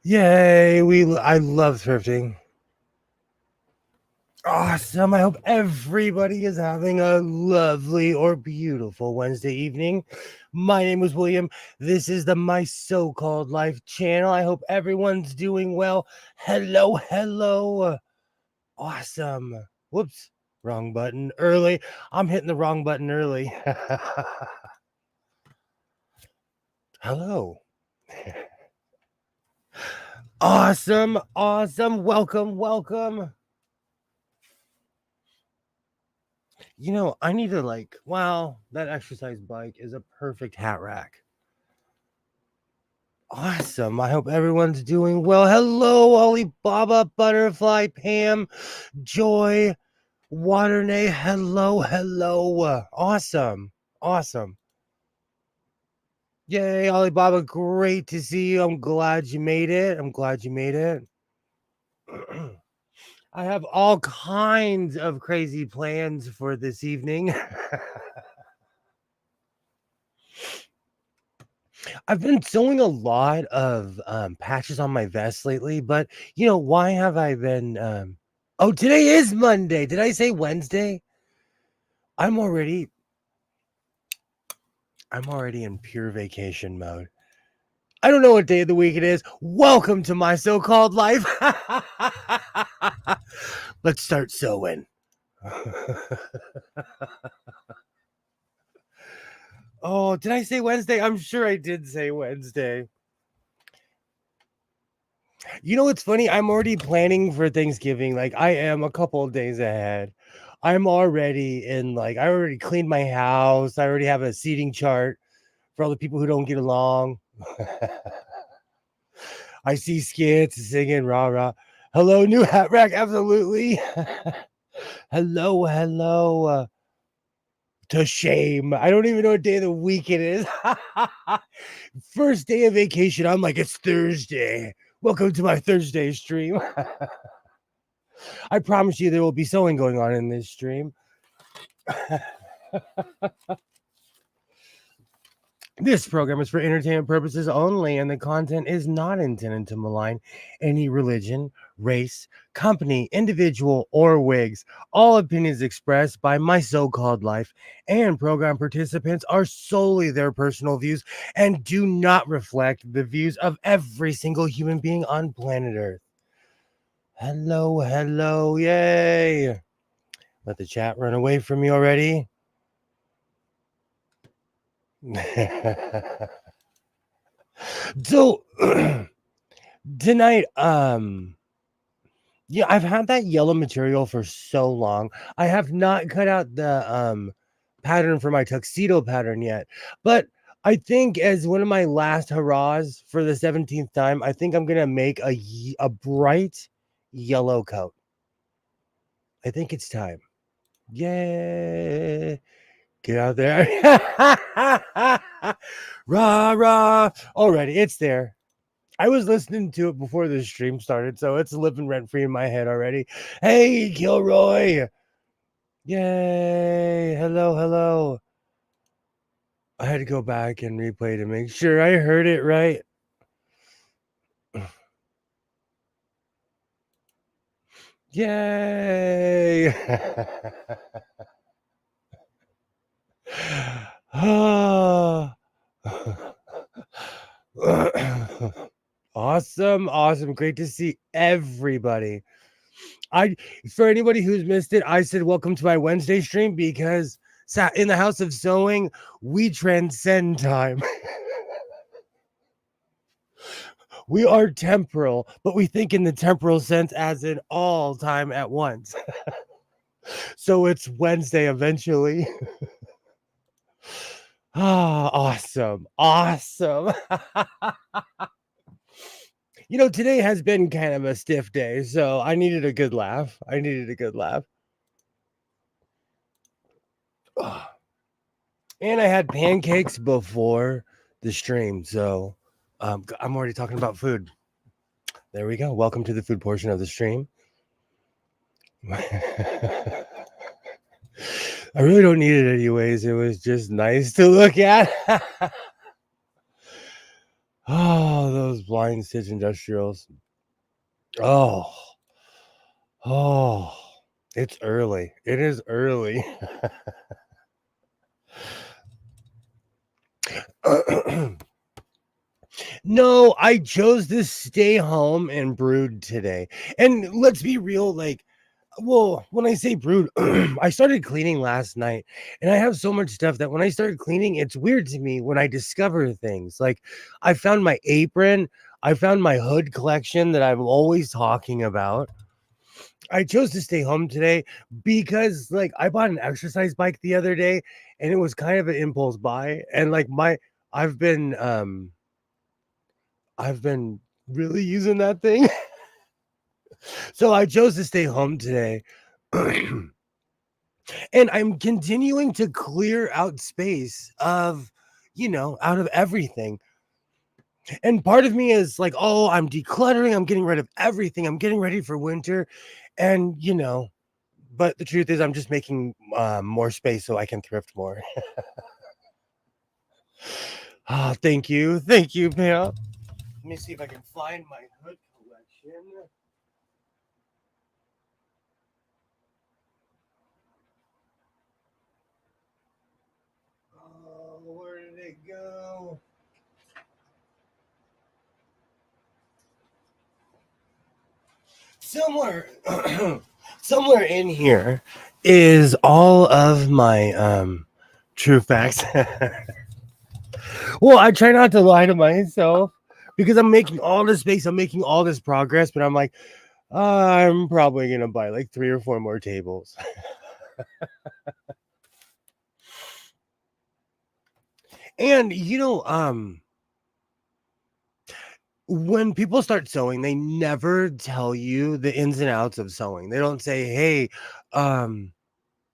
Yay, I love thrifting. Awesome. I hope everybody is having a lovely or beautiful Wednesday evening. My name is William. This is the My So-Called Life channel. I hope everyone's doing well. Hello, hello. Awesome. Whoops. Wrong button early. I'm hitting the wrong button early. Hello. Awesome. Awesome. Welcome. Welcome. You know, I need to wow, that exercise bike is a perfect hat rack. Awesome. I hope everyone's doing well. Hello, Alibaba, Butterfly, Pam, Joy, Waternay. Hello, hello. Awesome. Awesome. Yay, Alibaba. Great to see you. I'm glad you made it. I'm glad you made it. I have all kinds of crazy plans for this evening. I've been sewing a lot of patches on my vest lately, but why have I been oh, today is Monday. Did I say Wednesday? I'm already in pure vacation mode. I don't know what day of the week it is. Welcome to my so-called life. Let's start sewing. Oh, did I say Wednesday? I'm sure I did say Wednesday. You know what's funny? I'm already planning for Thanksgiving. Like I am a couple of days ahead. I'm already I already cleaned my house. I already have a seating chart for all the people who don't get along. I see skits singing rah rah. Hello, new hat rack. Absolutely. Hello, hello. To shame. I don't even know what day of the week it is. First day of vacation. I'm like, it's Thursday. Welcome to my Thursday stream. I promise you there will be sewing going on in this stream. This program is for entertainment purposes only, and the content is not intended to malign any religion, race, company, individual, or wigs. All opinions expressed by my so-called life and program participants are solely their personal views and do not reflect the views of every single human being on planet Earth. Hello, hello, yay! Let the chat run away from me already. So tonight, yeah, I've had that yellow material for so long. I have not cut out the pattern for my tuxedo pattern yet, but I think as one of my last hurrahs for the 17th time, I think I'm gonna make a bright yellow coat. I think it's time. Yay! Get out there. Rah, rah. Already, it's there. I was listening to it before the stream started, so it's living rent free in my head already. Hey, Kilroy. Yay. Hello, hello. I had to go back and replay to make sure I heard it right. Yay. Awesome, awesome. Great to see everybody. For anybody who's missed it, I said welcome to my Wednesday stream because in the House of Sewing, we transcend time. We are temporal, but we think in the temporal sense as in all time at once. So it's Wednesday eventually. Ah, awesome. Awesome. Today has been kind of a stiff day, so I needed a good laugh. And I had pancakes before the stream, so I'm already talking about food. There we go. Welcome to the food portion of the stream. I really don't need it anyways. It was just nice to look at. Oh, those blind stitch industrials. Oh, oh, it's early. It is early. No, I chose to stay home and brood today. And let's be real, like, well, when I say brood, I started cleaning last night and I have so much stuff that when I started cleaning, it's weird to me when I discover things. Like, I found my apron, I found my hood collection that I'm always talking about. I chose to stay home today because, like, I bought an exercise bike the other day and it was kind of an impulse buy. And, like, I've been, um, I've been really using that thing. So I chose to stay home today. And I'm continuing to clear out space of, out of everything. And part of me is like, oh, I'm decluttering. I'm getting rid of everything. I'm getting ready for winter. And, but the truth is, I'm just making more space so I can thrift more. Ah, thank you. Thank you, Pam. Let me see if I can find my hood collection. Oh, where did it go? Somewhere, somewhere in here is all of my true facts. Well, I try not to lie to myself because I'm making all this space, I'm making all this progress, but I'm like, I'm probably gonna buy like 3 or 4 more tables. And when people start sewing, they never tell you the ins and outs of sewing. They don't say, hey, um,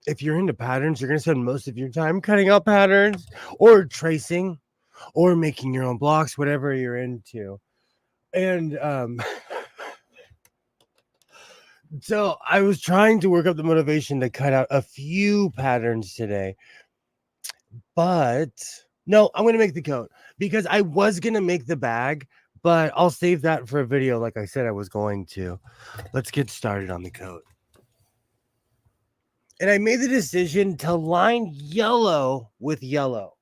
if you're into patterns, you're gonna spend most of your time cutting out patterns or tracing or making your own blocks, whatever you're into. And so I was trying to work up the motivation to cut out a few patterns today, but no, I'm gonna make the coat because I was gonna make the bag, but I'll save that for a video like I said I was going to. Let's get started on the coat. And I made the decision to line yellow with yellow.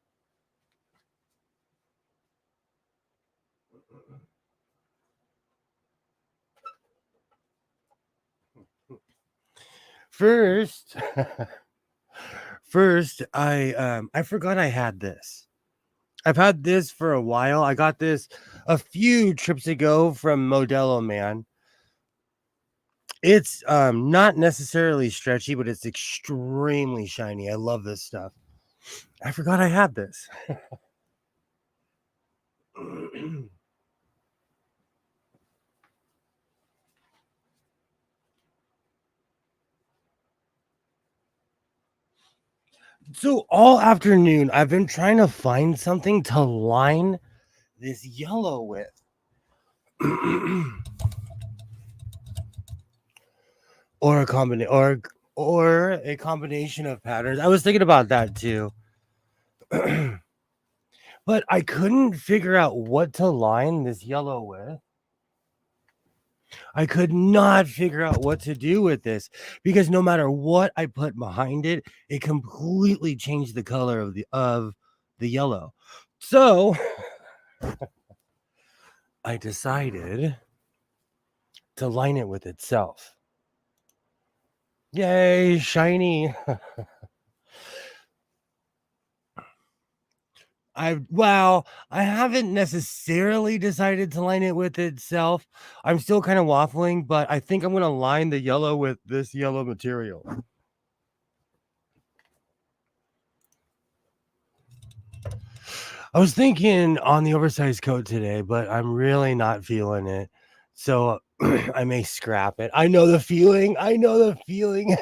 First, first I forgot I had this. I've had this for a while. I got this a few trips ago from Modelo Man. It's not necessarily stretchy, but it's extremely shiny. I love this stuff. I forgot I had this. So all afternoon I've been trying to find something to line this yellow with. or a combination or a combination of patterns. I was thinking about that too. But I couldn't figure out what to line this yellow with. I could not figure out what to do with this because no matter what I put behind it, it completely changed the color of the yellow. So I decided to line it with itself. Yay, shiny. I haven't necessarily decided to line it with itself. I'm still kind of waffling, but I think I'm going to line the yellow with this yellow material. I was thinking on the oversized coat today, but I'm really not feeling it. So I may scrap it. I know the feeling. I know the feeling.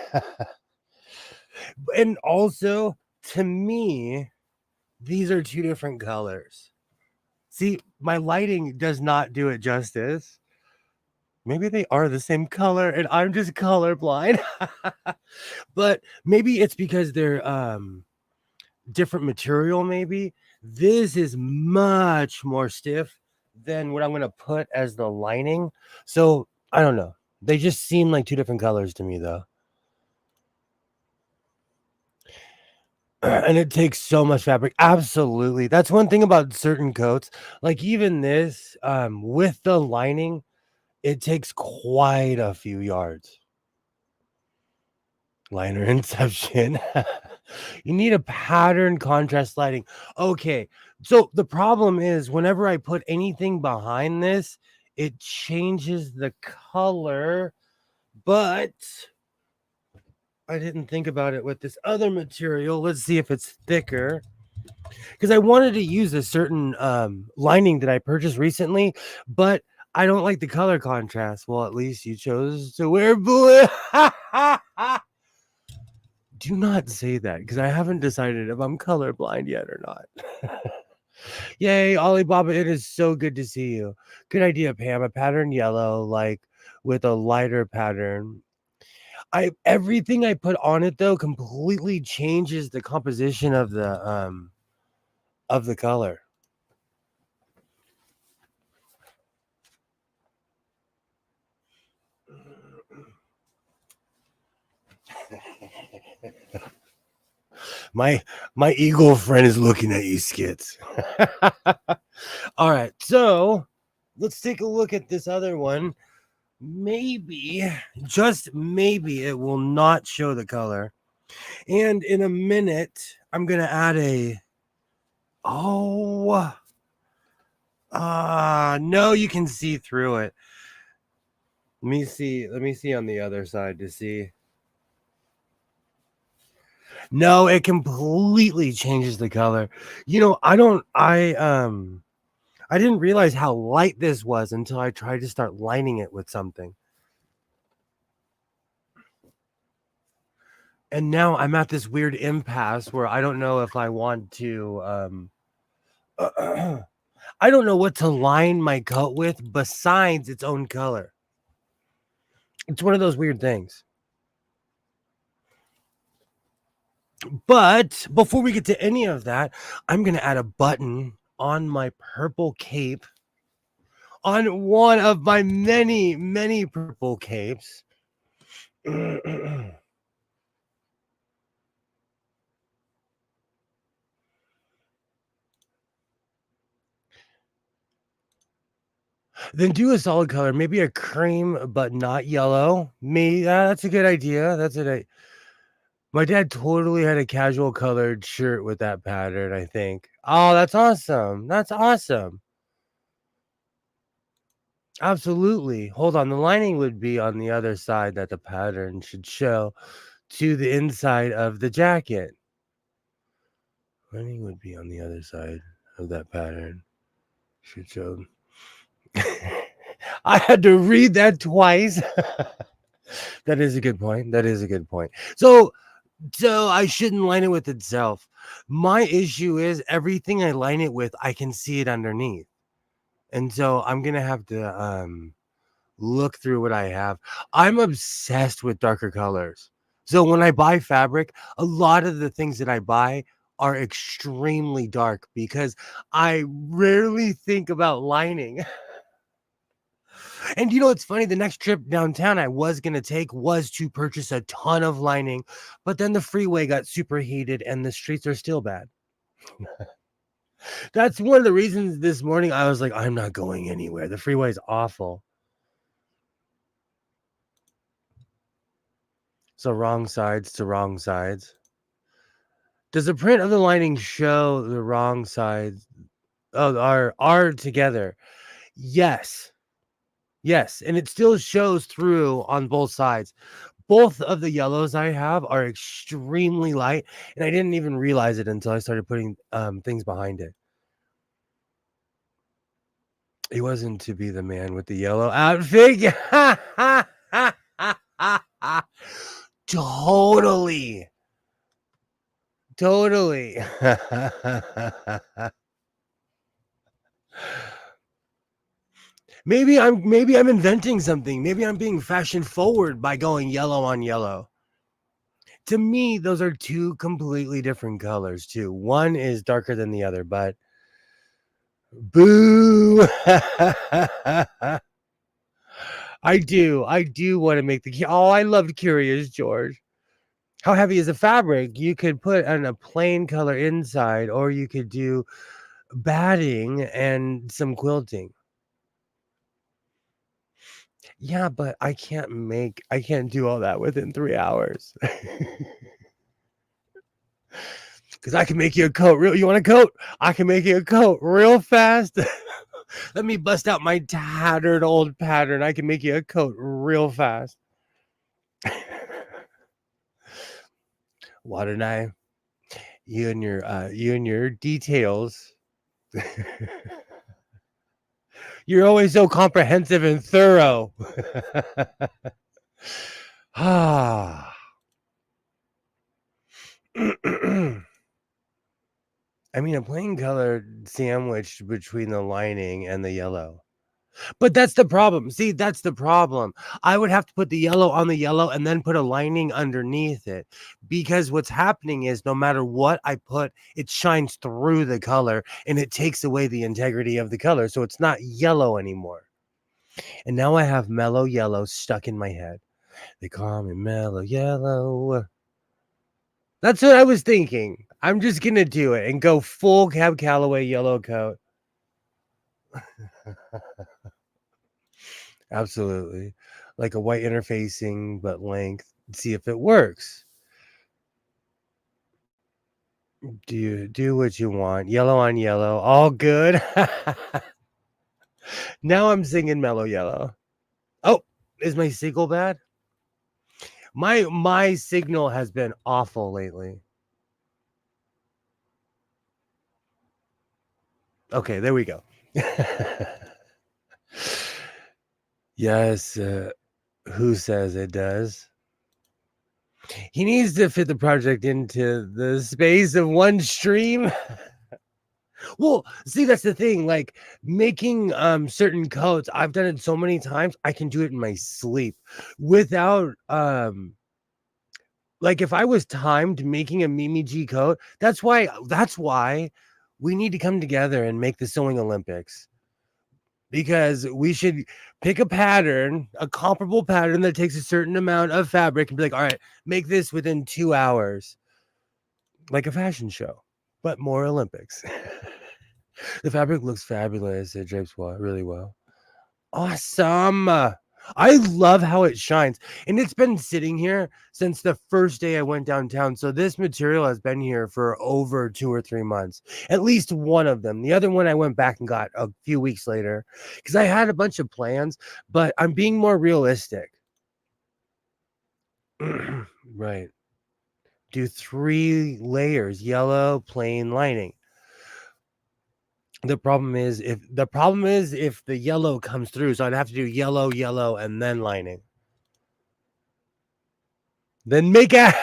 And also, to me, these are two different colors. See, my lighting does not do it justice. Maybe they are the same color and I'm just colorblind. But maybe it's because they're different material maybe. This is much more stiff than what I'm gonna put as the lining. So I don't know. They just seem like two different colors to me, though. And it takes so much fabric. Absolutely. That's one thing about certain coats. Like even this, with the lining, it takes quite a few yards. Liner inception. You need a pattern contrast lighting. Okay. So the problem is whenever I put anything behind this, it changes the color, but I didn't think about it with this other material. Let's see if it's thicker. Because I wanted to use a certain lining that I purchased recently, but I don't like the color contrast. Well, at least you chose to wear blue. Do not say that because I haven't decided if I'm colorblind yet or not. Yay, Alibaba, it is so good to see you. Good idea, Pam. A pattern yellow, like with a lighter pattern. Everything I put on it though completely changes the composition of the color. My eagle friend is looking at you, Skits. All right, so let's take a look at this other one. Maybe, just maybe, it will not show the color. And in a minute, I'm gonna add a. Oh, no, you can see through it. Let me see. Let me see on the other side to see. No, it completely changes the color. You know, I didn't realize how light this was until I tried to start lining it with something. And now I'm at this weird impasse where I don't know if I want to I don't know what to line my coat with besides its own color. It's one of those weird things. But before we get to any of that, I'm going to add a button on my purple cape, on one of my many, many purple capes. Then do a solid color, maybe a cream, but not yellow. That's a good idea. My dad totally had a casual colored shirt with that pattern, I think. Oh, that's awesome. That's awesome. Absolutely. Hold on. The lining would be on the other side that the pattern should show to the inside of the jacket. Lining would be on the other side of that pattern. Should show. I had to read that twice. That is a good point. That is a good point. So I shouldn't line it with itself. My issue is everything I line it with, I can see it underneath. And so I'm gonna have to look through what I have. I'm obsessed with darker colors. So when I buy fabric, a lot of the things that I buy are extremely dark because I rarely think about lining. And you know, it's funny. The next trip downtown I was going to take was to purchase a ton of lining, but then the freeway got superheated and the streets are still bad. That's one of the reasons this morning I was like, I'm not going anywhere. The freeway is awful. So wrong sides to wrong sides. Does the print of the lining show the wrong sides? Oh, are together. Yes. Yes. And it still shows through on both sides. Both of the yellows I have are extremely light, and I didn't even realize it until I started putting things behind it. He wasn't to be the man with the yellow outfit. Totally. Totally. Maybe I'm inventing something. Maybe I'm being fashion forward by going yellow on yellow. To me, those are two completely different colors too. One is darker than the other, but Boo. I do want to make the oh, I loved Curious George. How heavy is the fabric? You could put on a plain color inside, or you could do batting and some quilting. Yeah, but I can't do all that within 3 hours. Because I can make you a coat real. You want a coat? I can make you a coat real fast. Let me bust out my tattered old pattern. I can make you a coat real fast. Why don't I? You and your details. You're always so comprehensive and thorough. Ah. I mean, a plain color sandwiched between the lining and the yellow. But that's the problem. See, that's the problem. I would have to put the yellow on the yellow and then put a lining underneath it, because what's happening is no matter what I put, it shines through the color and it takes away the integrity of the color. So it's not yellow anymore. And now I have mellow yellow stuck in my head. They call me mellow yellow. That's what I was thinking. I'm just going to do it and go full Cab Calloway yellow coat. Absolutely. Like a white interfacing, but length. See if it works. Do what you want. Yellow on yellow. All good. Now I'm singing mellow yellow. Oh, is my signal bad? My signal has been awful lately. Okay, there we go. Yes, who says it does? He needs to fit the project into the space of one stream. Well, see, that's the thing. Like making certain coats, I've done it so many times, I can do it in my sleep without like if I was timed making a Mimi G coat, that's why we need to come together and make the sewing Olympics. Because we should pick a pattern, a comparable pattern that takes a certain amount of fabric and be like, all right, make this within 2 hours. Like a fashion show, but more Olympics. The fabric looks fabulous. It drapes well, really well. Awesome. I love how it shines. And it's been sitting here since the first day I went downtown. So this material has been here for over 2 or 3 months. At least one of them. The other one I went back and got a few weeks later because I had a bunch of plans, but I'm being more realistic. Right. Do 3 layers, yellow, plain, lining. The problem is if the yellow comes through, so I'd have to do yellow, yellow, and then lining. Then make a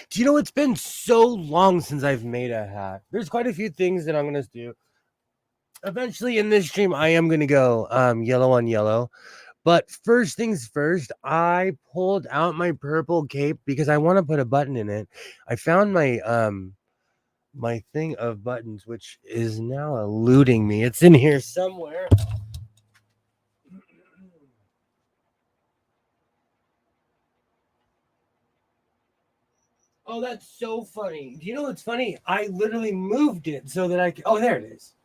Do you know it's been so long since I've made a hat? There's quite a few things that I'm gonna do. Eventually in this stream, I am gonna go yellow on yellow. But first things first, I pulled out my purple cape because I want to put a button in it. I found my thing of buttons, which is now eluding me. It's in here somewhere. Oh, that's so funny. Do you know what's funny? I literally moved it so that I could. Oh, there it is.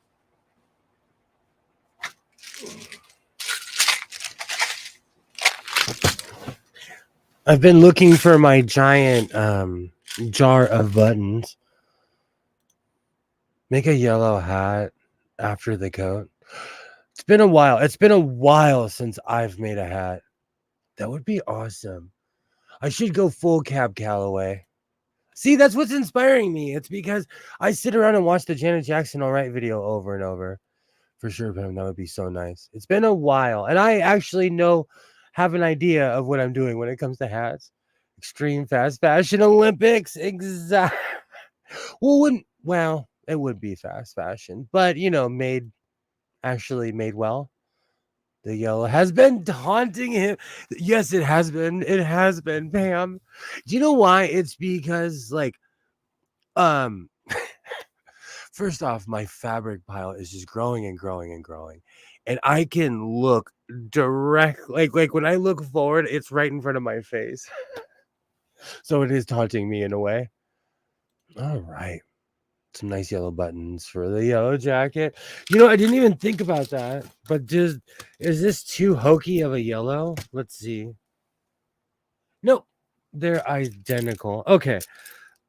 I've been looking for my giant jar of buttons. Make a yellow hat after the coat. It's been a while. It's been a while since I've made a hat. That would be awesome. I should go full Cab Calloway. See, that's what's inspiring me. It's because I sit around and watch the Janet Jackson All Right video over and over. For sure, Pam, that would be so nice. It's been a while, and I actually have an idea of what I'm doing when it comes to hats. Extreme Fast Fashion Olympics. Exactly. Well, it would be fast fashion, but made well. The yellow has been haunting him. Yes, it has been. It has been, Pam. Do you know why? It's because First off, my fabric pile is just growing and growing and growing. And I can look direct like when I look forward, it's right in front of my face. So it is taunting me in a way. All right. Some nice yellow buttons for the yellow jacket. I didn't even think about that. But is this too hokey of a yellow? Let's see. Nope. They're identical. Okay.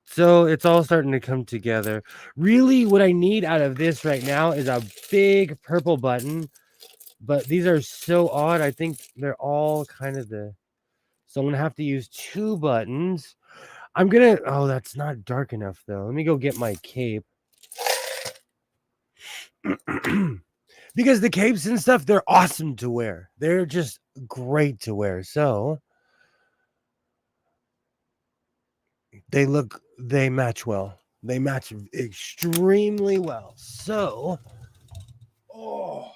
So it's all starting to come together. Really, what I need out of this right now is a big purple button. But these are so odd. I think they're all kind of so I'm going to have to use 2 buttons. Oh, that's not dark enough though. Let me go get my cape. Because the capes and stuff, they're awesome to wear. They're just great to wear. So they match well. They match extremely well. So, oh.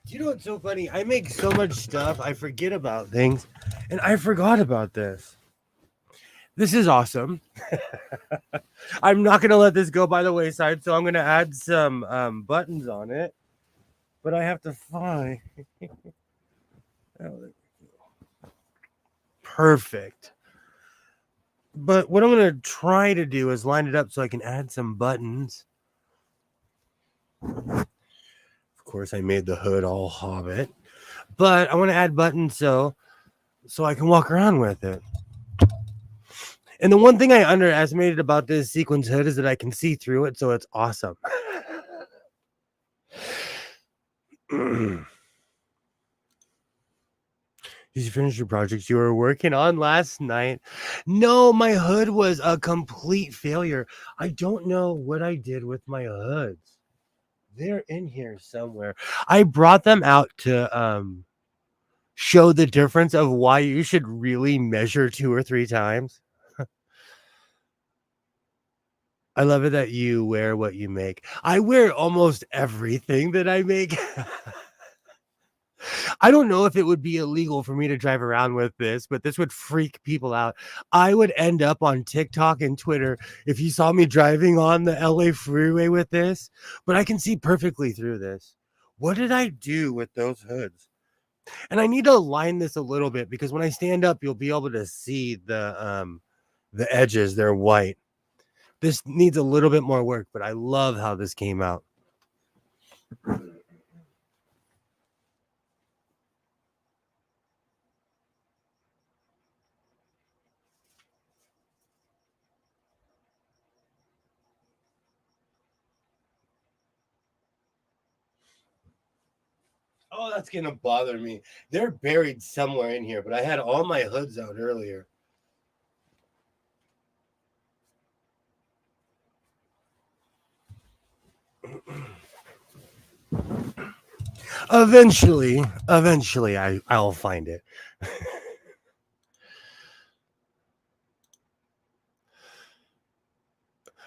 Do you know what's so funny? I make so much stuff, I forget about things, and I forgot about this. This is awesome. I'm not going to let this go by the wayside, so I'm going to add some buttons on it. But I have to find... Perfect. But what I'm going to try to do is line it up so I can add some buttons. Of course, I made the hood all Hobbit. But I want to add buttons so I can walk around with it. And the one thing I underestimated about this sequins hood is that I can see through it, so it's awesome. Did you finish your projects you were working on last night? No, my hood was a complete failure. I don't know what I did with my hoods. They're in here somewhere. I brought them out to show the difference of why you should really measure 2 or 3 times. I love it that you wear what you make. I wear almost everything that I make. I don't know if it would be illegal for me to drive around with this, but this would freak people out. I would end up on TikTok and Twitter if you saw me driving on the LA freeway with this, but I can see perfectly through this. What did I do with those hoods? And I need to line this a little bit because when I stand up, you'll be able to see the edges. They're white. This needs a little bit more work, but I love how this came out. Oh, that's going to bother me. They're buried somewhere in here, but I had all my hoods out earlier. Eventually, I'll find it.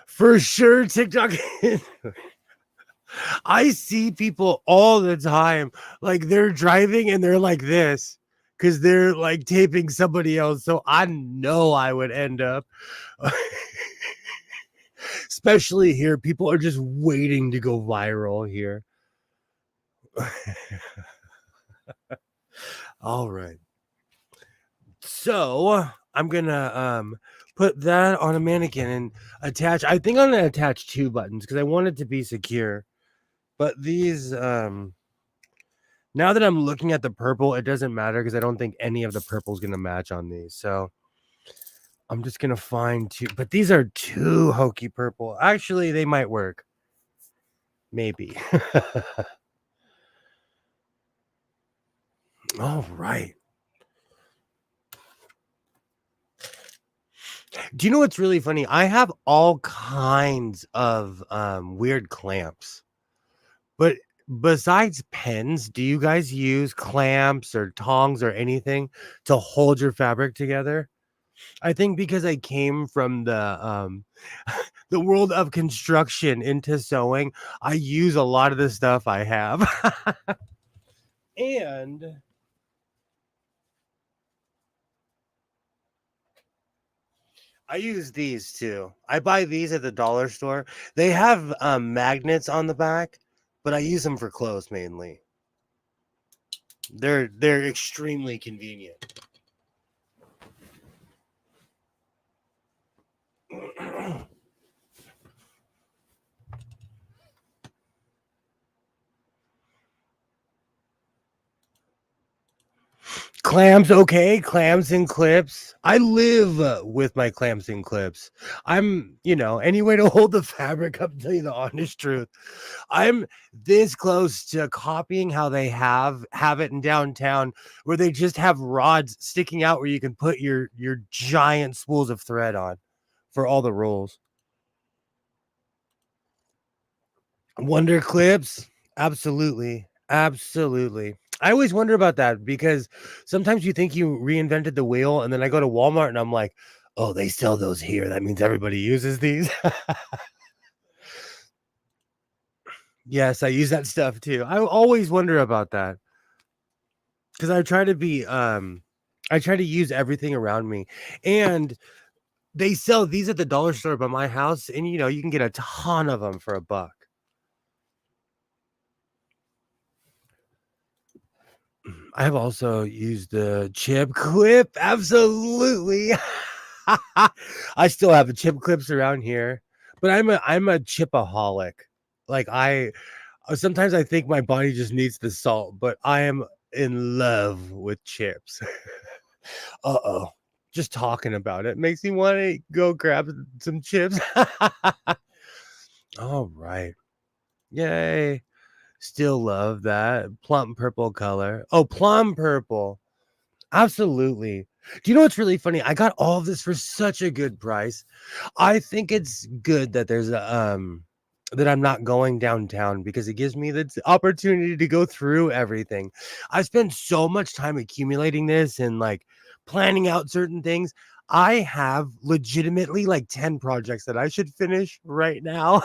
For sure, TikTok. I see people all the time, like they're driving and they're like this because they're like taping somebody else. So I know I would end up, especially here. People are just waiting to go viral here. All right. So I'm gonna put that on a mannequin and attach. I think I'm gonna attach 2 buttons because I want it to be secure. But these now that I'm looking at the purple, it doesn't matter because I don't think any of the purple is gonna match on these. So I'm just gonna find 2, but these are too hokey purple. Actually, they might work. Maybe. All right. Do you know what's really funny? I have all kinds of weird clamps. But besides pens, do you guys use clamps or tongs or anything to hold your fabric together? I think because I came from the the world of construction into sewing, I use a lot of the stuff I have. And I use these too. I buy these at the dollar store. They have magnets on the back, but I use them for clothes mainly. They're extremely convenient. Clams, okay, clams and clips. I live with my clams and clips. Any way to hold the fabric up, tell you the honest truth. I'm this close to copying how they have it in downtown, where they just have rods sticking out where you can put your giant spools of thread on for all the rolls. Wonder clips, absolutely, absolutely. I always wonder about that because sometimes you think you reinvented the wheel, and then I go to Walmart and I'm like, oh, they sell those here. That means everybody uses these. Yes, I use that stuff too. I always wonder about that because I try to use everything around me, and they sell these at the dollar store by my house, and you can get a ton of them for $1. I have also used the chip clip. Absolutely. I still have the chip clips around here, but I'm a chipaholic. Like sometimes I think my body just needs the salt, but I am in love with chips. Uh-oh. Just talking about it makes me want to go grab some chips. All right. Yay. Still love that plum purple color. Oh, plum purple. Absolutely. Do you know what's really funny? I got all of this for such a good price. I think it's good that there's that I'm not going downtown because it gives me the opportunity to go through everything. I spend so much time accumulating this and like planning out certain things. I have legitimately like 10 projects that I should finish right now.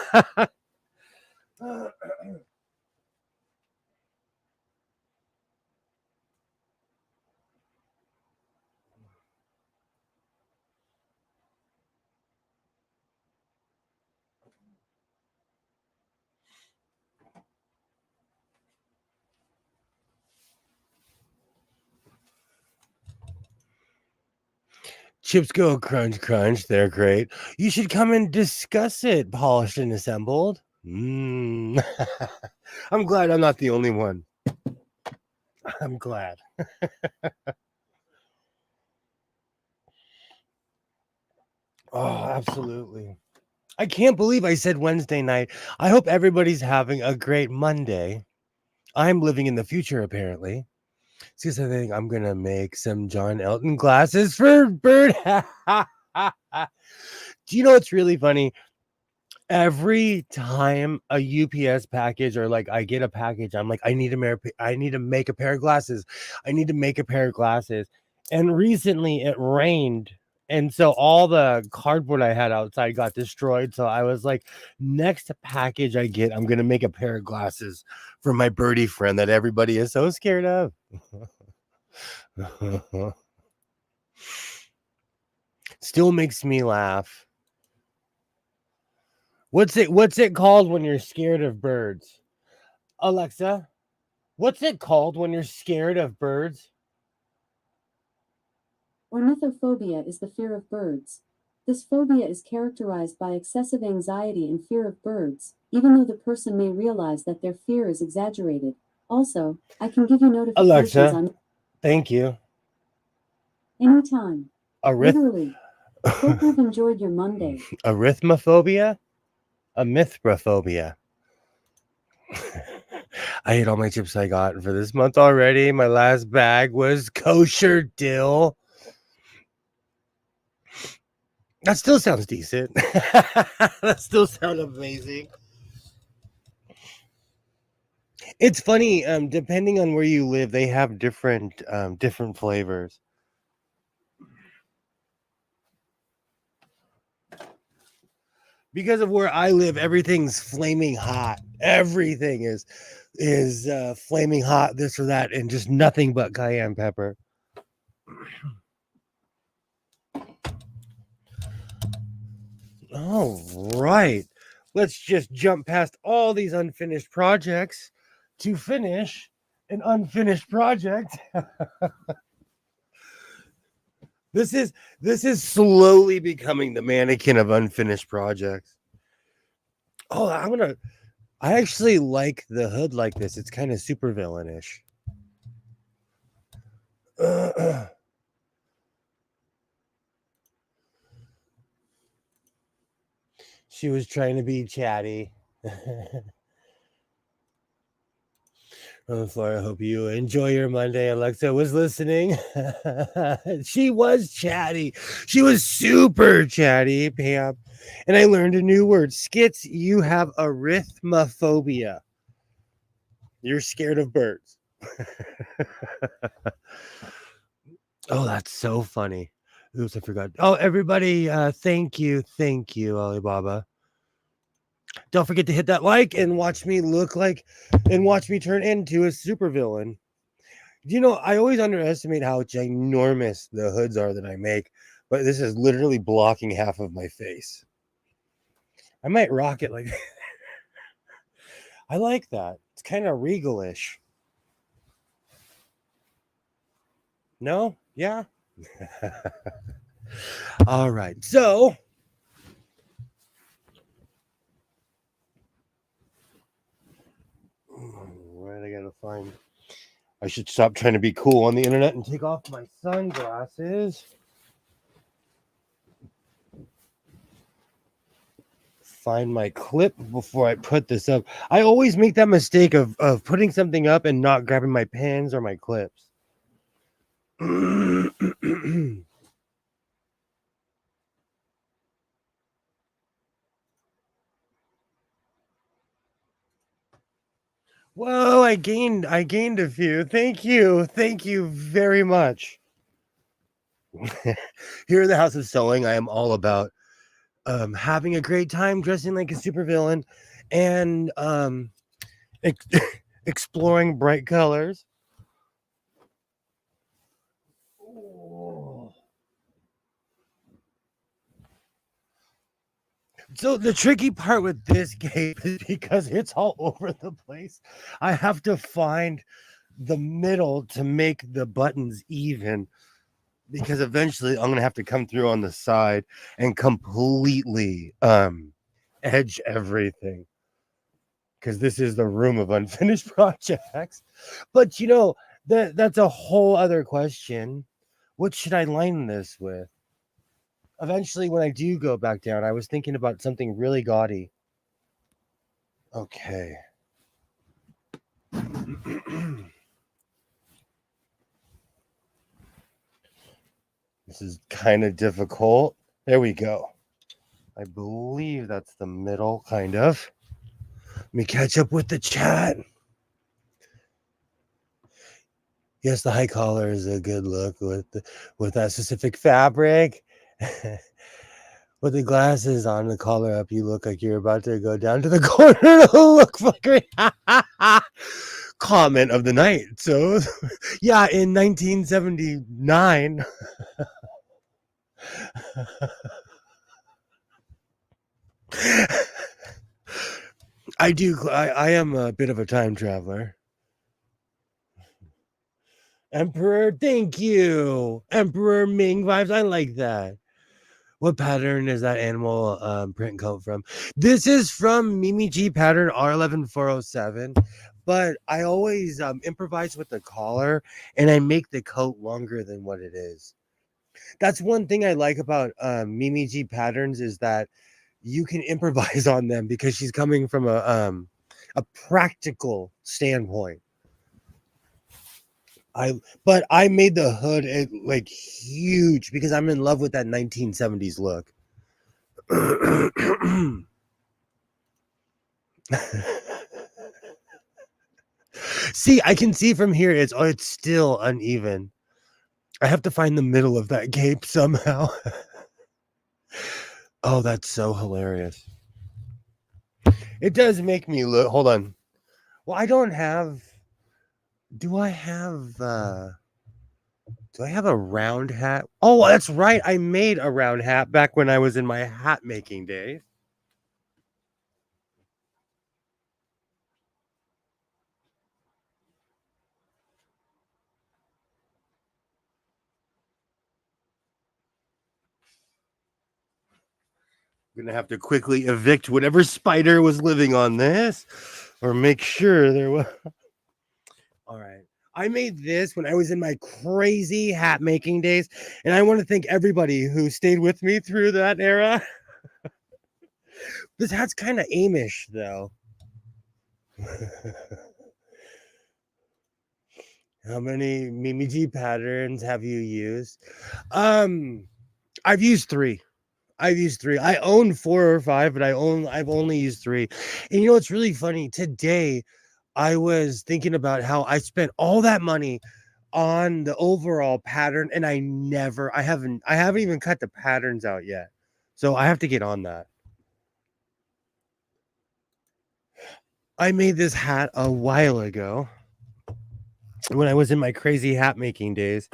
Chips go crunch, crunch. They're great. You should come and discuss it, polished and assembled. Mm. I'm glad I'm not the only one. I'm glad. Oh, absolutely. I can't believe I said Wednesday night. I hope everybody's having a great Monday. I'm living in the future, apparently. Because I think I'm going to make some John Elton glasses for Bird. Do you know what's really funny? Every time a UPS package or like I get a package, I'm like, I need to make a pair of glasses. I need to make a pair of glasses. And recently it rained. And so all the cardboard I had outside got destroyed. So I was like, next package I get, I'm gonna make a pair of glasses for my birdie friend that everybody is so scared of. Still makes me laugh. What's it called when you're scared of birds? Alexa, what's it called when you're scared of birds? Ornithophobia is the fear of birds. This phobia is characterized by excessive anxiety and fear of birds, even though the person may realize that their fear is exaggerated. Also, I can give you notifications Alexa, on thank you. anytime. Arith Literally. Hope you've enjoyed your Monday. Arithmophobia? A mithrophobia. I ate all my chips I got for this month already. My last bag was kosher dill. That still sounds decent. That still sounds amazing. It's funny, depending on where you live, they have different flavors. Because of where I live, everything's flaming hot. Everything is flaming hot, this or that, and just nothing but cayenne pepper. All right. Let's just jump past all these unfinished projects to finish an unfinished project. This is slowly becoming the mannequin of unfinished projects. Oh, I actually like the hood like this. It's kind of super villainish. She was trying to be chatty. On the floor. I hope you enjoy your Monday. Alexa was listening. She was chatty. She was super chatty, Pam. And I learned a new word. Skits, you have arithmophobia. You're scared of birds. Oh, that's so funny. Oops, I forgot. Oh, everybody, thank you, Alibaba. Don't forget to hit that like and watch me turn into a supervillain. You know, I always underestimate how ginormous the hoods are that I make, but this is literally blocking half of my face. I might rock it like I like that. It's kind of regalish. No? Yeah? All right. So, where did I gotta find? I should stop trying to be cool on the internet and take off my sunglasses. Find my clip before I put this up. I always make that mistake of putting something up and not grabbing my pens or my clips. Whoa, I gained a few. Thank you very much. Here in the House of Sewing, I am all about having a great time, dressing like a supervillain, and ex- exploring bright colors. So the tricky part with this game is because it's all over the place. I have to find the middle to make the buttons even, because eventually I'm gonna have to come through on the side and completely edge everything, because this is the room of unfinished projects. But you know, that's a whole other question. What should I line this with? Eventually, when I do go back down, I was thinking about something really gaudy. Okay. This is kind of difficult. There we go. I believe that's the middle, kind of. Let me catch up with the chat. Yes, the high collar is a good look with that specific fabric. With the glasses on, the collar up, you look like you're about to go down to the corner to look fucking comment of the night. So, yeah, in 1979. I am a bit of a time traveler. Emperor, thank you. Emperor Ming vibes. I like that. What pattern is that animal print coat from? This is from Mimi G Pattern R11407. But I always improvise with the collar, and I make the coat longer than what it is. That's one thing I like about Mimi G Patterns, is that you can improvise on them because she's coming from a practical standpoint. But I made the hood like huge because I'm in love with that 1970s look. See, I can see from here it's still uneven. I have to find the middle of that cape somehow. Oh, that's so hilarious. It does make me look. Hold on. Well, I don't have. Do I have Do I have a round hat? Oh, that's right. I made a round hat back when I was in my hat making days. I'm gonna have to quickly evict whatever spider was living on this, or make sure there was. All right. I made this when I was in my crazy hat making days, and I want to thank everybody who stayed with me through that era. This hat's kind of Amish, though. How many Mimi G patterns have you used? I've used 3. I own 4 or 5, but I've only used 3. And you know what's really funny? Today, I was thinking about how I spent all that money on the overall pattern, and I haven't even cut the patterns out yet. So I have to get on that. I made this hat a while ago when I was in my crazy hat making days.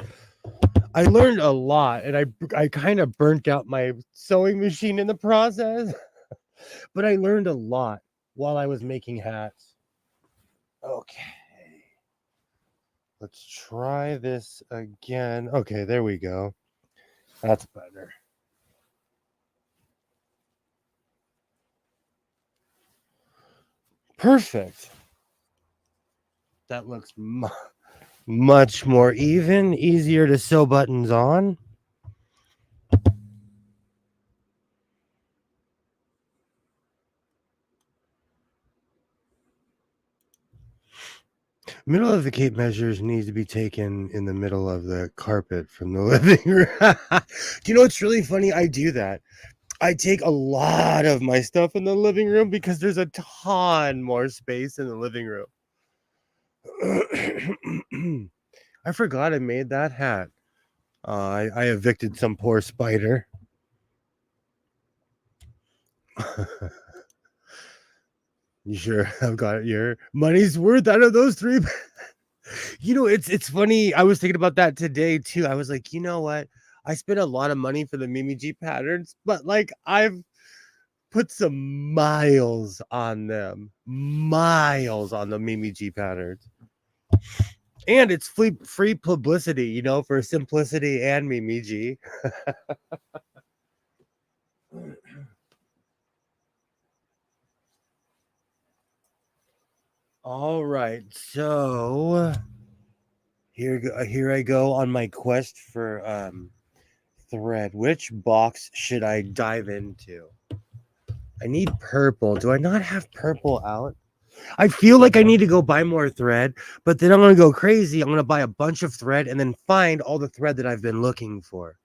I learned a lot, and I kind of burnt out my sewing machine in the process, but I learned a lot while I was making hats. Okay. Let's try this again. Okay, there we go. That's better. Perfect. That looks much more even, easier to sew buttons on. Middle of the cape measures needs to be taken in the middle of the carpet from the living room. Do you know what's really funny? I do that. I take a lot of my stuff in the living room because there's a ton more space in the living room. I forgot I made that hat. I evicted some poor spider. You sure I've got your money's worth out of those 3? You know, it's funny. I was thinking about that today too. I was like, you know what? I spent a lot of money for the Mimi G patterns, but like I've put some miles on them. Miles on the Mimi G patterns. And it's free publicity, you know, for Simplicity and Mimi G. All right, so here I go on my quest for thread. Which box should I dive into? I need purple. Do I not have purple out? I feel like I need to go buy more thread, but then I'm going to go crazy. I'm going to buy a bunch of thread and then find all the thread that I've been looking for.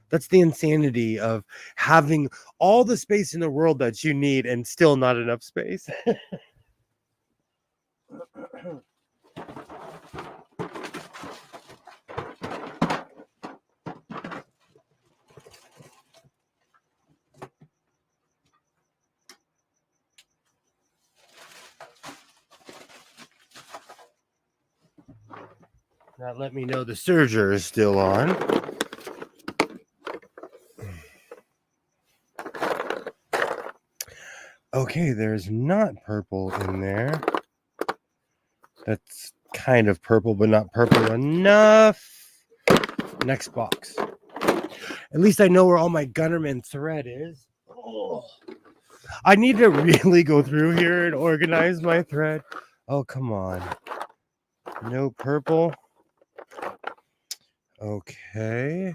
That's the insanity of having all the space in the world that you need and still not enough space. Now let me know the serger is still on. Okay, there's not purple in there. That's kind of purple, but not purple enough. Next box. At least I know where all my Gunnerman thread is. Oh, I need to really go through here and organize my thread. Oh, come on. No purple. Okay.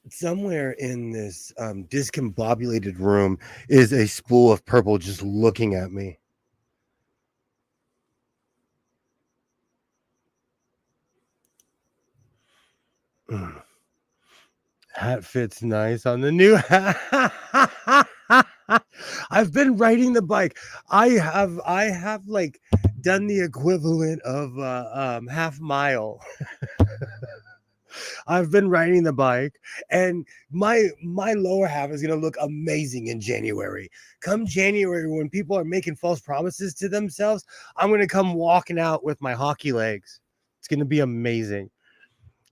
Somewhere in this discombobulated room is a spool of purple just looking at me. Hat fits nice on the new hat. I've been riding the bike. I have like done the equivalent of half mile. I've been riding the bike, and my lower half is gonna look amazing in January. Come January, when people are making false promises to themselves, I'm gonna come walking out with my hockey legs. It's gonna be amazing.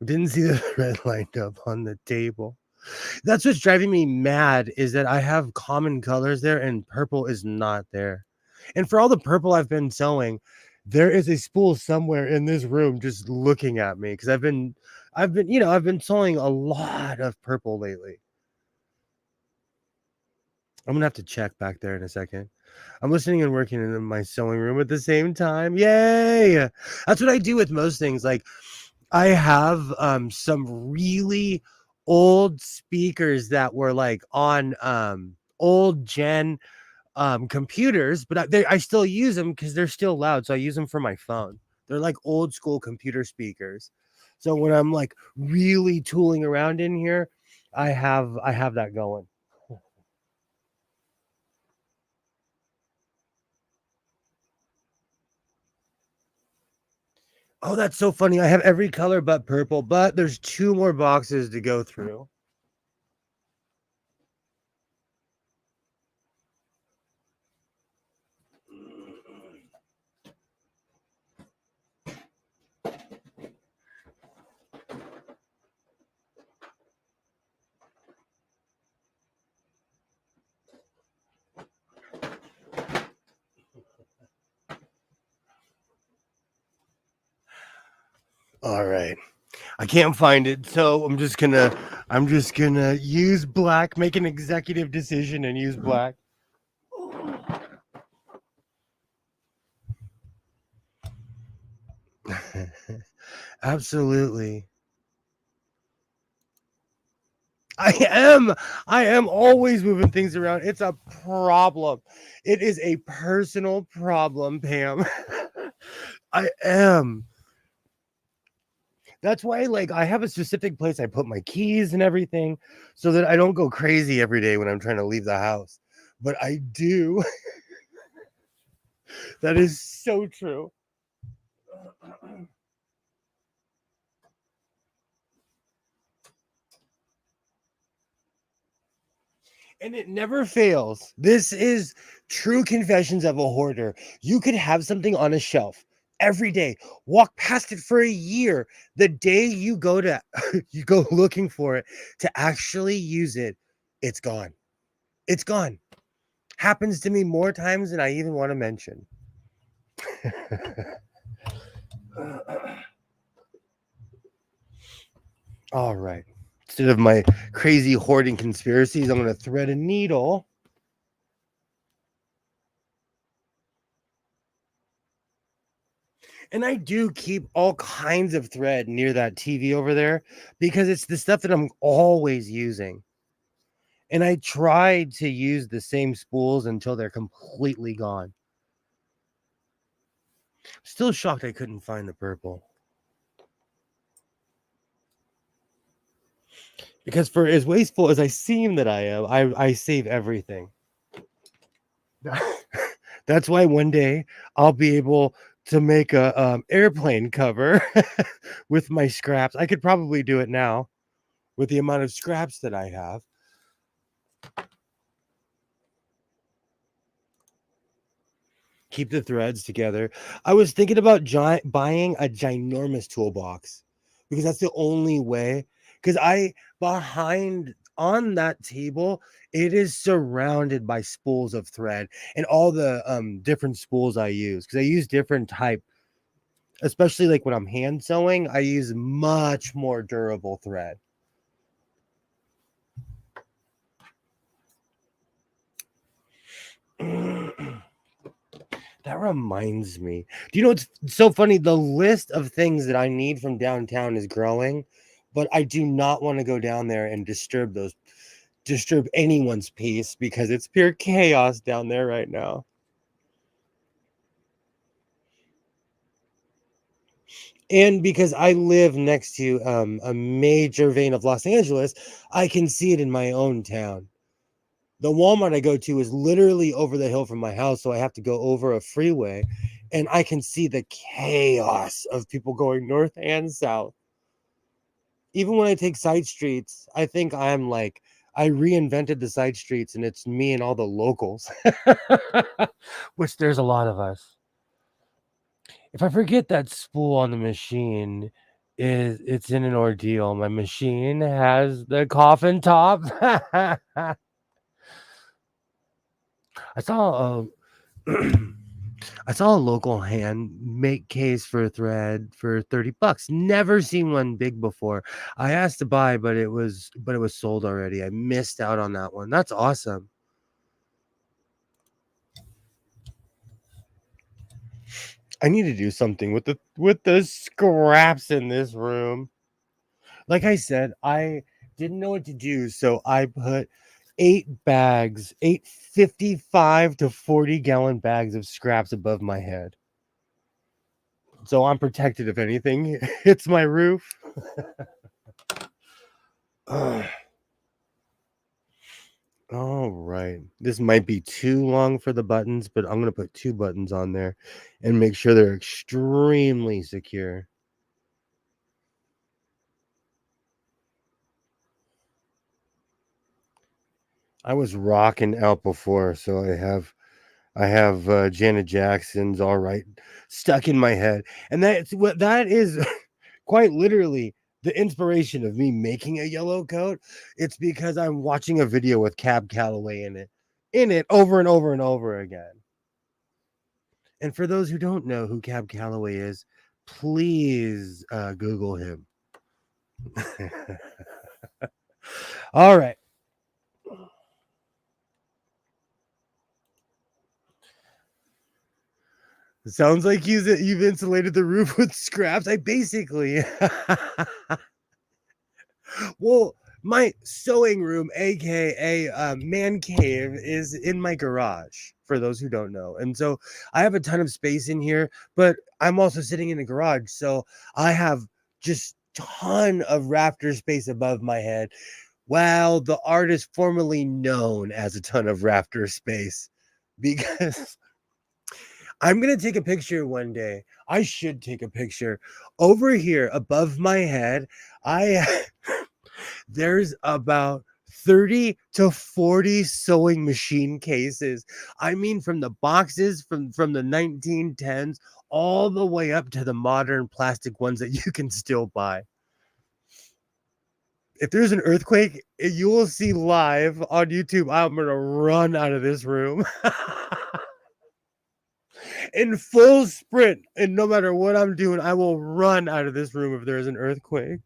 Didn't see the thread lined up on the table. That's what's driving me mad, is that I have common colors there and purple is not there. And for all the purple I've been sewing, there is a spool somewhere in this room just looking at me, because I've been sewing a lot of purple lately. I'm gonna have to check back there in a second. I'm listening and working in my sewing room at the same time. Yay! That's what I do with most things. Like, I have some really old speakers that were like on old gen computers, but I still use them because they're still loud. So I use them for my phone. They're like old school computer speakers. So when I'm like really tooling around in here, I have that going. Oh, that's so funny. I have every color but purple, but there's 2 more boxes to go through. All right. I can't find it, so I'm just gonna use black, make an executive decision and use black. Absolutely. I am always moving things around. It's a problem. It is a personal problem, Pam. I am. That's why, like, I have a specific place I put my keys and everything, so that I don't go crazy every day when I'm trying to leave the house. But I do. That is so true. And it never fails. This is true confessions of a hoarder. You could have something on a shelf every day, walk past it for a year. The day you go to you go looking for it to actually use it, it's gone. It's gone. Happens to me more times than I even want to mention. All right. Instead of my crazy hoarding conspiracies, I'm going to thread a needle. And I do keep all kinds of thread near that TV over there because it's the stuff that I'm always using. And I try to use the same spools until they're completely gone. Still shocked I couldn't find the purple. Because for as wasteful as I seem that I am, I save everything. That's why one day I'll be able to make a airplane cover with my scraps. I could probably do it now with the amount of scraps that I have. Keep the threads together. I was thinking about buying a ginormous toolbox because that's the only way. Because behind on that table, it is surrounded by spools of thread and all the different spools I use, because I use different type, especially like when I'm hand sewing, I use much more durable thread. That reminds me. Do you know what's so funny? The list of things that I need from downtown is growing, but I do not want to go down there and disturb anyone's peace because it's pure chaos down there right now. And because I live next to a major vein of Los Angeles, I can see it in my own town. The Walmart I go to is literally over the hill from my house, so I have to go over a freeway, and I can see the chaos of people going north and south. Even when I take side streets, I think I'm like, I reinvented the side streets and it's me and all the locals, which there's a lot of us. If I forget that spool on the machine, it's in an ordeal. My machine has the coffin top. I saw I saw a local hand make case for a thread for $30. Never seen one big before. I asked to buy, but it was sold already. I missed out on that one. That's awesome. I need to do something with the scraps in this room. Like I said, I didn't know what to do, so I put 8 55 to 40-gallon bags of scraps above my head. So I'm protected if anything hits my roof. All right. This might be too long for the buttons, but I'm going to put 2 buttons on there and make sure they're extremely secure. I was rocking out before, so I have Janet Jackson's All Right stuck in my head. And that is quite literally the inspiration of me making a yellow coat. It's because I'm watching a video with Cab Calloway in it over and over and over again. And for those who don't know who Cab Calloway is, please Google him. All right. It sounds like you've insulated the roof with scraps. I basically, well, my sewing room, aka man cave, is in my garage. For those who don't know, and so I have a ton of space in here, but I'm also sitting in a garage, so I have just ton of rafter space above my head. While the artist formerly known as a ton of rafter space, because I'm going to take a picture one day. I should take a picture. Over here above my head, I there's about 30 to 40 sewing machine cases. I mean, from the boxes from the 1910s all the way up to the modern plastic ones that you can still buy. If there's an earthquake, you will see live on YouTube. I'm going to run out of this room. In full sprint, and no matter what I'm doing, I will run out of this room if there's an earthquake.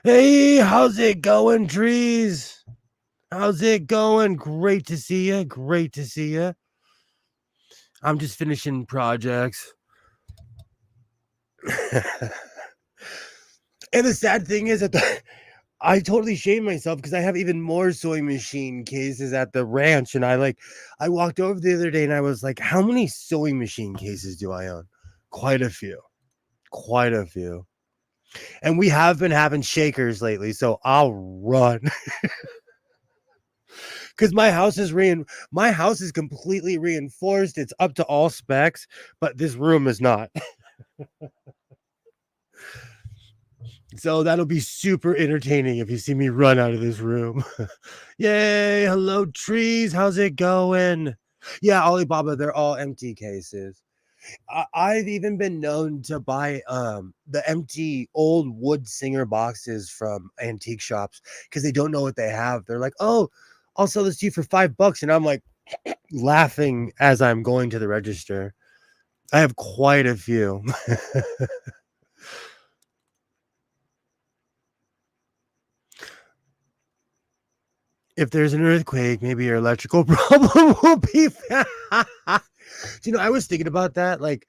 Hey, how's it going, trees? How's it going? Great to see you. Great to see you. I'm just finishing projects. And the sad thing is that I totally shame myself because I have even more sewing machine cases at the ranch. And I walked over the other day and I was like, how many sewing machine cases do I own? Quite a few. Quite a few. And we have been having shakers lately, so I'll run. Because my house is completely reinforced. It's up to all specs, but this room is not. So that'll be super entertaining if you see me run out of this room. Yay! Hello, trees. How's it going? Yeah, Alibaba, they're all empty cases. I've even been known to buy the empty old wood singer boxes from antique shops because they don't know what they have. They're like, "Oh, I'll sell this to you for $5," and I'm like laughing as I'm going to the register. I have quite a few. If there's an earthquake, maybe your electrical problem will be I was thinking about that. Like,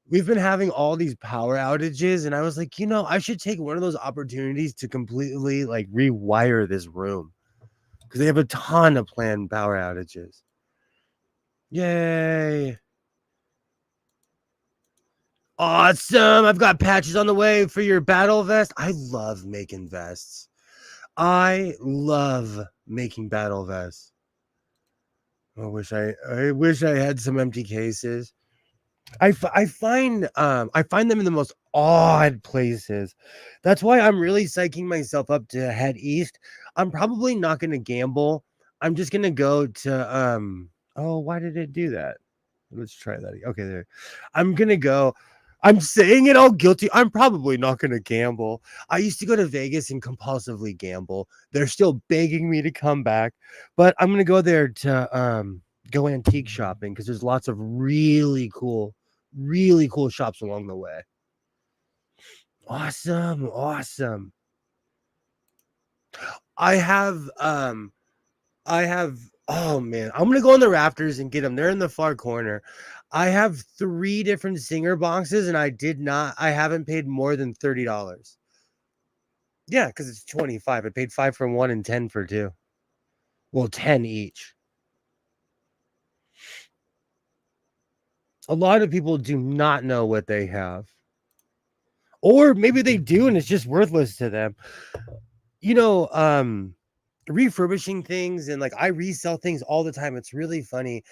we've been having all these power outages, and I was like, I should take one of those opportunities to completely like rewire this room because they have a ton of planned power outages. Yay! Awesome! I've got patches on the way for your battle vest. I love making vests. I love making battle vests. I wish I had some empty cases. I find them in the most odd places. That's why I'm really psyching myself up to head east. I'm probably not gonna gamble. I'm just gonna go to oh, why did it do that? Let's try that. Okay, there. I'm gonna go. I'm saying it all guilty. I'm probably not gonna gamble. I used to go to Vegas and compulsively gamble. They're still begging me to come back, but I'm gonna go there to go antique shopping because there's lots of really cool shops along the way. Awesome, awesome. I have I have oh man, I'm gonna go on the rafters and get them. They're in the far corner. I have 3 different singer boxes and I haven't paid more than $30. Yeah, because it's 25. I paid 5 for one and 10 for two. Well, 10 each. A lot of people do not know what they have. Or maybe they do and it's just worthless to them. You know, refurbishing things and like I resell things all the time. It's really funny.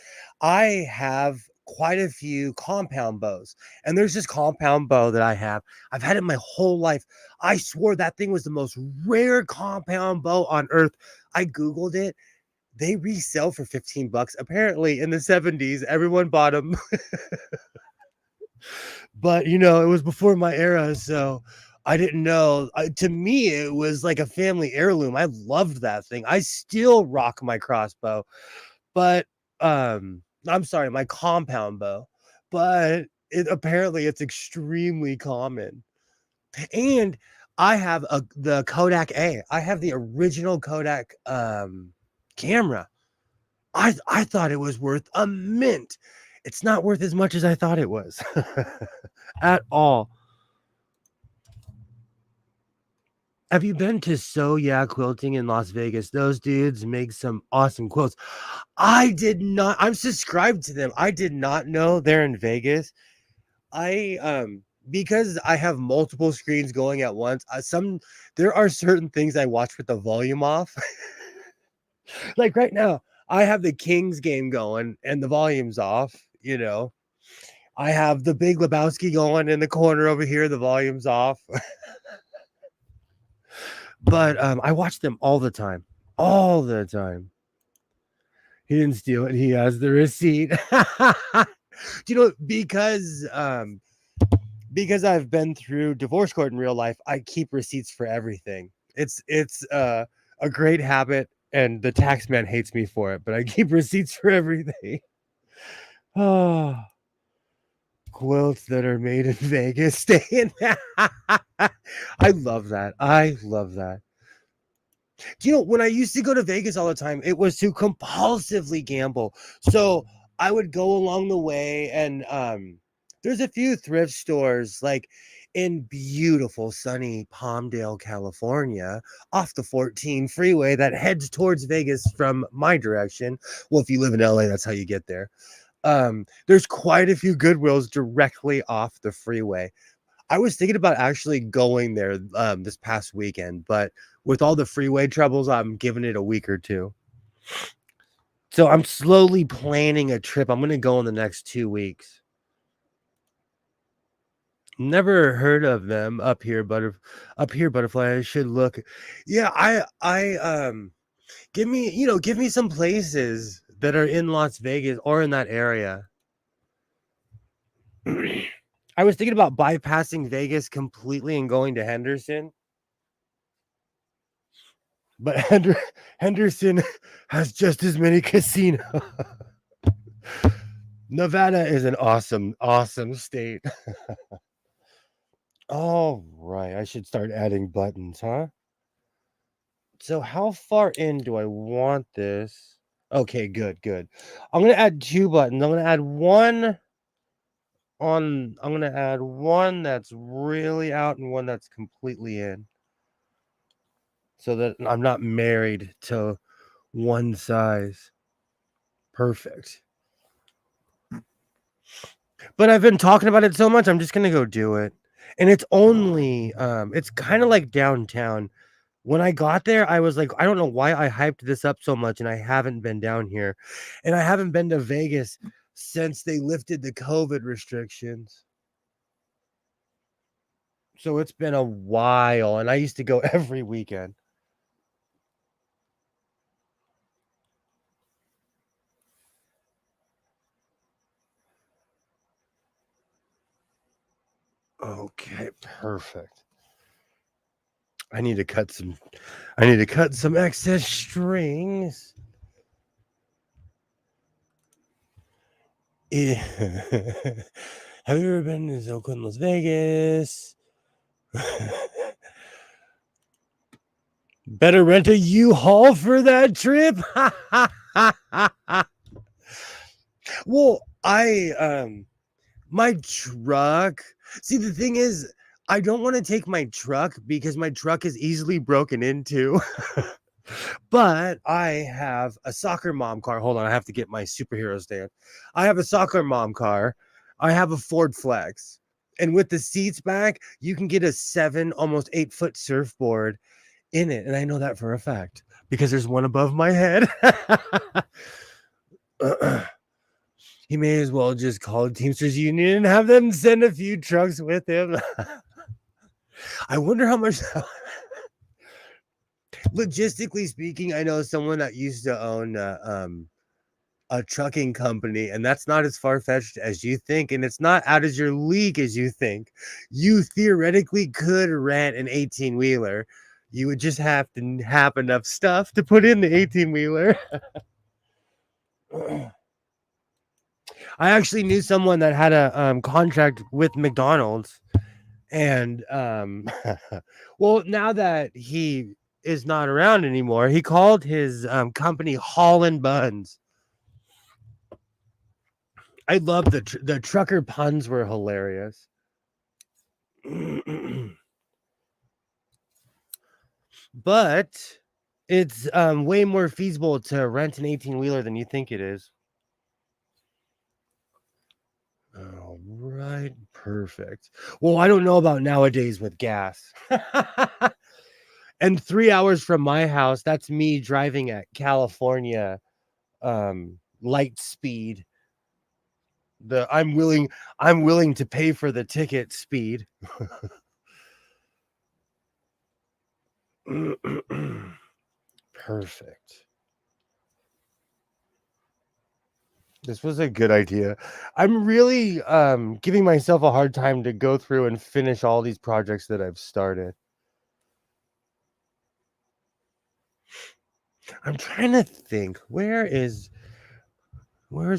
I have quite a few compound bows, and there's this compound bow that I have. I've had it my whole life. I swore that thing was the most rare compound bow on earth. I Googled it. They resell for 15 bucks. Apparently, in the 70s, everyone bought them. But you know, it was before my era, so I didn't know. To me, it was like a family heirloom. I loved that thing. I still rock my crossbow, but I'm sorry, my compound bow. But apparently it's extremely common. And I have the Kodak A. I have the original Kodak camera. I thought it was worth a mint. It's not worth as much as I thought it was at all. Have you been to So Yeah Quilting in Las Vegas? Those dudes make some awesome quilts. I did not. I'm subscribed to them. I did not know they're in Vegas. I because I have multiple screens going at once. There are certain things I watch with the volume off. Like right now, I have the Kings game going and the volume's off, you know. I have the Big Lebowski going in the corner over here, the volume's off. But I watch them all the time. All the time. He didn't steal it. He has the receipt. You know, because I've been through divorce court in real life, I keep receipts for everything. It's a great habit, and the tax man hates me for it, but I keep receipts for everything. Oh, quilts that are made in Vegas stay in. I love that. I love that. Do you know when I used to go to Vegas all the time, it was to compulsively gamble. So I would go along the way and there's a few thrift stores like in beautiful sunny Palmdale, California, off the 14 freeway that heads towards Vegas from my direction. Well, if you live in LA, that's how you get there. There's quite a few Goodwills directly off the freeway. I was thinking about actually going there this past weekend, but with all the freeway troubles, I'm giving it a week or two. So I'm slowly planning a trip. I'm going to go in the next 2 weeks. Never heard of them up here, butterfly. I should look. Yeah, give me some places that are in Las Vegas or in that area. I was thinking about bypassing Vegas completely and going to Henderson. But Henderson has just as many casinos. Nevada is an awesome, awesome state. All right, I should start adding buttons, huh? So how far in do I want this? Okay, good, good. I'm gonna add 2 buttons. I'm gonna add one that's really out and one that's completely in. So that I'm not married to one size. Perfect. But I've been talking about it so much, I'm just gonna go do it. And it's kind of like downtown. When I got there, I was like, I don't know why I hyped this up so much, and I haven't been down here, and I haven't been to Vegas since they lifted the COVID restrictions. So it's been a while, and I used to go every weekend. Okay, perfect. I need to cut some excess strings. Eh, have you ever been to Oakland, Las Vegas? Better rent a U-Haul for that trip. Well, my truck. See, the thing is, I don't want to take my truck because my truck is easily broken into. But I have a soccer mom car. Hold on, I have to get my superhero stand. I have a soccer mom car. I have a Ford Flex. And with the seats back, you can get a 7, almost 8-foot surfboard in it. And I know that for a fact because there's one above my head. He may as well just call the Teamsters Union and have them send a few trucks with him. I wonder how much. Logistically speaking, I know someone that used to own a trucking company, and that's not as far-fetched as you think, and it's not out of your league as you think. You theoretically could rent an 18-wheeler. You would just have to have enough stuff to put in the 18-wheeler. I actually knew someone that had a contract with McDonald's, and well, now that he is not around anymore, he called his company Holland Buns. I love the trucker puns were hilarious. But it's way more feasible to rent an 18-wheeler than you think it is. All right, perfect. Well, I don't know about nowadays with gas. And 3 hours from my house, that's me driving at California light speed. I'm willing to pay for the ticket speed. Perfect. This was a good idea. I'm really giving myself a hard time to go through and finish all these projects that I've started. I'm trying to think, where's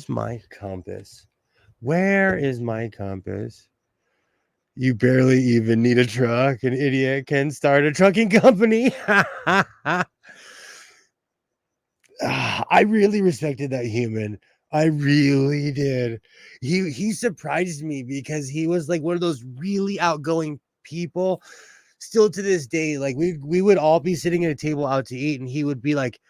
my compass? Where is my compass? You barely even need a truck. An idiot can start a trucking company. I really respected that human. I really did. He surprised me because he was like one of those really outgoing people. Still to this day, like we would all be sitting at a table out to eat, and he would be like,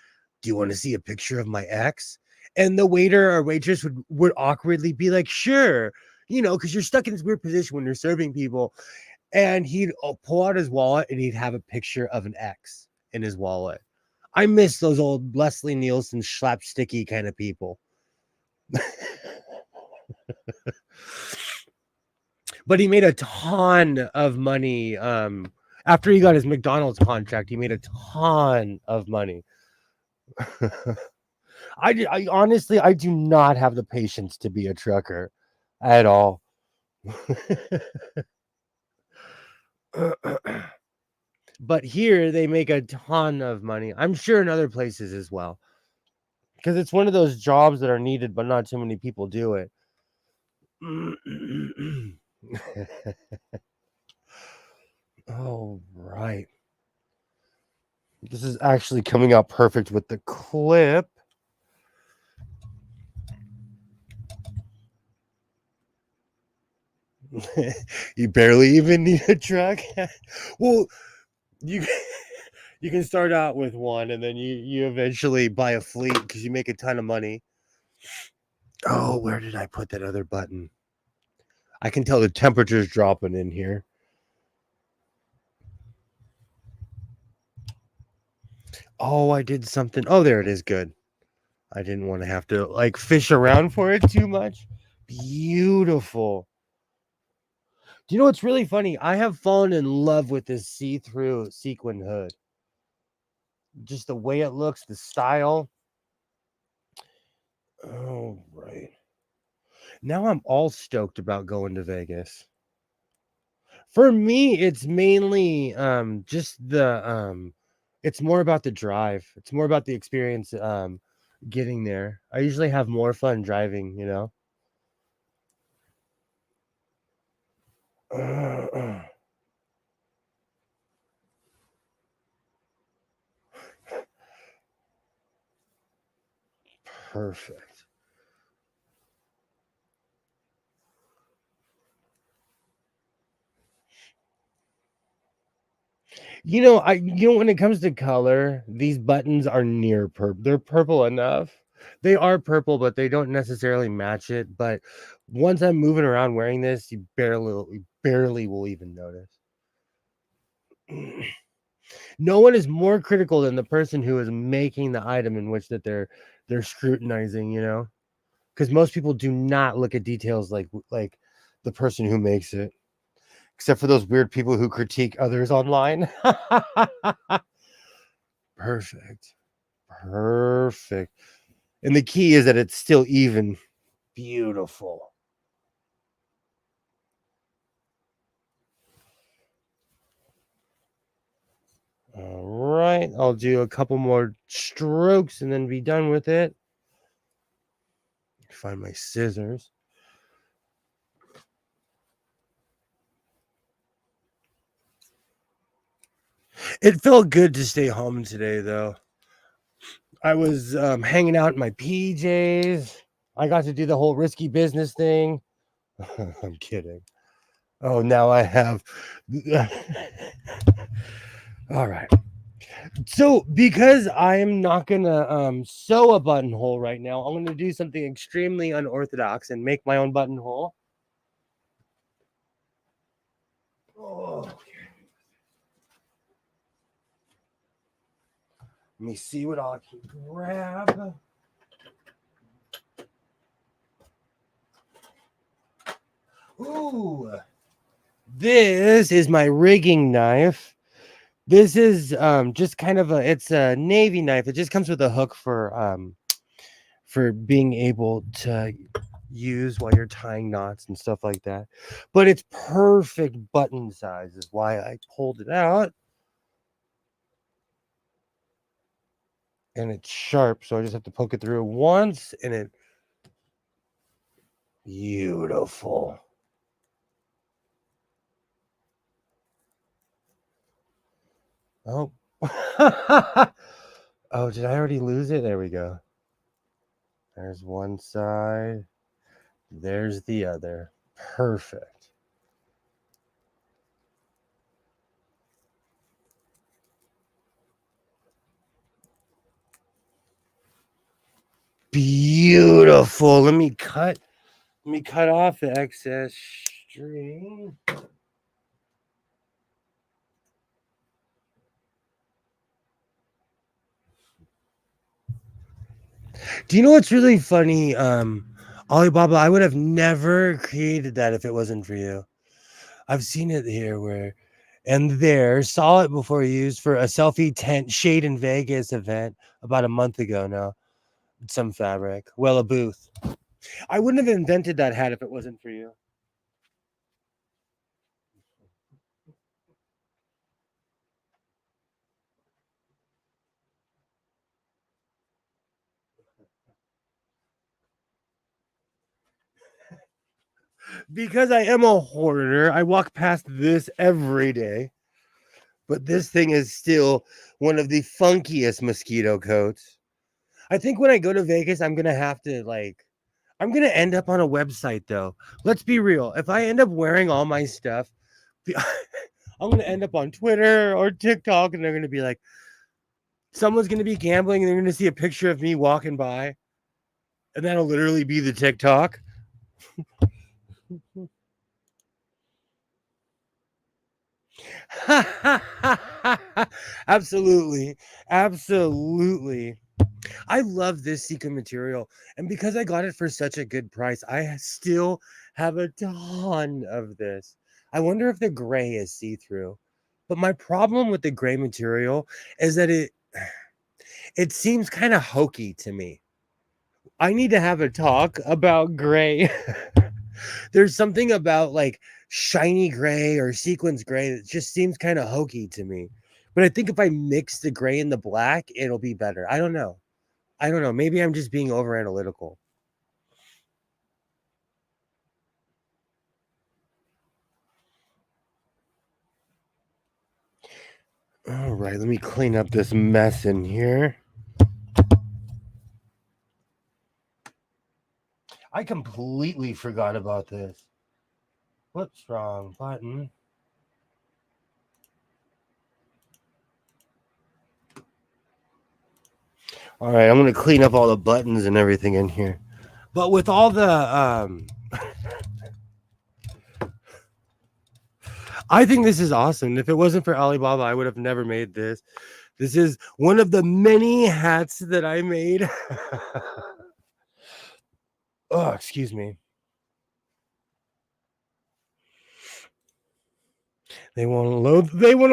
"Do you want to see a picture of my ex?" And the waiter or waitress would awkwardly be like, "Sure," because you're stuck in this weird position when you're serving people. And he'd pull out his wallet and he'd have a picture of an ex in his wallet. I miss those old Leslie Nielsen slapsticky kind of people. But he made a ton of money. After he got his McDonald's contract, he made a ton of money. I honestly, I do not have the patience to be a trucker at all. But here they make a ton of money. I'm sure in other places as well. Because it's one of those jobs that are needed, but not too many people do it. All right. This is actually coming out perfect with the clip. You barely even need a truck. Well, you can start out with one, and then you eventually buy a fleet because you make a ton of money. Oh, where did I put that other button? I can tell the temperature's dropping in here. Oh, I did something. Oh, there it is. Good. I didn't want to have to like fish around for it too much. Beautiful. Do you know what's really funny? I have fallen in love with this see-through sequin hood. Just the way it looks, the style. Oh, right. Now I'm all stoked about going to Vegas. For me, it's mainly just the it's more about the drive. It's more about the experience getting there. I usually have more fun driving, you know. Perfect. When it comes to color, these buttons are near purple. They're purple enough. They are purple, but they don't necessarily match it. But once I'm moving around wearing this, you barely will even notice. No one is more critical than the person who is making the item in which that they're scrutinizing, you know? Because most people do not look at details like the person who makes it, except for those weird people who critique others online. Perfect. Perfect. And the key is that it's still even. Beautiful. All right. I'll do a couple more strokes and then be done with it. Find my scissors. It felt good to stay home today, though. I was hanging out in my PJs. I got to do the whole risky business thing. I'm kidding. Oh, now I have. All right. So, because I am not gonna sew a buttonhole right now, I'm gonna do something extremely unorthodox and make my own buttonhole. Oh, let me see what I can grab. Ooh, this is my rigging knife. This is just kind of it's a navy knife. It just comes with a hook for being able to use while you're tying knots and stuff like that. But it's perfect button size is why I pulled it out. And it's sharp, so I just have to poke it through once and it beautiful. Oh. Oh, did I already lose it? There we go. There's one side. There's the other. Perfect. Beautiful. Let me cut off the excess string. Do you know what's really funny? Alibaba, I would have never created that if it wasn't for you. I've seen it here saw it before used for a selfie tent shade in Vegas event about a month ago now. Some fabric. Well, a booth. I wouldn't have invented that hat if it wasn't for you. Because I am a hoarder, I walk past this every day. But this thing is still one of the funkiest mosquito coats. I think when I go to Vegas, I'm going to have to I'm going to end up on a website though. Let's be real. If I end up wearing all my stuff, I'm going to end up on Twitter or TikTok and they're going to be like, someone's going to be gambling and they're going to see a picture of me walking by. And that'll literally be the TikTok. Absolutely. Absolutely. I love this sequin material, and because I got it for such a good price, I still have a ton of this. I wonder if the gray is see-through. But my problem with the gray material is that it seems kind of hokey to me. I need to have a talk about gray. There's something about like shiny gray or sequins gray that just seems kind of hokey to me. But I think if I mix the gray and the black, it'll be better. I don't know. I don't know. Maybe I'm just being over analytical. All right, let me clean up this mess in here. I completely forgot about this. Whoops, wrong button. All right, I'm going to clean up all the buttons and everything in here. But with all the I think this is awesome. If it wasn't for Alibaba, I would have never made this. This is one of the many hats that I made. Oh, excuse me. They won't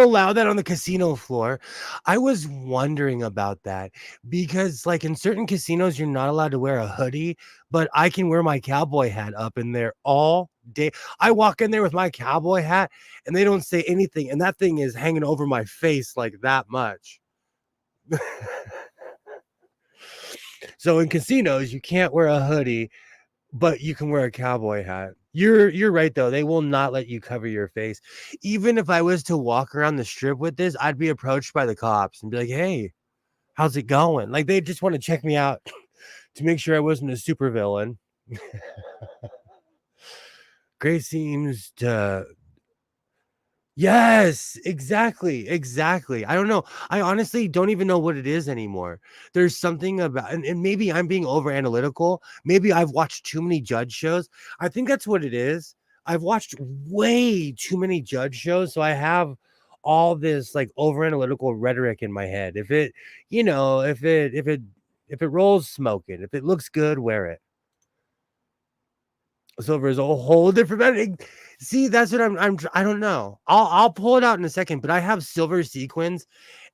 allow that on the casino floor. I was wondering about that because like in certain casinos you're not allowed to wear a hoodie, but I can wear my cowboy hat up in there all day. I walk in there with my cowboy hat and they don't say anything, and that thing is hanging over my face like that much. So in casinos you can't wear a hoodie, but you can wear a cowboy hat. You're right though. They will not let you cover your face. Even if I was to walk around the strip with this, I'd be approached by the cops and be like, "Hey, how's it going?" Like they just want to check me out to make sure I wasn't a supervillain. Grace seems to Yes, exactly, exactly. I don't know. I honestly don't even know what it is anymore. There's something about, and maybe I'm being over analytical. Maybe I've watched too many judge shows. I think that's what it is. I've watched way too many judge shows, so I have all this like over analytical rhetoric in my head. If it, if it rolls, smoke it. If it looks good, wear it. Silver is a whole different matter. See, that's what I don't know. I'll pull it out in a second, but I have silver sequins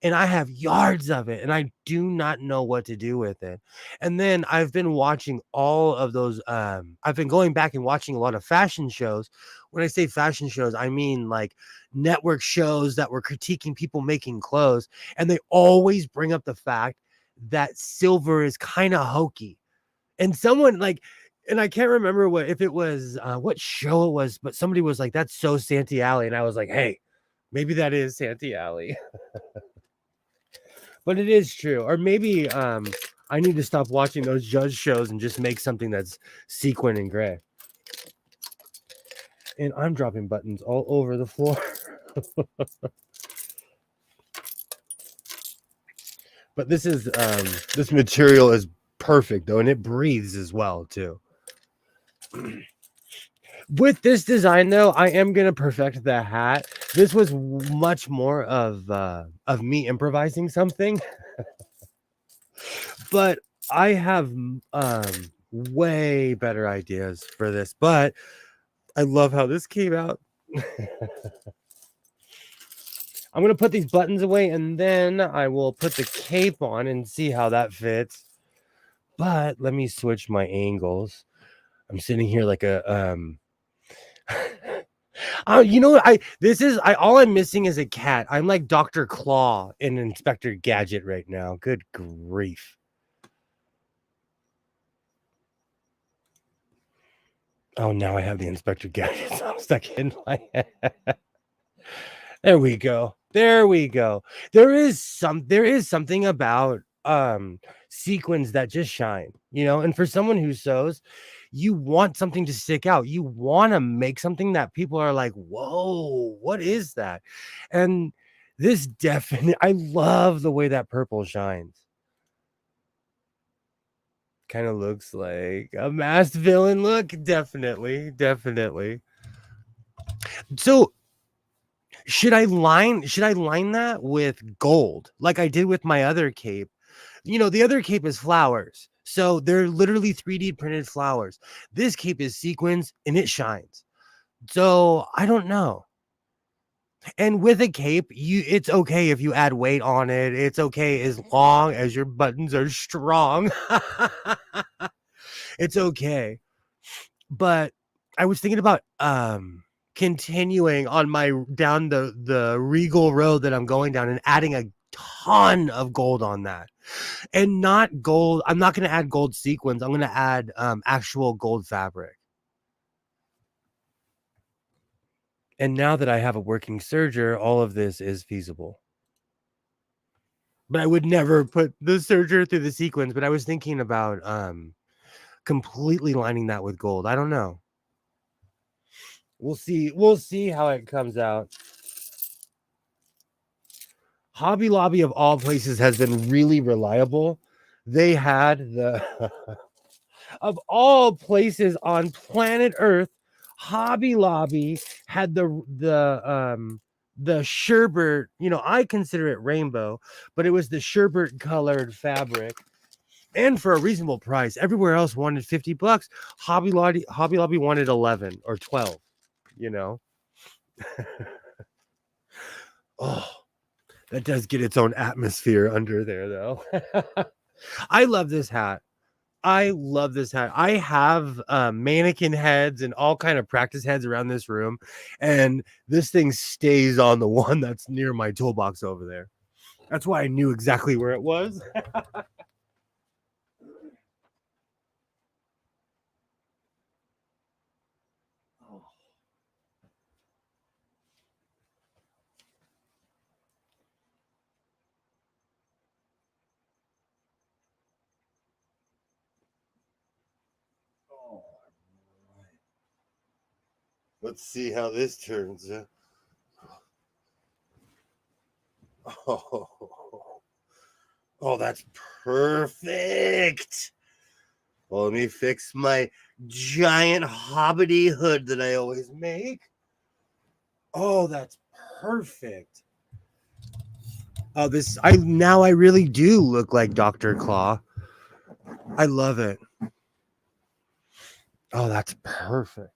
and I have yards of it and I do not know what to do with it. And then I've been watching all of those I've been going back and watching a lot of fashion shows. When I say fashion shows, I mean like network shows that were critiquing people making clothes, and they always bring up the fact that silver is kind of hokey. And someone like, and I can't remember what show it was, but somebody was like, "That's so Santee Alley," and I was like, "Hey, maybe that is Santee Alley," but it is true. Or maybe I need to stop watching those judge shows and just make something that's sequin and gray. And I'm dropping buttons all over the floor. But this material is perfect though, and it breathes as well too. With this design though, I am gonna perfect the hat. This was much more of me improvising something, but I have way better ideas for this. But I love how this came out. I'm gonna put these buttons away and then I will put the cape on and see how that fits. But let me switch my angles. I'm sitting here like a you know what? All I'm missing is a cat. I'm like Dr. Claw in Inspector Gadget right now. Good grief. Oh, now I have the Inspector Gadget stuck in my head. There we go. There we go. There is something about sequins that just shine, and for someone who sews, you want something to stick out. You want to make something that people are like, "Whoa, what is that?" And this definitely, I love the way that purple shines. Kind of looks like a masked villain look. Definitely, definitely. So should I line that with gold like I did with my other cape? The other cape is flowers. So they're literally 3D printed flowers. This cape is sequins and it shines. So I don't know. And with a cape, it's okay if you add weight on it. It's okay as long as your buttons are strong. It's okay. But I was thinking about continuing on my down the Regal road that I'm going down and adding a ton of gold on that. And not gold. I'm not going to add gold sequins. I'm going to add actual gold fabric. And now that I have a working serger, all of this is feasible. But I would never put the serger through the sequins. But I was thinking about completely lining that with gold. I don't know. We'll see. We'll see how it comes out. Hobby Lobby of all places has been really reliable. They had the of all places on planet Earth, Hobby Lobby had the sherbet, I consider it rainbow, but it was the sherbet colored fabric. And for a reasonable price. Everywhere else wanted $50. Hobby Lobby wanted 11 or 12, Oh, that does get its own atmosphere under there, though. I love this hat. I love this hat. I have mannequin heads and all kind of practice heads around this room, and this thing stays on the one that's near my toolbox over there. That's why I knew exactly where it was. Let's see how this turns. Oh, that's perfect. Well, let me fix my giant hobbity hood that I always make. Oh, that's perfect. Oh, I really do look like Dr. Claw. I love it. Oh, that's perfect.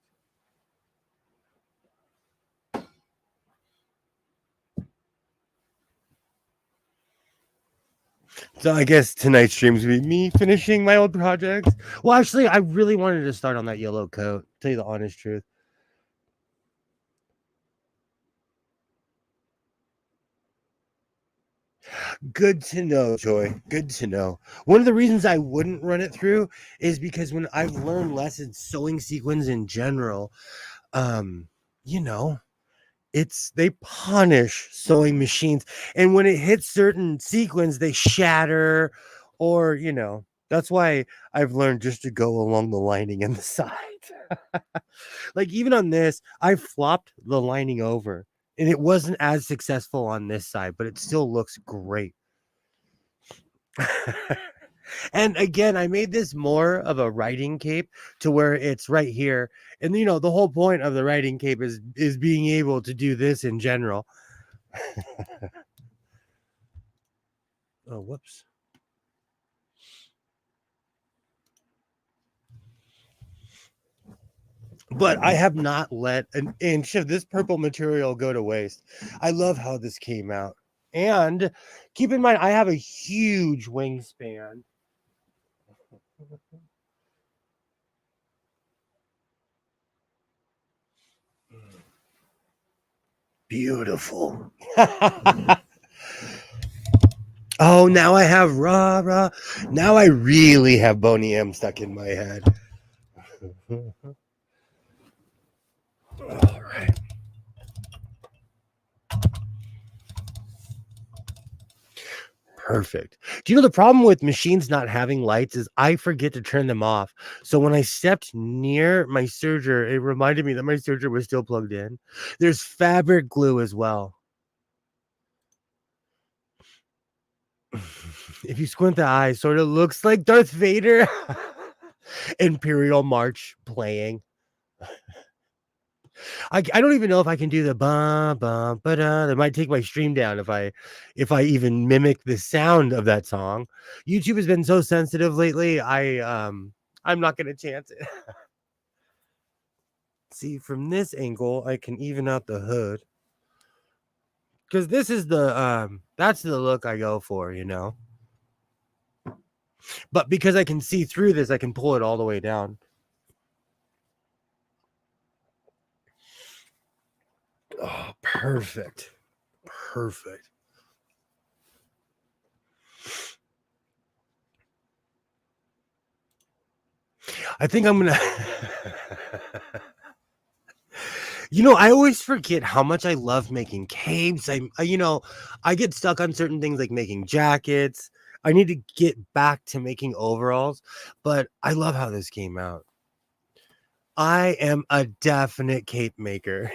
So I guess tonight's streams will be me finishing my old projects. Well, actually, I really wanted to start on that yellow coat. Tell you the honest truth. Good to know, Joy. Good to know. One of the reasons I wouldn't run it through is because when I've learned lessons sewing sequins in general, you know, they punish sewing machines, and when it hits certain sequins, they shatter, or that's why I've learned just to go along the lining and the side. Like even on this, I flopped the lining over, and it wasn't as successful on this side, but it still looks great. And again, I made this more of a riding cape to where it's right here. And the whole point of the riding cape is being able to do this in general. Oh, whoops. But I have not let an inch of this purple material go to waste. I love how this came out. And keep in mind, I have a huge wingspan. Beautiful. Oh, now I have rah. Now I really have Boney M stuck in my head. All right. Perfect. Do you know the problem with machines not having lights is I forget to turn them off. So when I stepped near my serger, it reminded me that my serger was still plugged in. There's fabric glue as well. If you squint the eye, sort of looks like Darth Vader. Imperial March playing. I don't even know if I can do the bum bum ba da. That might take my stream down if I even mimic the sound of that song. YouTube has been so sensitive lately. I'm not gonna chance it. See, from this angle, I can even out the hood. Because this is that's the look I go for, you know. But because I can see through this, I can pull it all the way down. Oh, perfect. Perfect. I think I'm gonna You know, I always forget how much I love making capes. I get stuck on certain things like making jackets. I need to get back to making overalls, but I love how this came out. I am a definite cape maker.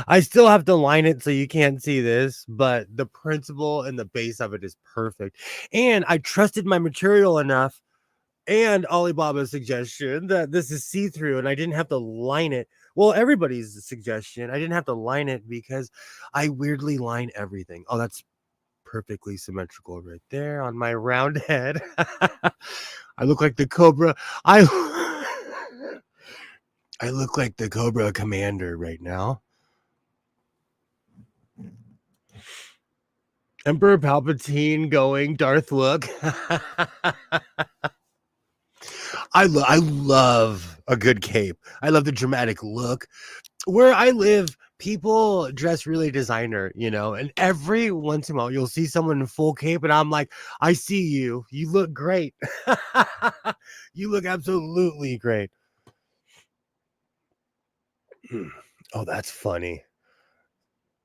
I still have to line it so you can't see this, but the principle and the base of it is perfect. And I trusted my material enough and Alibaba's suggestion that this is see-through and I didn't have to line it. Well, everybody's suggestion, I didn't have to line it because I weirdly line everything. Oh, that's perfectly symmetrical right there on my round head. I look like the Cobra. I I look like the Cobra Commander right now. Emperor Palpatine going Darth look. I love a good cape. I love the dramatic look. Where I live, people dress really designer, you know, and every once in a while you'll see someone in full cape, and I'm like, I see you. You look great. You look absolutely great. Oh, that's funny.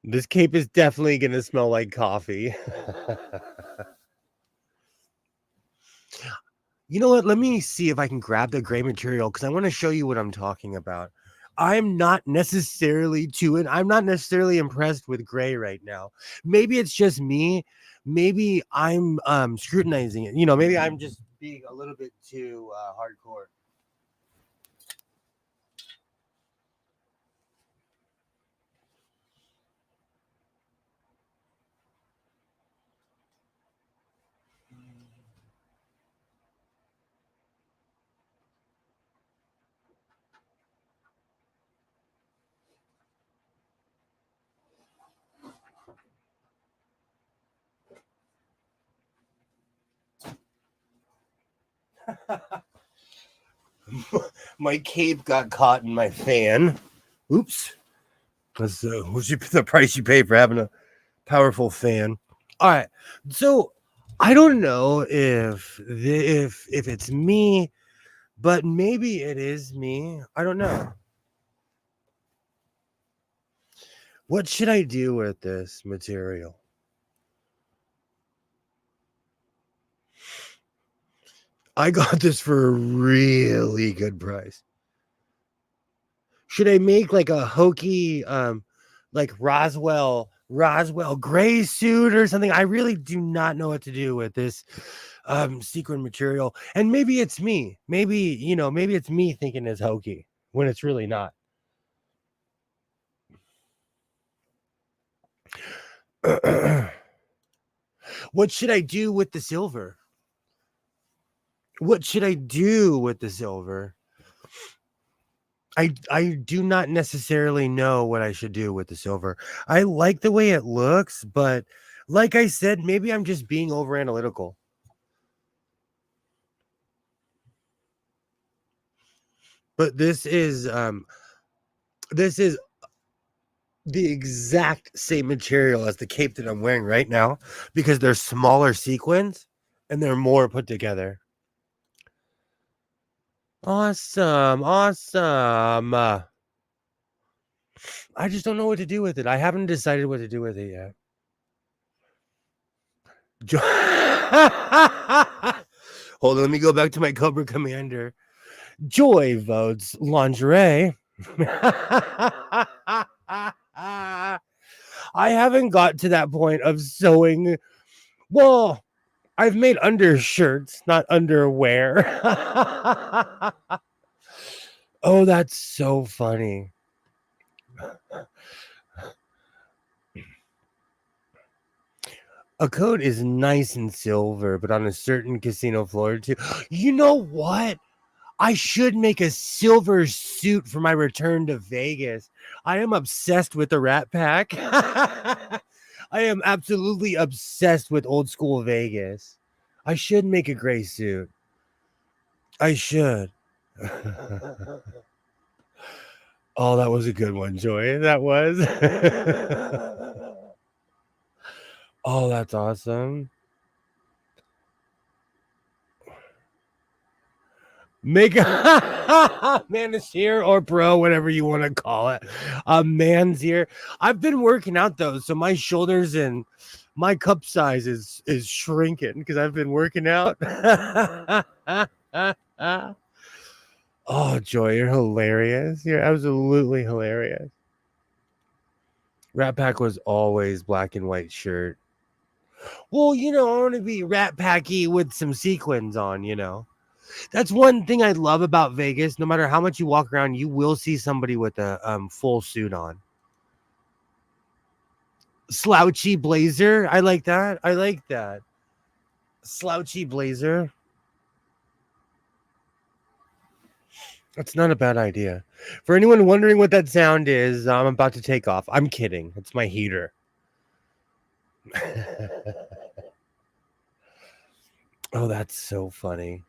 This cape is definitely going to smell like coffee. You know what? Let me see if I can grab the gray material because I want to show you what I'm talking about. I'm not necessarily impressed with gray right now. Maybe it's just me. Maybe I'm scrutinizing it. You know, maybe I'm just being a little bit too hardcore. My cape got caught in my fan. Oops. That's the price you pay for having a powerful fan. All right. So I don't know if it's me, but maybe it is me. I don't know. What should I do with this material? I got this for a really good price. Should I make like a hokey like Roswell gray suit or something? I really do not know what to do with this sequin material. And maybe it's me. Maybe, you know, maybe it's me thinking it's hokey when it's really not. What should I do with the silver? What should I do with the silver? I do not necessarily know what I should do with the silver. I like the way it looks, but like I said, maybe I'm just being over analytical. But this is the exact same material as the cape that I'm wearing right now because they're smaller sequins and they're more put together. Awesome. Awesome. I just don't know what to do with it. I haven't decided what to do with it yet. Hold on, let me go back to my Cobra Commander. Joy votes lingerie. I haven't got to that point of sewing. Well, I've made undershirts, not underwear. Oh, that's so funny. A coat is nice and silver, but on a certain casino floor too. You know what? I should make a silver suit for my return to Vegas. I am obsessed with the Rat Pack. I am absolutely obsessed with old school Vegas. I should make a gray suit. I should. Oh, that was a good one, Joy. That was. Oh, that's awesome. Make a man's ear or pro, whatever you want to call it. A man's ear. I've been working out though, so my shoulders and my cup size is shrinking because I've been working out. Oh, Joy, you're hilarious. You're absolutely hilarious. Rat Pack was always black and white shirt. Well, I want to be Rat Packy with some sequins on, That's one thing I love about Vegas. No matter how much you walk around, you will see somebody with a full suit on. Slouchy blazer. I like that. Slouchy blazer. That's not a bad idea. For anyone wondering what that sound is, I'm about to take off. I'm kidding. It's my heater. Oh, that's so funny.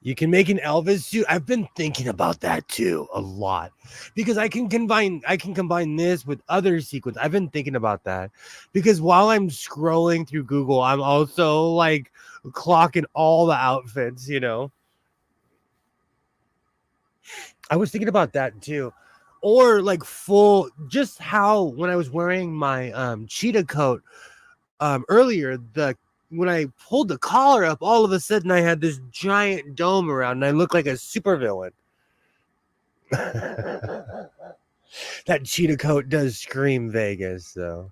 You can make an Elvis suit. I've been thinking about that too a lot because I can combine this with other sequins. I've been thinking about that because while I'm scrolling through Google, I'm also like clocking all the outfits, I was thinking about that too. Or like full, just how when I was wearing my cheetah coat earlier, when I pulled the collar up, all of a sudden I had this giant dome around and I looked like a supervillain. That cheetah coat does scream Vegas, though.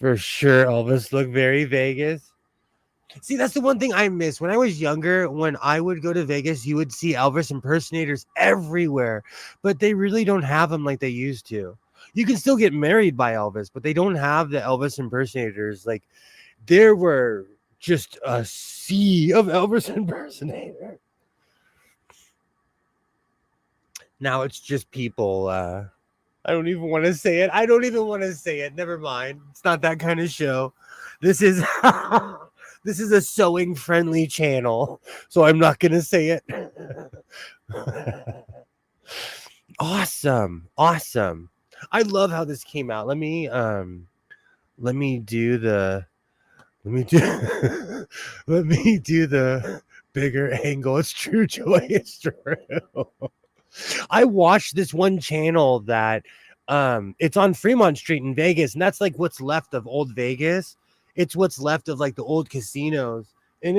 For sure, Elvis looked very Vegas. See, that's the one thing I miss. When I was younger, when I would go to Vegas, you would see Elvis impersonators everywhere, but they really don't have them like they used to. You can still get married by Elvis, but they don't have the Elvis impersonators. Like, there were just a sea of Elvis impersonators. Now it's just people. I don't even want to say it. Never mind. It's not that kind of show. This is this is a sewing friendly channel, so I'm not gonna say it. Awesome. I love how this came out. Let me do the bigger angle. It's true, Joy. It's true. I watched this one channel that it's on Fremont Street in Vegas, and that's like what's left of old Vegas. It's what's left of like the old casinos, and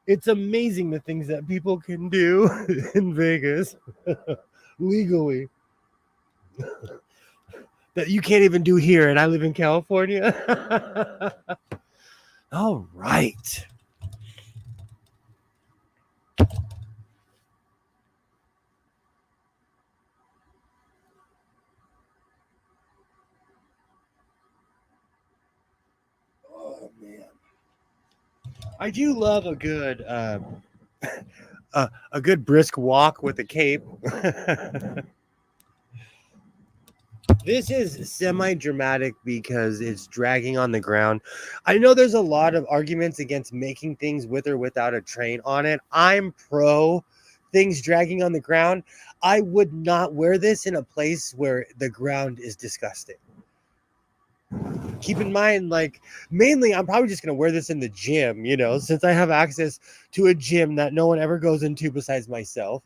it's amazing the things that people can do in Vegas legally that you can't even do here, and I live in California. All right. Oh man, I do love a good a good brisk walk with a cape. This is semi-dramatic because it's dragging on the ground. I know there's a lot of arguments against making things with or without a train on it. I'm pro things dragging on the ground. I would not wear this in a place where the ground is disgusting. Keep in mind, like, mainly I'm probably just going to wear this in the gym, since I have access to a gym that no one ever goes into besides myself.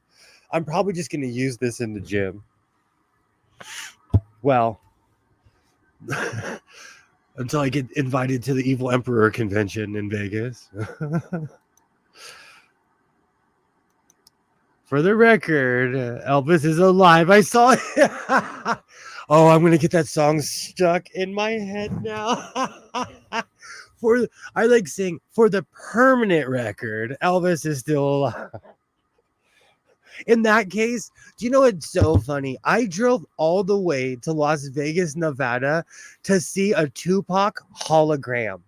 I'm probably just going to use this in the gym. Well, until I get invited to the Evil Emperor convention in Vegas. For the record, Elvis is alive. I saw it. Oh, I'm going to get that song stuck in my head now. I like saying, for the permanent record, Elvis is still alive. In that case, do you know what's so funny? I drove all the way to Las Vegas, Nevada to see a Tupac hologram.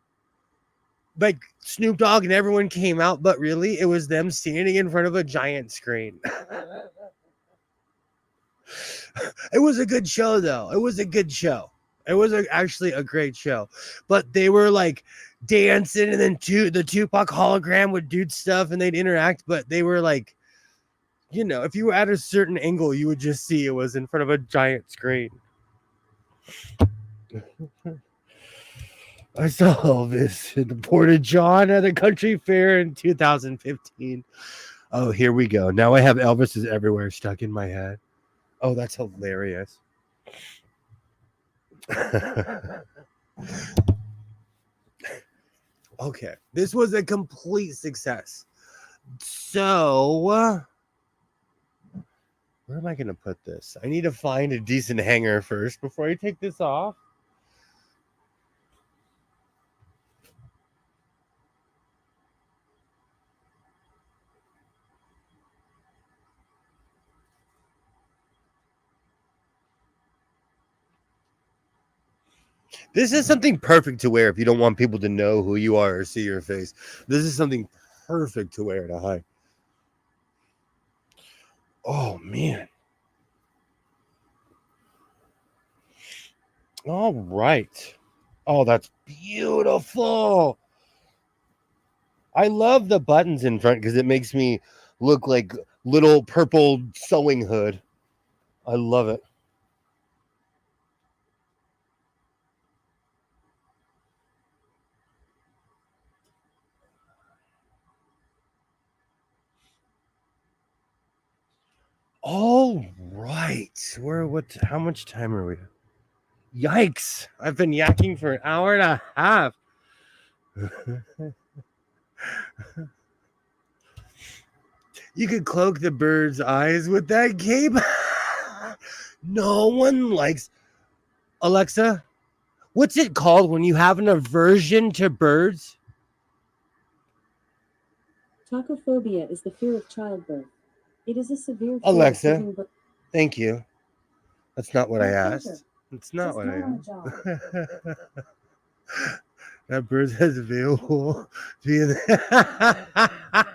Like Snoop Dogg and everyone came out, but really it was them standing in front of a giant screen. It was a good show, though. It was a good show. It was actually a great show. But they were like dancing, and then the Tupac hologram would do stuff and they'd interact, but they were like, you know, if you were at a certain angle, you would just see it was in front of a giant screen. I saw Elvis in the Porta John at the country fair in 2015. Oh, here we go. Now I have Elvis is everywhere stuck in my head. Oh, that's hilarious. Okay, this was a complete success. So, where am I going to put this? I need to find a decent hanger first before I take this off. This is something perfect to wear if you don't want people to know who you are or see your face. This is something perfect to wear to hike. Oh, man. All right. Oh, that's beautiful. I love the buttons in front because it makes me look like little purple sewing hood. I love it. All right. How much time are we? Yikes. I've been yakking for an hour and a half. You could cloak the bird's eyes with that cape. No one likes. Alexa, what's it called when you have an aversion to birds? Tachophobia is the fear of childbirth. It is a severe fear Alexa, of giving birth. Thank you. That's not what I asked. Pleasure. It's not Just what I not on asked. the job. That bird has available to be in the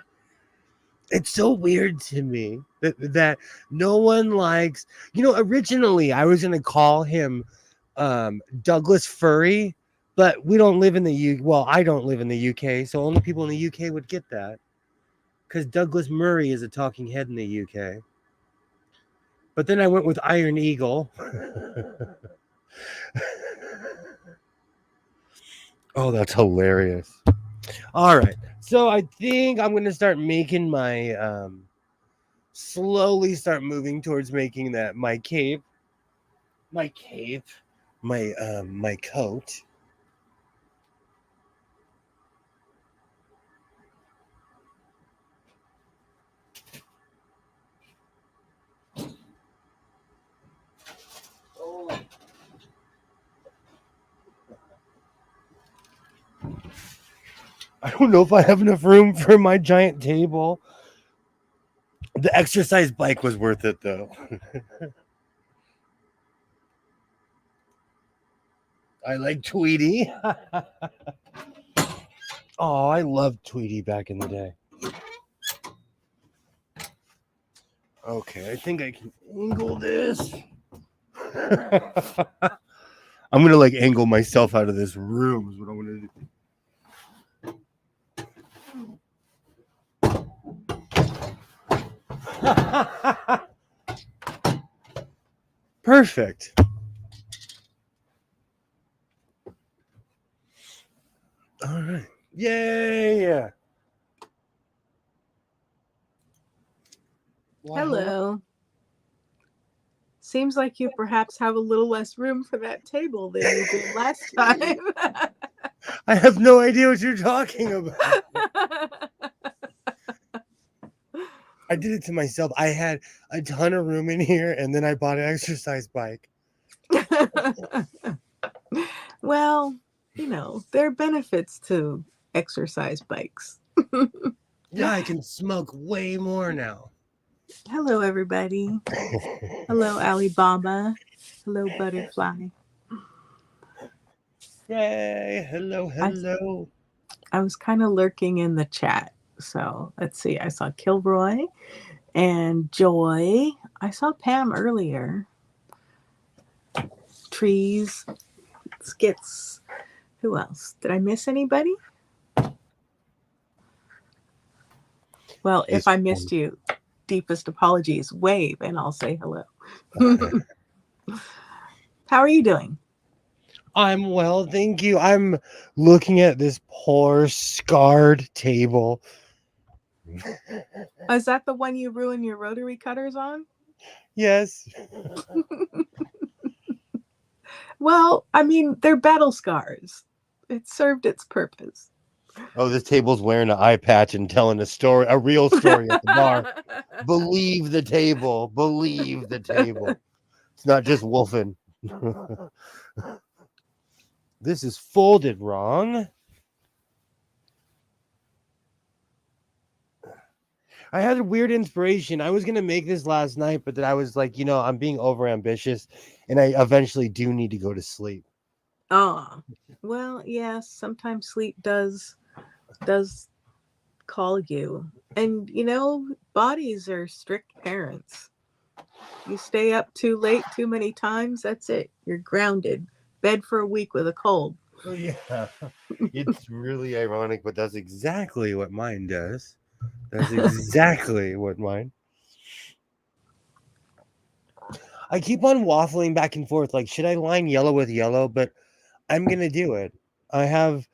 It's so weird to me that no one likes, originally I was gonna call him Douglas Furry, but we don't live in the UK. Well, I don't live in the UK, so only people in the UK would get that. Because Douglas Murray is a talking head in the UK. But then I went with Iron Eagle. Oh, that's hilarious. All right. So I think I'm going to start making slowly start moving towards making that my coat. I don't know if I have enough room for my giant table. The exercise bike was worth it, though. I like Tweety. Oh, I loved Tweety back in the day. Okay, I think I can angle this. I'm going to angle myself out of this room is what I'm going to do. Perfect. All right. Yay. Hello. Seems like you perhaps have a little less room for that table than you did last time. I have no idea what you're talking about. I did it to myself. I had a ton of room in here, and then I bought an exercise bike. Well, there are benefits to exercise bikes. Yeah, I can smoke way more now. Hello, everybody. Hello, Alibaba. Hello, Butterfly. Yay! Hello, I, hello. I was kind of lurking in the chat. So let's see. I saw Kilroy and Joy. I saw Pam earlier. Trees, Skits. Who else? Did I miss anybody? Well, if I missed you, deepest apologies. Wave and I'll say hello. How are you doing? I'm well, thank you. I'm looking at this poor scarred table. Is that the one you ruined your rotary cutters on? Yes. Well, I mean, they're battle scars. It served its purpose. Oh, this table's wearing an eye patch and telling a story, a real story at the bar. Believe the table. Believe the table. It's not just wolfing. This is folded wrong. I had a weird inspiration. I was going to make this last night, but then I was like, I'm being over ambitious and I eventually do need to go to sleep. Oh, well, yes, sometimes sleep does call you. And bodies are strict parents. You stay up too late too many times, that's it. You're grounded. Bed for a week with a cold. Oh, yeah. It's really ironic, but that's exactly what mine does. That's exactly what mine. I keep on waffling back and forth. Like, should I line yellow with yellow? But I'm going to do it. I have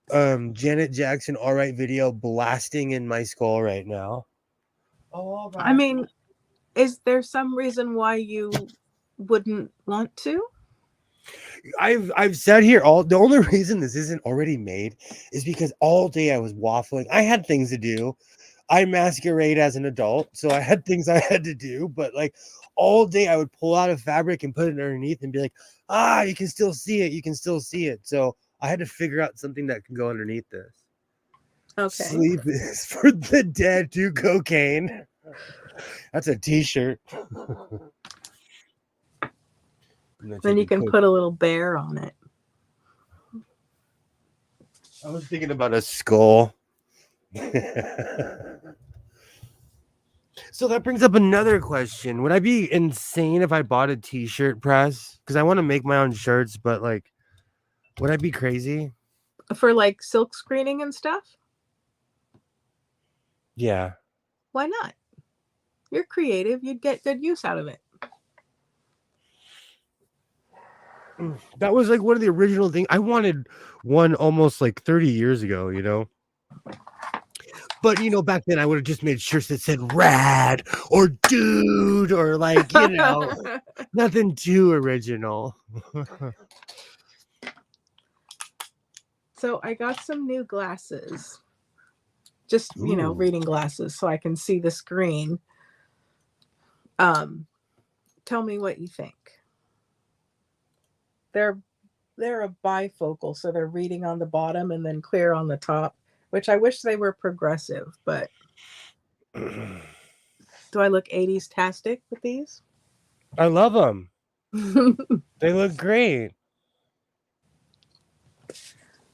Janet Jackson All Right video blasting in my skull right now. Oh, all right. I mean, is there some reason why you wouldn't want to? I've said here the only reason this isn't already made is because all day I was waffling. I had things to do. I masquerade as an adult, so I had things I had to do, but like all day I would pull out a fabric and put it underneath and be like, you can still see it. You can still see it. So I had to figure out something that can go underneath this. Okay. Sleep is for the dead. Do cocaine. That's a t-shirt. Then you can put a little bear on it. I was thinking about a skull. So that brings up another question. Would I be insane if I bought a t-shirt press? Because I want to make my own shirts, but like, would I be crazy? For like silk screening and stuff? Yeah. Why not? You're creative. You'd get good use out of it. That was like one of the original things. I wanted one almost like 30 years ago. But back then I would have just made shirts that said rad or dude or like, nothing too original. So I got some new glasses. Just, Ooh. reading glasses so I can see the screen. Tell me what you think. They're a bifocal, so they're reading on the bottom and then clear on the top, which I wish they were progressive, but do I look 80s-tastic with these? I love them. They look great.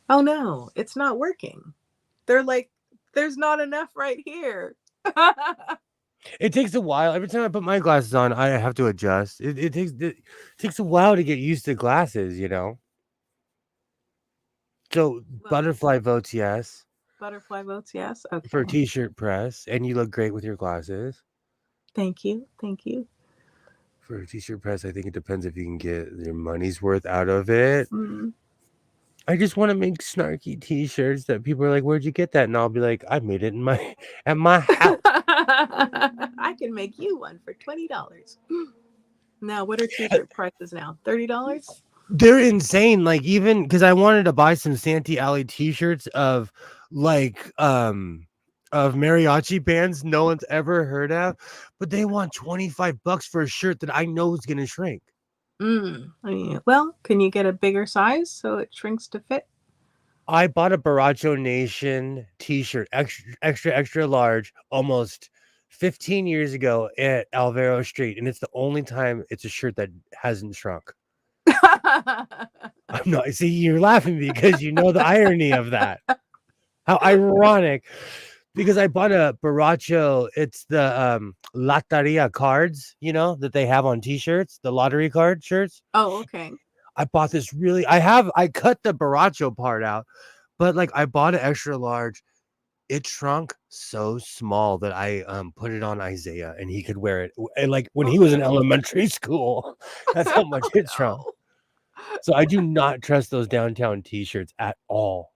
Oh no, it's not working. They're like, there's not enough right here. It takes a while. Every time I put my glasses on, I have to adjust. It takes a while to get used to glasses, So Well, Butterfly votes yes. Butterfly votes yes. Okay. For t-shirt press, and you look great with your glasses. Thank you. For a t-shirt press, I think it depends if you can get your money's worth out of it. I just want to make snarky t-shirts that people are like, "Where'd you get that?" And I'll be like, "I made it at my house." I can make you one for $20. Now, what are t-shirt prices now? $30? They're insane. Like, even because I wanted to buy some Santee Alley t-shirts of mariachi bands no one's ever heard of, but they want $25 for a shirt that I know is gonna shrink. Well, can you get a bigger size so it shrinks to fit? I bought a Baracho Nation t-shirt, extra large, almost 15 years ago at Alvaro Street, and it's the only time it's a shirt that hasn't shrunk. I'm not. See, you're laughing because you know the irony of that. How ironic. Because I bought a Baracho. It's the Loteria cards, that they have on T-shirts, the lottery card shirts. Oh, okay. I bought this I cut the Baracho part out, but like I bought an extra large. It shrunk so small that I put it on Isaiah and he could wear it. And like when he was in elementary school, that's how much it shrunk. No. So I do not trust those downtown T-shirts at all.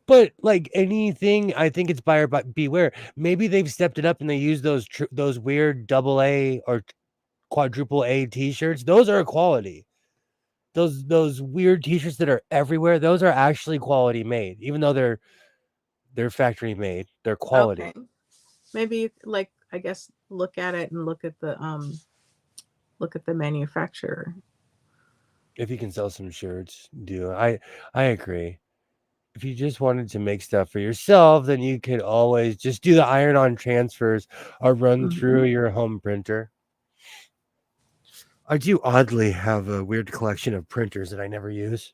But like anything, I think it's buyer beware. Maybe they've stepped it up and they use those weird AA or quadruple A T-shirts. Those are quality. Those weird T-shirts that are everywhere. Those are actually quality made, even though they're factory made. They're quality. Okay. Maybe like I guess look at it and look at the manufacturer. If you can sell some shirts, do I agree. If you just wanted to make stuff for yourself, then you could always just do the iron-on transfers or run through your home printer. I do oddly have a weird collection of printers that I never use.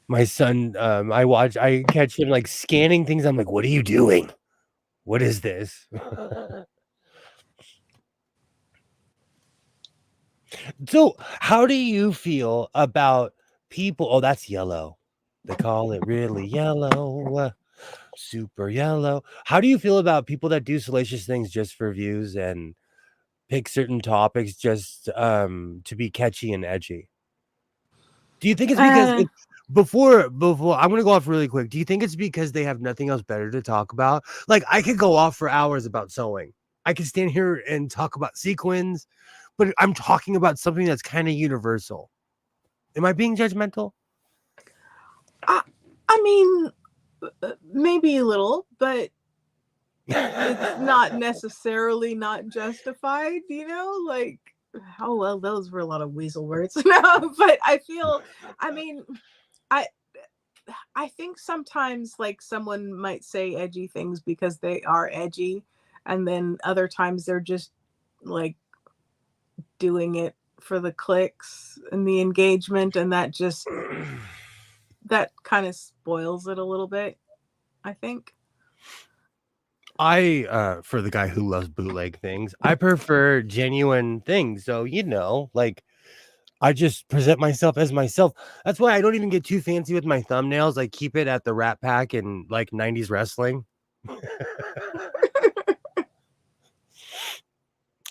My son, I catch him like scanning things. I'm like, what are you doing? What is this? So how do you feel about people? Oh, that's yellow. They call it really yellow, super yellow. How do you feel about people that do salacious things just for views and pick certain topics just to be catchy and edgy? Do you think it's because before I'm gonna go off really quick. Do you think it's because they have nothing else better to talk about? Like I could go off for hours about sewing. I could stand here and talk about sequins, but I'm talking about something that's kind of universal. Am I being judgmental? I mean, maybe a little, but it's not necessarily not justified, like, oh, well, those were a lot of weasel words. No, but I feel, I mean, I think sometimes like someone might say edgy things because they are edgy, and then other times they're just like doing it for the clicks and the engagement, and that kind of spoils it a little bit, I think. For the guy who loves bootleg things, I prefer genuine things. So, like I just present myself as myself. That's why I don't even get too fancy with my thumbnails. I keep it at the Rat Pack and like 90s wrestling.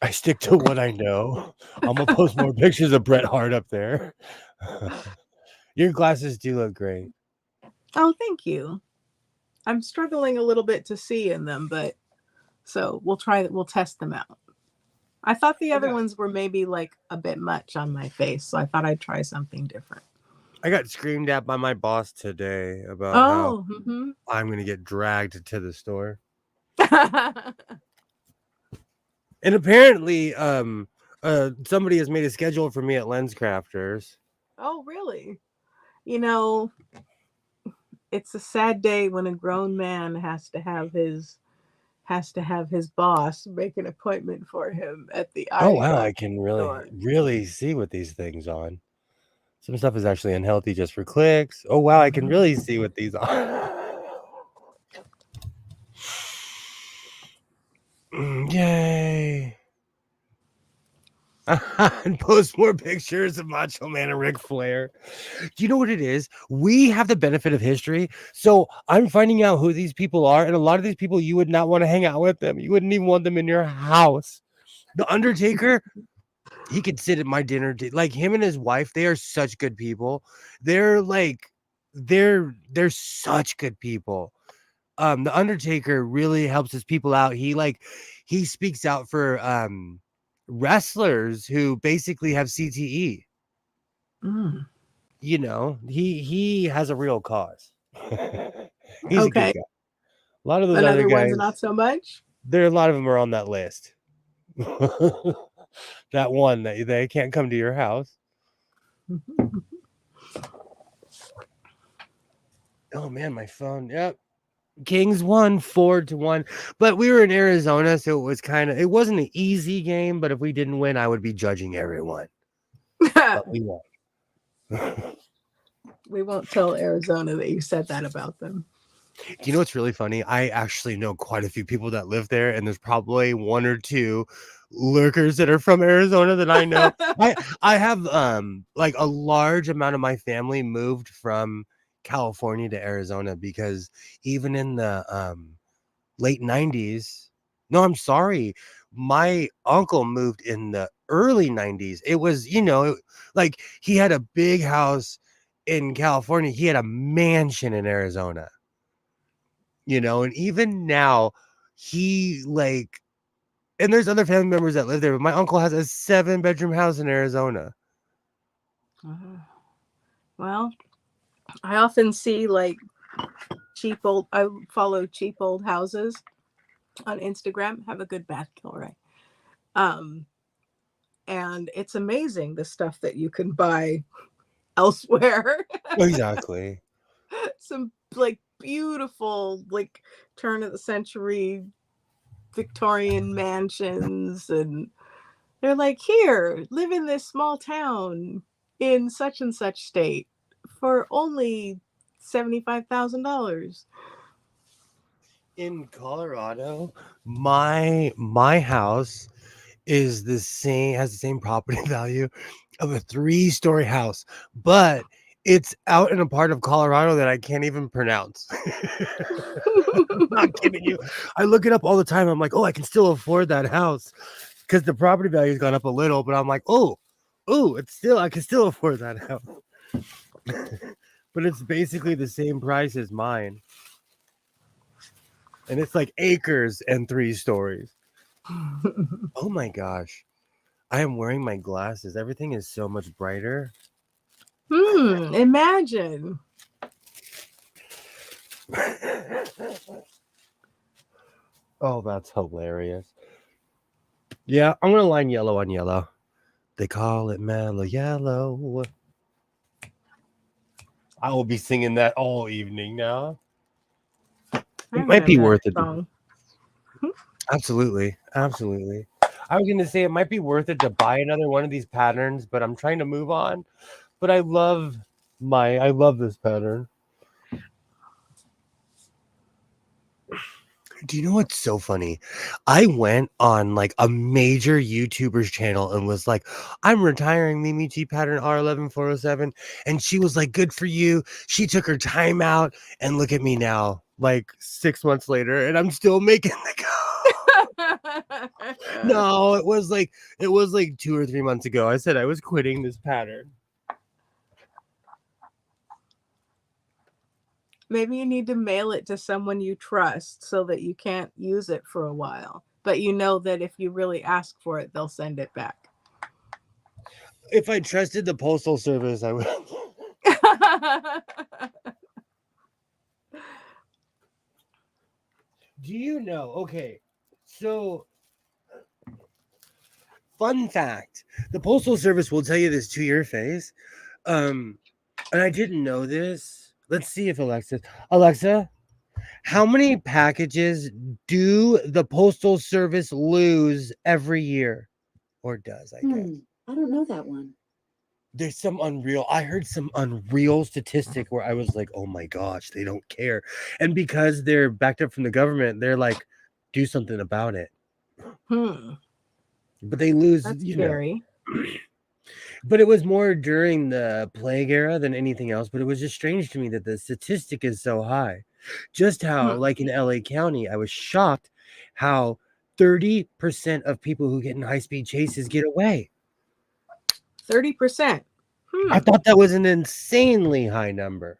I stick to what I know. I'm gonna post more pictures of Bret Hart up there. Your glasses do look great. Oh, thank you. I'm struggling a little bit to see in them, but so we'll test them out. I thought the other ones were maybe like a bit much on my face, so I thought I'd try something different. I got screamed at by my boss today about how I'm going to get dragged to the store. And apparently, somebody has made a schedule for me at Lens Crafters. Oh, really? It's a sad day when a grown man has to have his boss make an appointment for him at the Oh wow, I can really see what these things on. Some stuff is actually unhealthy just for clicks. Oh wow, I can really see what these are. Yay. And post more pictures of Macho Man and Ric Flair. Do you know what it is? We have the benefit of history. So I'm finding out who these people are. And a lot of these people, you would not want to hang out with them. You wouldn't even want them in your house. The Undertaker, he could sit at my dinner. Like him and his wife, they are such good people. They're such good people. The Undertaker really helps his people out. He speaks out for wrestlers who basically have CTE. He has a real cause. He's a good guy. A lot of those other guys, ones not so much. A lot of them are on that list. That one that they can't come to your house. Oh man, my phone. Yep. Kings won 4-1, but we were in Arizona, so it wasn't an easy game. But if we didn't win, I would be judging everyone. But we won. We won't tell Arizona that you said that about them. Do you know what's really funny? I actually know quite a few people that live there, and there's probably one or two lurkers that are from Arizona that I know. I have like a large amount of my family moved from California to Arizona because even in the late 90s, no, I'm sorry, my uncle moved in the early 90s. It was, like he had a big house in California. He had a mansion in Arizona. And even now and there's other family members that live there, but my uncle has a 7-bedroom house in Arizona. Well, I often see like I follow cheap old houses on Instagram, have a good bath kill, right? And it's amazing the stuff that you can buy elsewhere. Exactly. Some like beautiful, like turn of the century Victorian mansions, and they're like, here, live in this small town in such and such state for only $75,000. In Colorado, my house has the same property value of a 3-story house, but it's out in a part of Colorado that I can't even pronounce. I'm not kidding you. I look it up all the time. I'm like, oh, I can still afford that house because the property value has gone up a little, but I'm like, I can still afford that house. But it's basically the same price as mine. And it's like acres and 3 stories. Oh my gosh. I am wearing my glasses. Everything is so much brighter. Imagine. Oh, that's hilarious. Yeah, I'm going to line yellow on yellow. They call it mellow yellow. I will be singing that all evening now. It might be worth it. Absolutely. Absolutely. I was going to say it might be worth it to buy another one of these patterns, but I'm trying to move on. But I love this pattern. Do you know what's so funny? I went on like a major YouTuber's channel and was like, I'm retiring Mimi G Pattern R11407. And she was like, good for you. She took her time out, and look at me now, like 6 months later, and I'm still making the go. No, it was like 2 or 3 months ago. I said I was quitting this pattern. Maybe you need to mail it to someone you trust so that you can't use it for a while. But you know that if you really ask for it, they'll send it back. If I trusted the Postal Service, I would. Do you know? Okay, so fun fact: the Postal Service will tell you this to your face. And I didn't know this. Let's see if Alexa, how many packages do the Postal Service lose every year? Or does, I guess. I don't know that one. There's I heard some unreal statistic where I was like, oh my gosh, they don't care. And because they're backed up from the government, they're like, do something about it. But they lose, That's scary. But it was more during the plague era than anything else. But it was just strange to me that the statistic is so high. Just how, like in LA County, I was shocked how 30% of people who get in high-speed chases get away. 30%. I thought that was an insanely high number.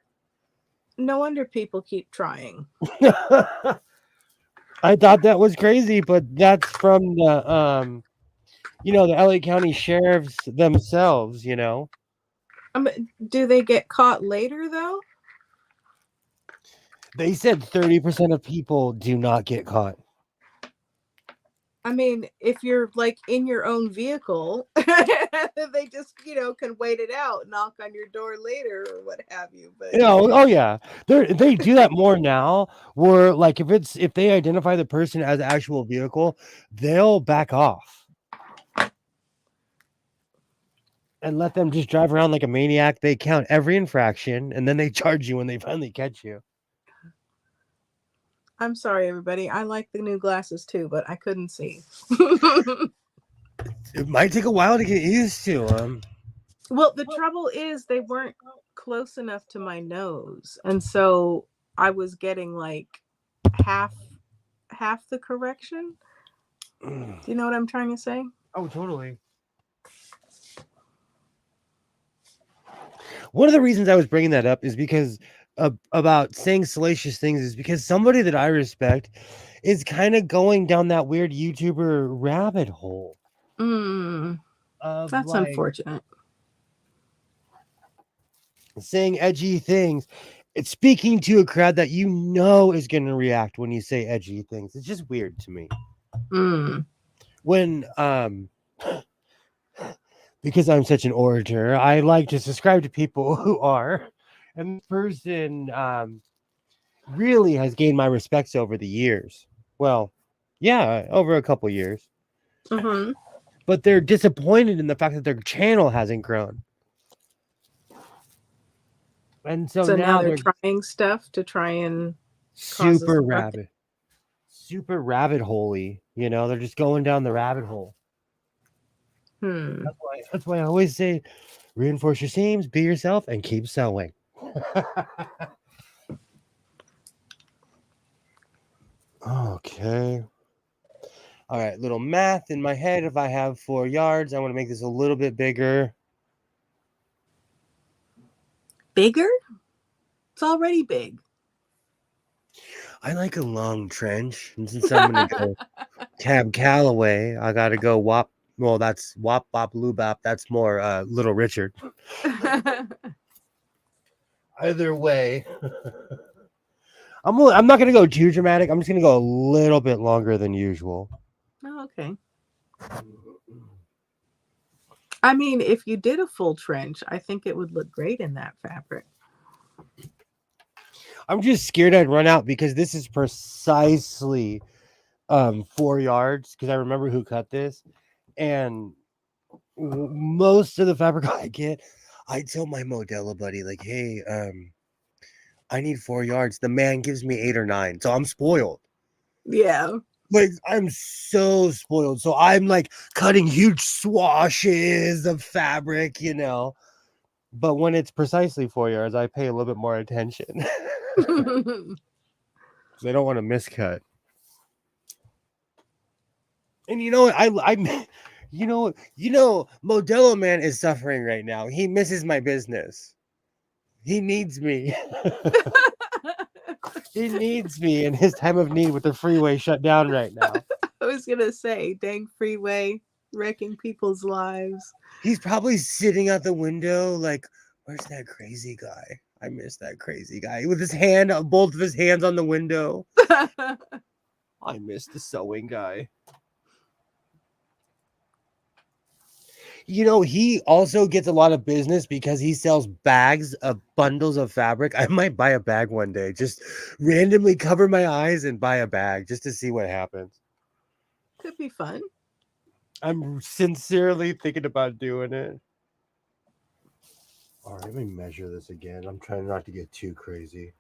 No wonder people keep trying. I thought that was crazy, but that's from the the LA County sheriffs themselves, Do they get caught later though? They said 30% of people do not get caught. I mean, if you're like in your own vehicle, they just, can wait it out, knock on your door later or what have you. But Oh yeah, they do that more now. Where like if they identify the person as an actual vehicle, they'll back off and let them just drive around like a maniac. They count every infraction and then they charge you when they finally catch you. I'm sorry, everybody. I like the new glasses too, but I couldn't see. It might take a while to get used to them. Well, the trouble is they weren't close enough to my nose, and so I was getting like half the correction. Do you know what I'm trying to say? Oh, totally. One of the reasons I was bringing that up is because about saying salacious things is because somebody that I respect is kind of going down that weird YouTuber rabbit hole of That's like unfortunate. saying edgy things. It's speaking to a crowd that you know is going to react when you say edgy things. It's just weird to me. When because I'm such an orator, I like to subscribe to people who are, and this person really has gained my respects over the years. Well, yeah, over a couple years. But they're disappointed in the fact that their channel hasn't grown. And so now now they're they're trying stuff to try and super rabbit holey. You know, they're just going down the rabbit hole. That's why I always say reinforce your seams, be yourself, and keep sewing. Okay. All right, little math in my head. If I have 4 yards, I want to make this a little bit bigger. Bigger? It's already big. I like a long trench. And since I'm going to go Cab Calloway, I got to go Wop. Well, that's Wop Bop Loobop. That's more Little Richard. Either way. I'm not going to go too dramatic. I'm just going to go a little bit longer than usual. Oh, okay. I mean, if you did a full trench, I think it would look great in that fabric. I'm just scared I'd run out because this is precisely 4 yards because I remember who cut this. And most of the fabric I get, I tell my Modella buddy, like, hey, I need 4 yards. The man gives me 8 or 9. So I'm spoiled. Yeah. Like, I'm so spoiled. So I'm like cutting huge swashes of fabric, you know. But when it's precisely 4 yards, I pay a little bit more attention. Because I don't want to miscut. And you know what? I you know, Modelo Man is suffering right now. He misses my business. He needs me. He needs me in his time of need with the freeway shut down right now. I was gonna say, dang freeway wrecking people's lives. He's probably sitting out the window like, where's that crazy guy? I miss that crazy guy with his hand, both of his hands on the window. I miss the sewing guy. You know, he also gets a lot of business because he sells bags of bundles of fabric. I might buy a bag one day, just randomly cover my eyes and buy a bag just to see what happens. Could be fun. I'm sincerely thinking about doing it. All right, let me measure this again. I'm trying not to get too crazy.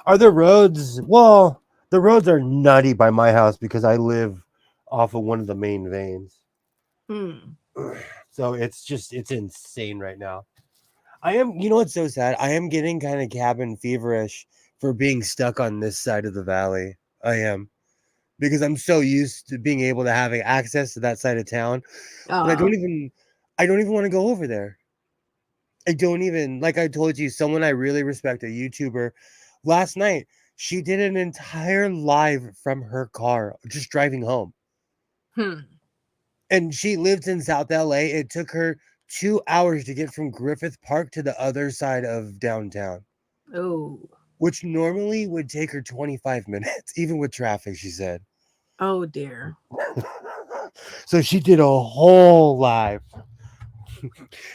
Are the roads, well, the roads are nutty by my house because I live off of one of the main veins. So it's insane right now. You know what's so sad? I am getting kind of cabin feverish for being stuck on this side of the valley. I am. Because I'm so used to being able to having access to that side of town. But I don't even want to go over there. I don't even, like I told you, someone I really respect, a YouTuber, last night, she did an entire live from her car, just driving home. And she lives in South LA. It took her 2 hours to get from Griffith Park to the other side of downtown. Oh. which normally would take her 25 minutes, even with traffic, she said. Oh dear. So she did a whole live.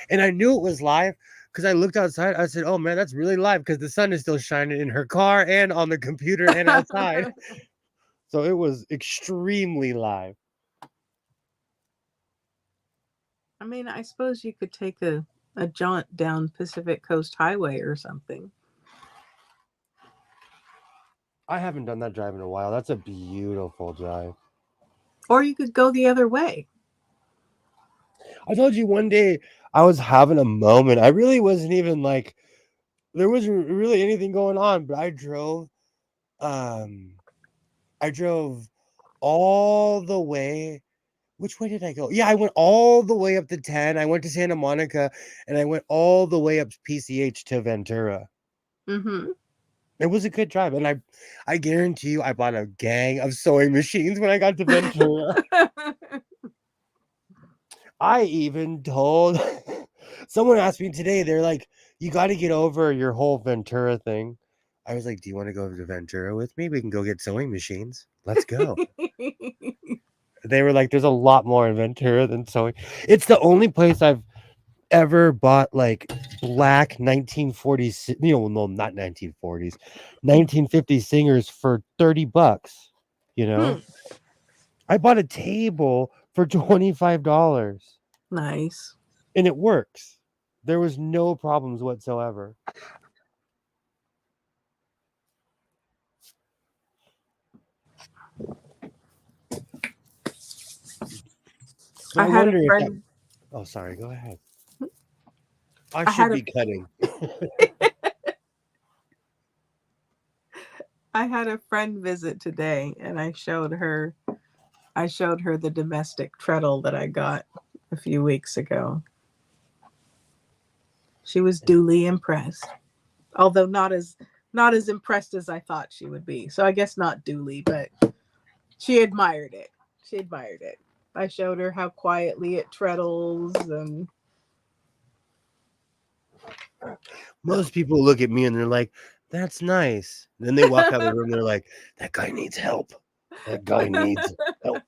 And I knew it was live because I looked outside. I said, oh man, that's really live because the sun is still shining in her car and on the computer and outside. So it was extremely live. I mean, I suppose you could take a jaunt down Pacific Coast Highway or something. I haven't done that drive in a while. That's a beautiful drive. Or you could go the other way. I told you one day I was having a moment. I really wasn't even like, there wasn't really anything going on, but I drove all the way. Which way did I go? Yeah, I went all the way up to 10. I went to Santa Monica and I went all the way up PCH to Ventura. Mm-hmm. It was a good drive. And I guarantee you I bought a gang of sewing machines when I got to Ventura. I even told someone asked me today, they're like, you got to get over your whole Ventura thing. I was like, do you want to go to Ventura with me? We can go get sewing machines. Let's go. They were like, there's a lot more in Ventura than sewing. It's the only place I've ever bought like black 1940s, no, not 1940s, 1950 singers for $30. I bought a table for $25 Nice. and it works. There was no problems whatsoever. So I I had a wonder if that. friend. Oh, sorry. Go ahead. I I should had a be cutting. I had a friend visit today, and I showed her the domestic treadle that I got a few weeks ago. She was duly impressed, although not as impressed as I thought she would be. So I guess not duly, but she admired it. She admired it. I showed her how quietly it treadles, and Most people look at me and they're like, that's nice. Then they walk out of the room, they're like, that guy needs help. That guy needs help.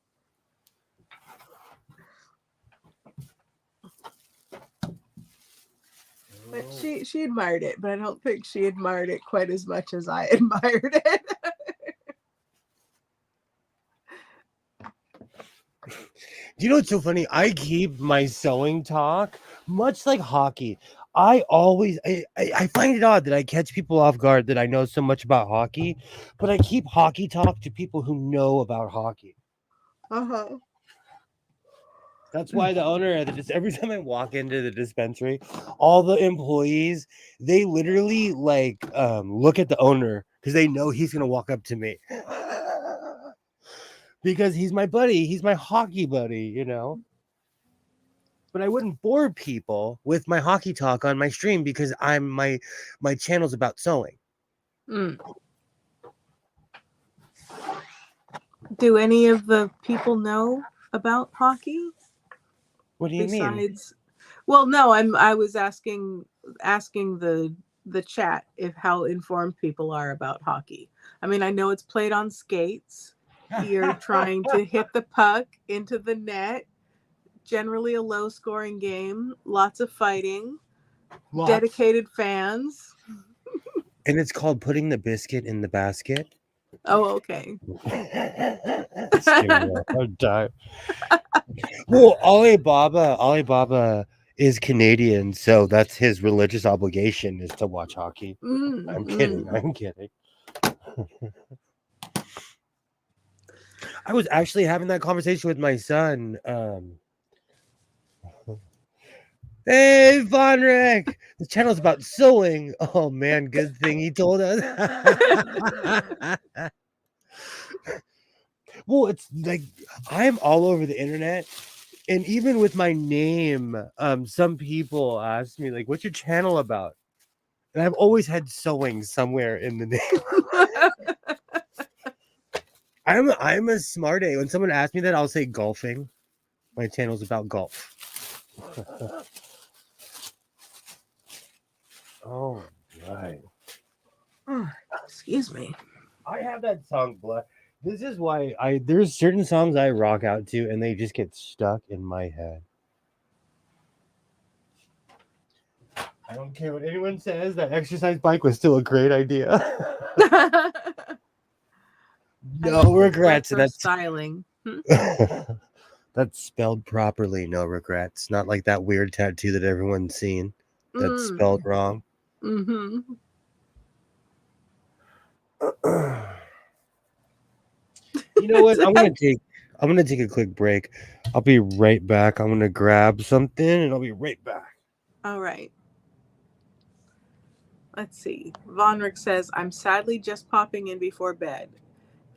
but she admired it, but I don't think she admired it quite as much as I admired it. Do you know what's so funny? I keep my sewing talk much like hockey. I find it odd that I catch people off guard that I know so much about hockey, but I keep hockey talk to people who know about hockey. Uh-huh. That's why the owner at every time I walk into the dispensary, all the employees, they literally like look at the owner because they know he's gonna walk up to me. Because he's my buddy, he's my hockey buddy, But I wouldn't bore people with my hockey talk on my stream because my channel's about sewing. Do any of the people know about hockey? What do you mean? Well, no, I was asking the chat if how informed people are about hockey. I mean, I know it's played on skates. You're trying to hit the puck into the net. Generally a low scoring game, lots of fighting, dedicated fans. And it's called putting the biscuit in the basket. Oh, okay. I'm dying. Well, Alibaba is Canadian, so that's his religious obligation is to watch hockey. I'm kidding. I was actually having that conversation with my son. Hey, Vonrick, the channel's about sewing. Oh man, good thing he told us. Well, it's like I'm all over the internet, and even with my name, some people ask me like, "What's your channel about?" And I've always had sewing somewhere in the name. I'm a smart A. When someone asks me that, I'll say golfing. My channel's about golf. Oh, right. Excuse me. I have that song, Blood. This is why there's certain songs I rock out to, and they just get stuck in my head. I don't care what anyone says. That exercise bike was still a great idea. No regrets, and that's styling. that's spelled properly. No regrets. Not like that weird tattoo that everyone's seen. That's spelled wrong. Mm-hmm. You know what? I'm gonna take a quick break. I'll be right back. I'm gonna grab something and I'll be right back. All right. Let's see. Vonrick says, I'm sadly just popping in before bed.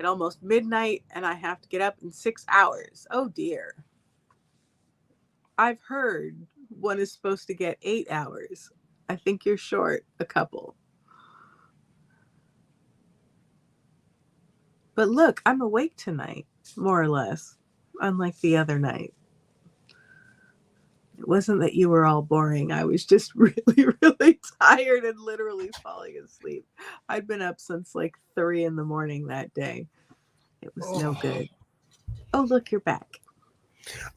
At almost midnight, and I have to get up in 6 hours. Oh dear. I've heard one is supposed to get 8 hours. I think you're short a couple. But look, I'm awake tonight, more or less, unlike the other night. It wasn't that you were all boring. I was just really, really tired and literally falling asleep. I'd been up since like 3 a.m. that day. It was no good. Oh, look, you're back.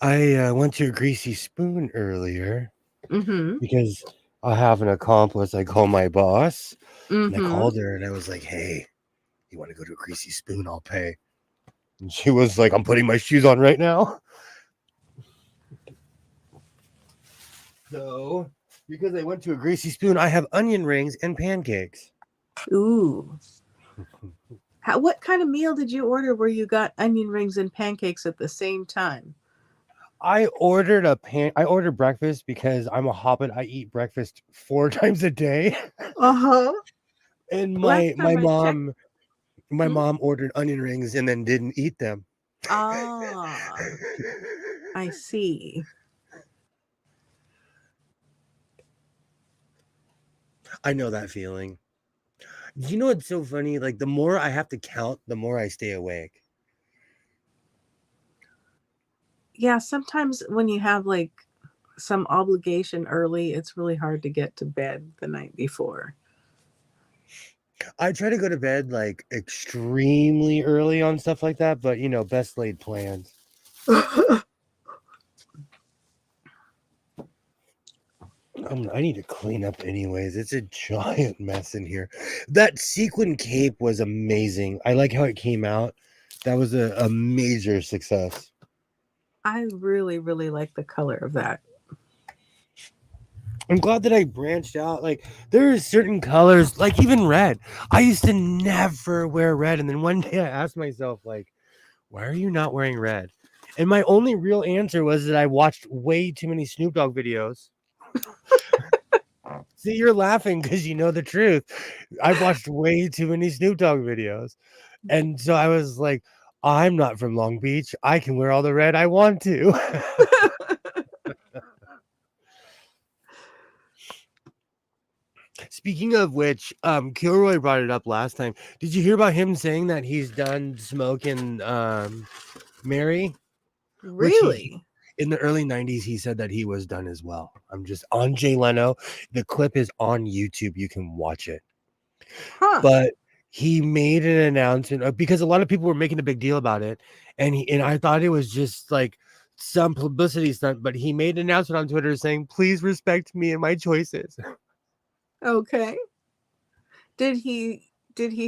I went to a Greasy Spoon earlier because I have an accomplice I call my boss. And I called her and I was like, hey, you want to go to a Greasy Spoon? I'll pay. And she was like, I'm putting my shoes on right now. So, because I went to a Greasy Spoon, I have onion rings and pancakes. Ooh. What kind of meal did you order where you got onion rings and pancakes at the same time? I ordered breakfast because I'm a hobbit. I eat breakfast 4 times a day. Uh-huh. And my mom ordered onion rings and then didn't eat them. Ah, I see. I know that feeling. You know what's so funny? Like, the more I have to count, the more I stay awake. Yeah, sometimes when you have like some obligation early, it's really hard to get to bed the night before. I try to go to bed like extremely early on stuff like that, but you know, best laid plans. I need to clean up anyways. It's a giant mess in here. That sequin cape was amazing. I like how it came out. That was a major success. I really, really like the color of that. I'm glad that I branched out. Like, there are certain colors, like even red. I used to never wear red. And then one day I asked myself, like, why are you not wearing red? And my only real answer was that I watched way too many Snoop Dogg videos. See, you're laughing because you know the truth. I've watched way too many Snoop Dogg videos. And so I was like, I'm not from Long Beach. I can wear all the red I want to. Speaking of which, Kilroy brought it up last time. Did you hear about him saying that he's done smoking Mary? Really? In the early 90s, he said that he was done as well. I'm just on Jay Leno. The clip is on YouTube. You can watch it. Huh. But he made an announcement because a lot of people were making a big deal about it. And I thought it was just like some publicity stunt, but he made an announcement on Twitter saying, please respect me and my choices. Okay. Did he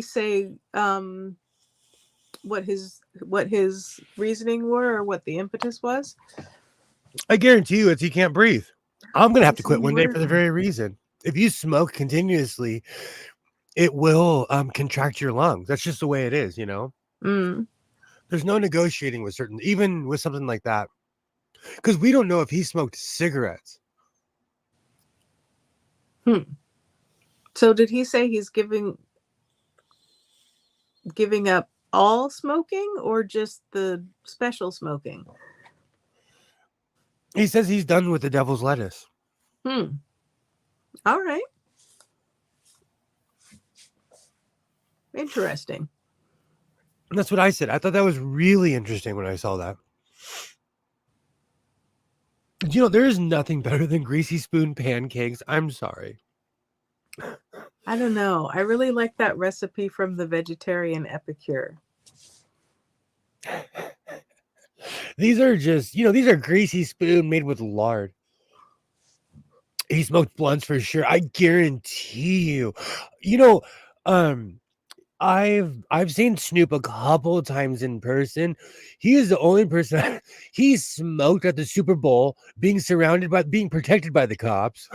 say what his reasoning were or what the impetus was? I guarantee you he can't breathe. I'm gonna have to quit one day for the very reason. If you smoke continuously, it will contract your lungs. That's just the way it is, you know. There's no negotiating with even with something like that, because we don't know if he smoked cigarettes. So did he say he's giving up all smoking or just the special smoking? He says he's done with the devil's lettuce. All right. Interesting. That's what I said. I thought that was really interesting when I saw that. You know, there is nothing better than Greasy Spoon pancakes. I'm sorry. I don't know. I really like that recipe from the vegetarian epicure. These are just, these are greasy spoon made with lard. He smoked blunts for sure. I guarantee you. You know, um, I've seen Snoop a couple of times in person. He is the only person he smoked at the Super Bowl, being protected by the cops.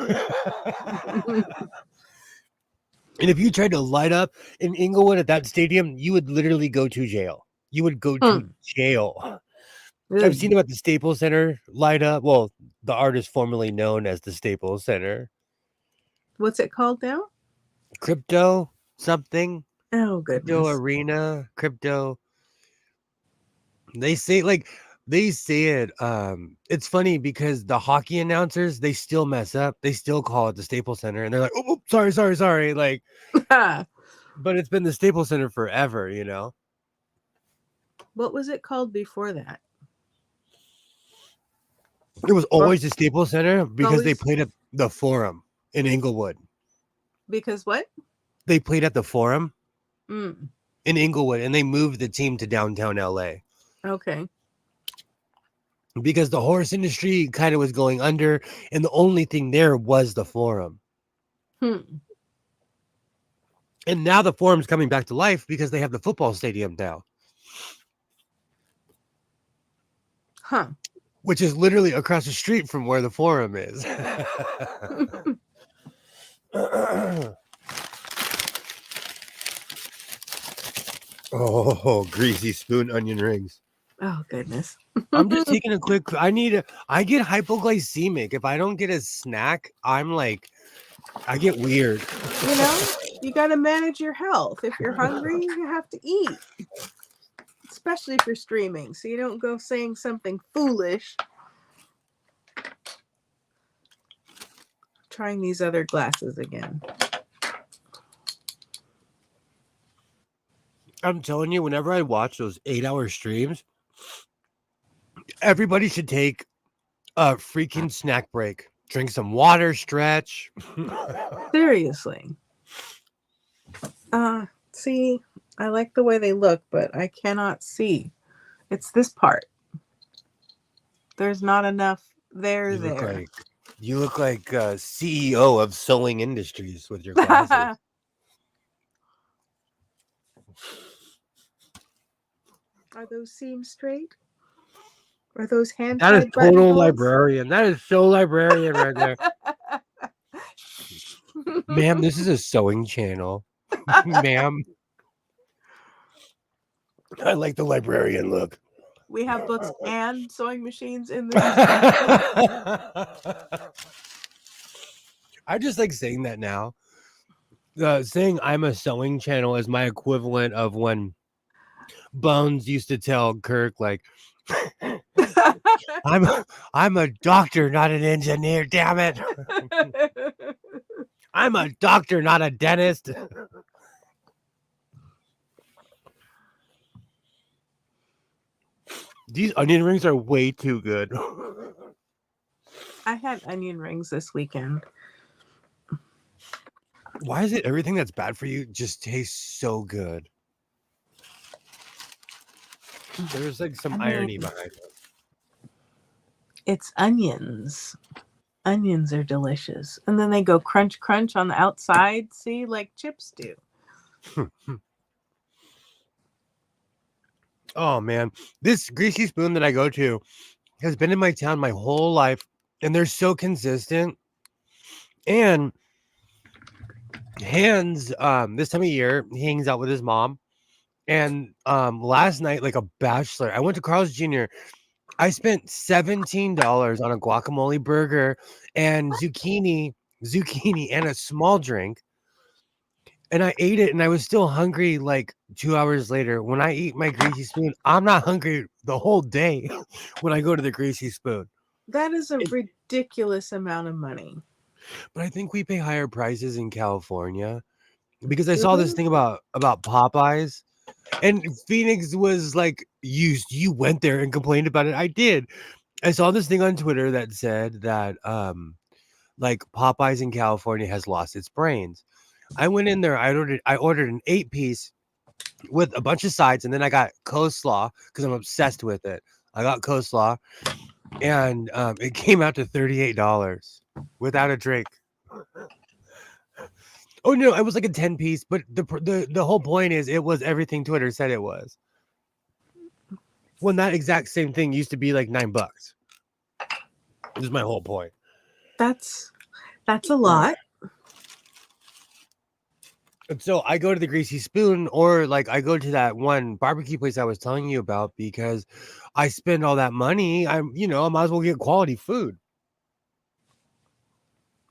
And if you tried to light up in Inglewood at that stadium, you would literally go to jail. You would go to jail. I've seen him at the Staples Center light up. Well, the artist formerly known as the Staples Center. What's it called now? Crypto something. Oh, Crypto goodness. Arena. Crypto. They say it. It's funny because the hockey announcers, they still mess up. They still call it the Staples Center, and they're like, "Oh, sorry." Like, but it's been the Staples Center forever, you know. What was it called before that? It was always the Staples Center because they Always? played at the Forum in Inglewood. Because what? They played at the Forum Mm, in Inglewood, and they moved the team to downtown LA okay. because the horse industry kind of was going under, and the only thing there was the Forum. And now the Forum's coming back to life because they have the football stadium now. Huh. Which is literally across the street from where the Forum is. Oh, greasy spoon onion rings. Oh, goodness. I'm just taking a quick. I get hypoglycemic. If I don't get a snack, I get weird. You know, you got to manage your health. If you're hungry, you have to eat. Especially if you're streaming, so you don't go saying something foolish. Trying these other glasses again. I'm telling you, whenever I watch those 8-hour streams, everybody should take a freaking snack break. Drink some water, stretch. Seriously. See, I like the way they look, but I cannot see. It's this part. There's not enough there. You look like CEO of Sewing Industries with your glasses. Are those seams straight? Are those hand? That is total librarian. That is so librarian right there. Ma'am, this is a sewing channel. Ma'am. I like the librarian look. We have books and sewing machines in this. I just like saying that now. Saying I'm a sewing channel is my equivalent of when Bones used to tell Kirk, like, I'm a doctor, not an engineer, damn it. I'm a doctor, not a dentist. These onion rings are way too good. I had onion rings this weekend. Why is it everything that's bad for you just tastes so good? There's like some irony behind it. It's onions. Onions are delicious. And then they go crunch, crunch on the outside. See, like chips do. Oh, man. This greasy spoon that I go to has been in my town my whole life. And they're so consistent. And Hans, this time of year, he hangs out with his mom. And last night, like a bachelor, I went to Carl's Jr. I spent $17 on a guacamole burger and zucchini, and a small drink. And I ate it, and I was still hungry like 2 hours later. When I eat my greasy spoon, I'm not hungry the whole day when I go to the greasy spoon. That is a ridiculous amount of money. But I think we pay higher prices in California because I saw this thing about Popeyes. And Phoenix was like, you went there and complained about it. I did. I saw this thing on Twitter that said that like Popeyes in California has lost its brains. I went in there. I ordered an 8-piece with a bunch of sides, and then I got coleslaw because I'm obsessed with it. I got coleslaw, and it came out to $38 without a drink. Oh no, it was like a 10-piece, but the whole point is it was everything Twitter said it was. When that exact same thing used to be like $9. This is my whole point. That's a lot. And so I go to the Greasy Spoon, or like I go to that one barbecue place I was telling you about, because I spend all that money. I might as well get quality food.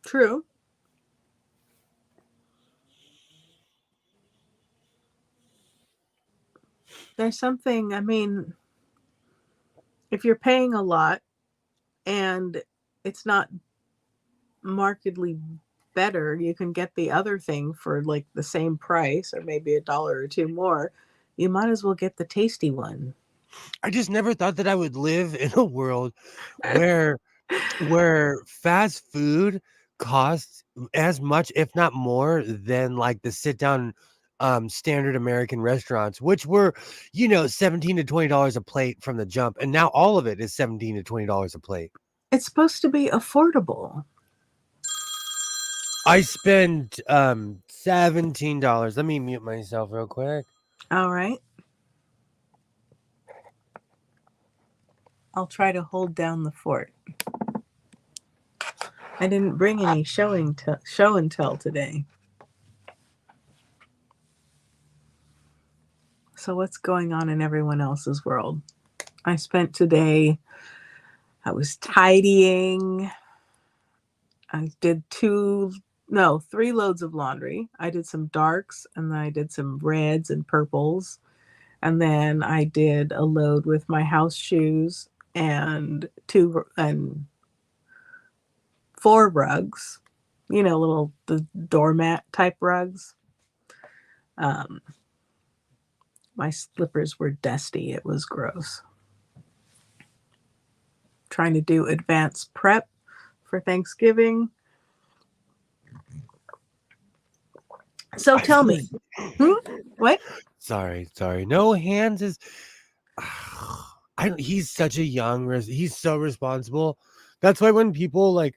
True. There's something, I mean, if you're paying a lot and it's not markedly better, you can get the other thing for like the same price or maybe $1 or $2 more. You might as well get the tasty one. I just never thought that I would live in a world where fast food costs as much, if not more, than like the sit down standard American restaurants, which were, $17 to $20 a plate from the jump. And now all of it is $17 to $20 a plate. It's supposed to be affordable. I spent $17. Let me mute myself real quick. All right. I'll try to hold down the fort. I didn't bring any show and tell today. So what's going on in everyone else's world? I spent today, I was tidying. I did 3 loads of laundry. I did some darks, and then I did some reds and purples. And then I did a load with my house shoes and 4 rugs, the doormat type rugs. My slippers were dusty. It was gross. Trying to do advanced prep for Thanksgiving. So tell me. What? Sorry. No, Hands is he's such a he's so responsible. That's why when people I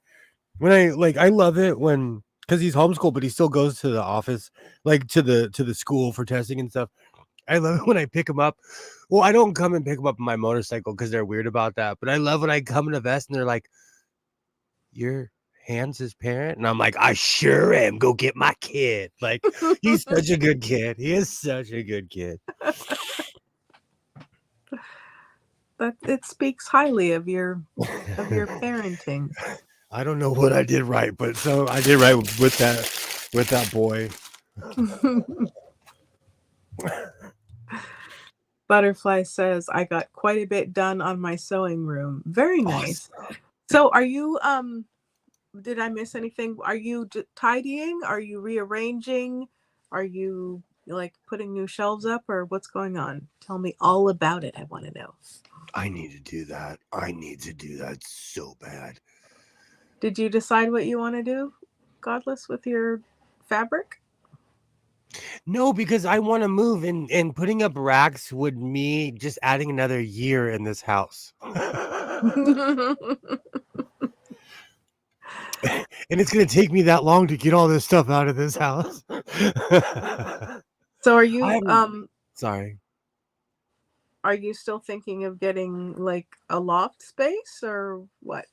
love it when, because he's homeschooled, but he still goes to the office, like to the school for testing and stuff. I love it when I pick him up. Well, I don't come and pick him up on my motorcycle because they're weird about that. But I love when I come in a vest and they're like, "You're Hans' parent?" And I'm like, "I sure am. Go get my kid." Like, he's such a good kid. He is such a good kid. But it speaks highly of your parenting. I don't know what I did right, but so I did right with that boy. Butterfly says, I got quite a bit done on my sewing room. Very nice. Awesome. So are you, did I miss anything? Are you tidying? Are you rearranging? Are you like putting new shelves up, or what's going on? Tell me all about it. I want to know. I need to do that. So bad. Did you decide what you want to do, Godless, with your fabric? No, because I want to move, and putting up racks would me just adding another year in this house. And it's going to take me that long to get all this stuff out of this house. So are you sorry. Are you still thinking of getting like a loft space or what?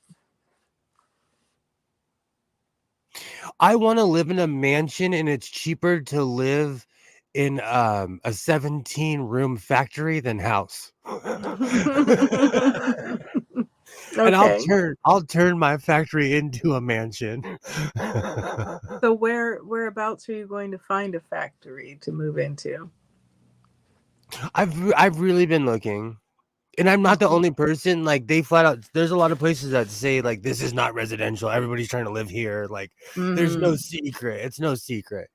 I want to live in a mansion, and it's cheaper to live in a 17-room factory than house. Okay. And I'll turn my factory into a mansion. So whereabouts are you going to find a factory to move into? I've really been looking. And I'm not the only person. Like, they flat out, there's a lot of places that say like, this is not residential, everybody's trying to live here. Like, there's no secret. It's no secret,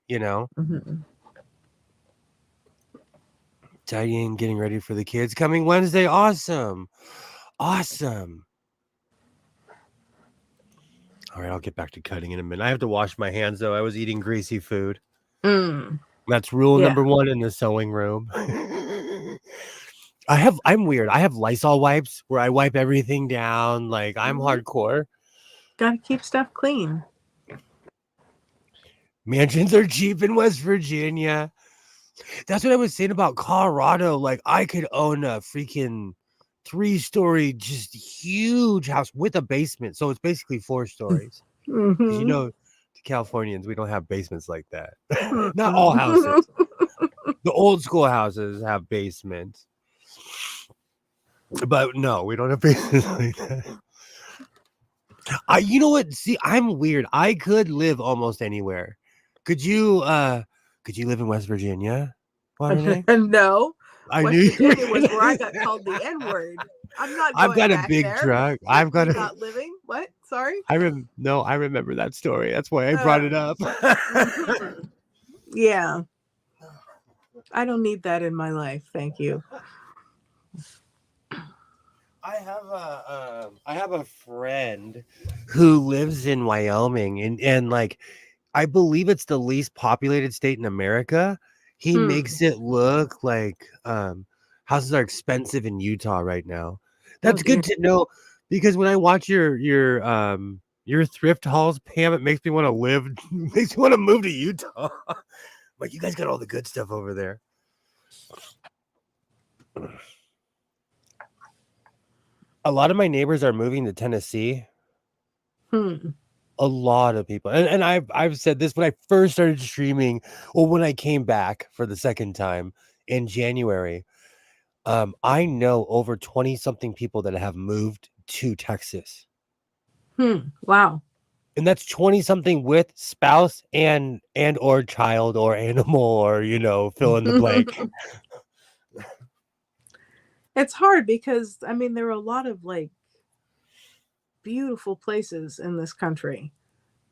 Tidying, getting ready for the kids coming Wednesday. Awesome. All right, I'll get back to cutting in a minute. I have to wash my hands though. I was eating greasy food. Mm. That's rule Yeah. number 1 in the sewing room. I'm weird. I have Lysol wipes where I wipe everything down. Like, I'm hardcore. Gotta keep stuff clean. Mansions are cheap in West Virginia. That's what I was saying about Colorado. Like, I could own a freaking 3-story, just huge house with a basement. So it's basically 4 stories. Because, you Mm-hmm. know, the Californians, we don't have basements like that. Not all Mm-hmm. houses. The old school houses have basements. But no, we don't have basements like that. You know what? See, I'm weird. I could live almost anywhere. Could you live in West Virginia? No, I knew West you were Virginia was where I got called the N-word. I'm not I've going got a back big there. truck. I've got Certainly a not living. What? Sorry. No, I remember that story. That's why I brought it up. Mhm. Yeah. I don't need that in my life. Thank you. I have a friend who lives in Wyoming and like I believe it's the least populated state in America. He makes it look like houses are expensive in Utah right now. Oh That's dear. good to know because when I watch your thrift hauls, Pam, it makes me want to live, makes me want to move to Utah. Like, you guys got all the good stuff over there. A lot of my neighbors are moving to Tennessee. A lot of people, and I've said this when I first started streaming, or when I came back for the second time in January. I know over 20 something people that have moved to Texas. Wow. And that's 20 something with spouse and or child or animal or, you know, fill in the blank. It's hard because I mean there are a lot of like beautiful places in this country,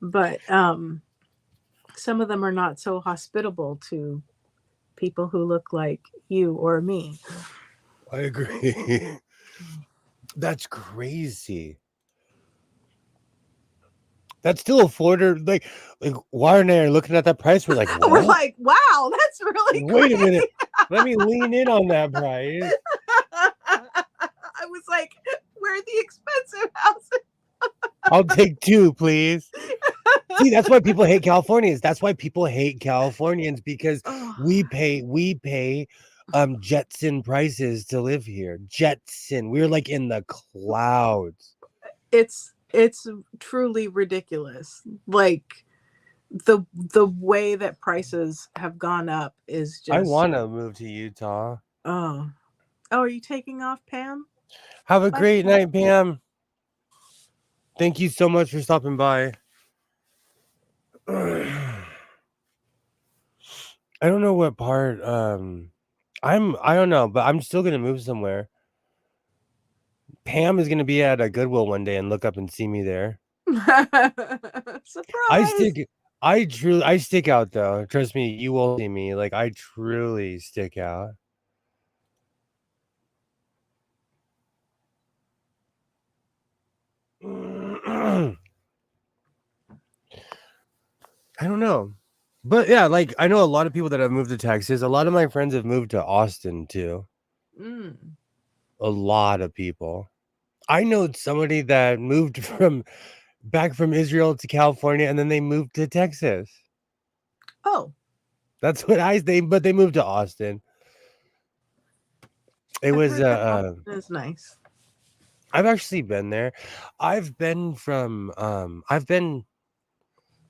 but some of them are not so hospitable to people who look like you or me. I agree. That's crazy. That's still a Florida, like Warren and I are looking at that price. We're like, We're what? like, wow, that's really Wait a great. minute. Let me lean in on that price. I was like, where are the expensive houses? I'll take 2, please. See, that's why people hate Californians. That's why people hate Californians because Oh, we pay Jetson prices to live here. Jetson. We're like in the clouds. it's truly ridiculous. Like the way that prices have gone up is I just want to move to Utah. oh. Oh, are you taking off, Pam? Have a Bye. great night, Pam. Thank you so much for stopping by. I don't know what part I don't know, but I'm still gonna move somewhere. Pam is gonna be at a Goodwill one day and look up and see me there. Surprise. I stick out though. Trust me, you will see me. Like, I truly stick out. I don't know. But yeah, like I know a lot of people that have moved to Texas. A lot of my friends have moved to Austin too. A lot of people. I know somebody that moved back from Israel to California and then they moved to Texas. Oh, That's what but they moved to Austin. It I've was heard that Austin is nice. I've actually been there. I've been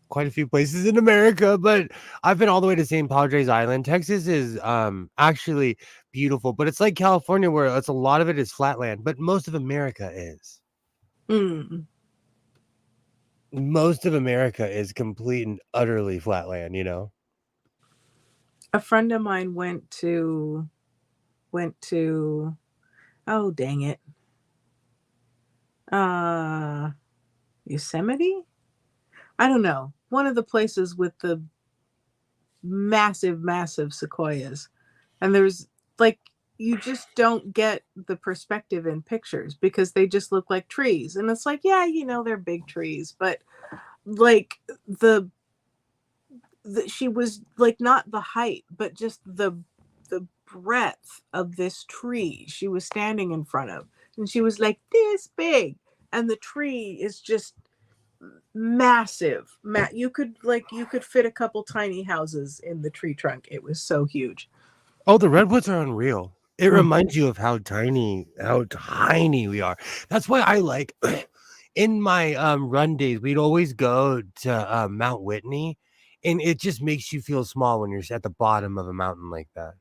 quite a few places in America, but I've been all the way to St. Padres Island. Texas is actually beautiful, but it's like California where it's a lot of it is flatland, but most of America is. Most of America is complete and utterly flatland, you know. A friend of mine went to oh dang it. Yosemite? I don't know. One of the places with the massive sequoias. And there's like you just don't get the perspective in pictures because they just look like trees. And it's like, yeah, you know, they're big trees, but like the she was like not the height, but just the breadth of this tree she was standing in front of, and she was like this big, and the tree is just massive. You could fit a couple tiny houses in the tree trunk. It was so huge. Oh, the redwoods are unreal. It Mm. reminds you of how tiny we are. That's why I like in my run days, we'd always go to Mount Whitney, and it just makes you feel small when you're at the bottom of a mountain like that.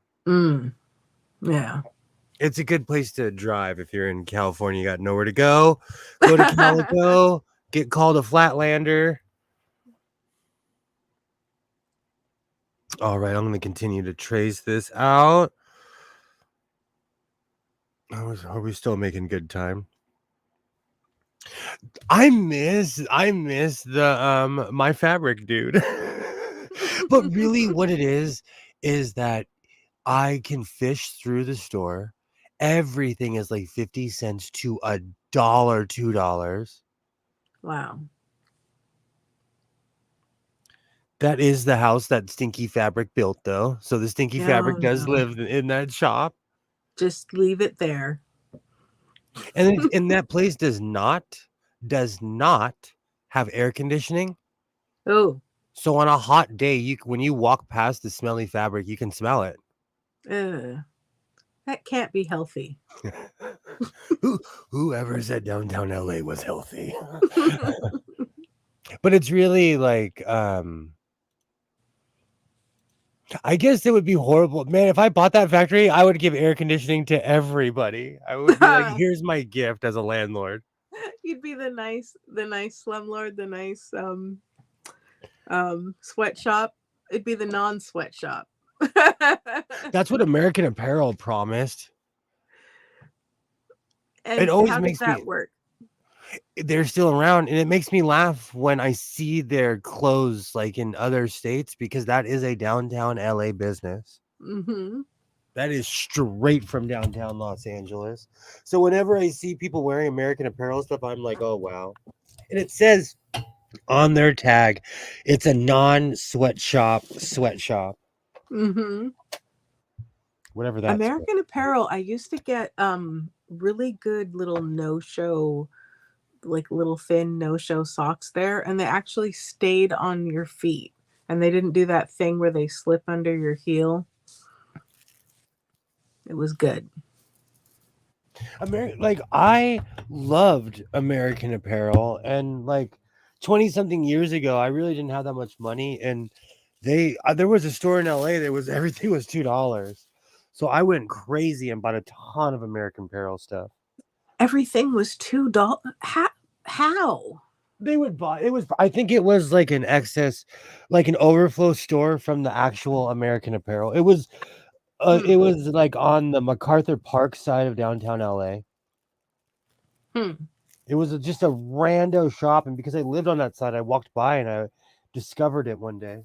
Yeah. It's a good place to drive if you're in California. You got nowhere to go. Go to Calico, get called a flatlander. All right, I'm going to continue to trace this out. Are we still making good time? I miss the my fabric dude. But really what it is that I can fish through the store. Everything is like 50 cents to $1, $2. Wow. That is the house that Stinky Fabric built, though. So the Stinky Fabric does live in that shop. Just leave it there. And that place does not have air conditioning. Oh. So on a hot day, when you walk past the smelly fabric, you can smell it. That can't be healthy. Whoever said downtown LA was healthy. But it's really like I guess it would be horrible. Man, if I bought that factory, I would give air conditioning to everybody. I would be like, here's my gift as a landlord. You'd be the nice slumlord, the nice sweatshop. It'd be the non-sweatshop. That's what American Apparel promised. And it always how makes does that me work? They're still around, and it makes me laugh when I see their clothes like in other states, because that is a downtown LA business. Mm-hmm. That is straight from downtown Los Angeles. So whenever I see people wearing American Apparel stuff, I'm like, oh wow. And it says on their tag, it's a non-sweatshop. Mm-hmm. Whatever that's American Apparel, I used to get really good little no-show, like little thin no-show socks there, and they actually stayed on your feet, and they didn't do that thing where they slip under your heel. It was good. I loved American Apparel, and like 20 something years ago, I really didn't have that much money, and there was a store in LA that was everything was $2. So I went crazy and bought a ton of American Apparel stuff. Everything was $2. How? They would buy I think it was like an excess, like an overflow store from the actual American Apparel. It was like on the MacArthur Park side of downtown LA. It was just a rando shop, and because I lived on that side, I walked by and I discovered it one day.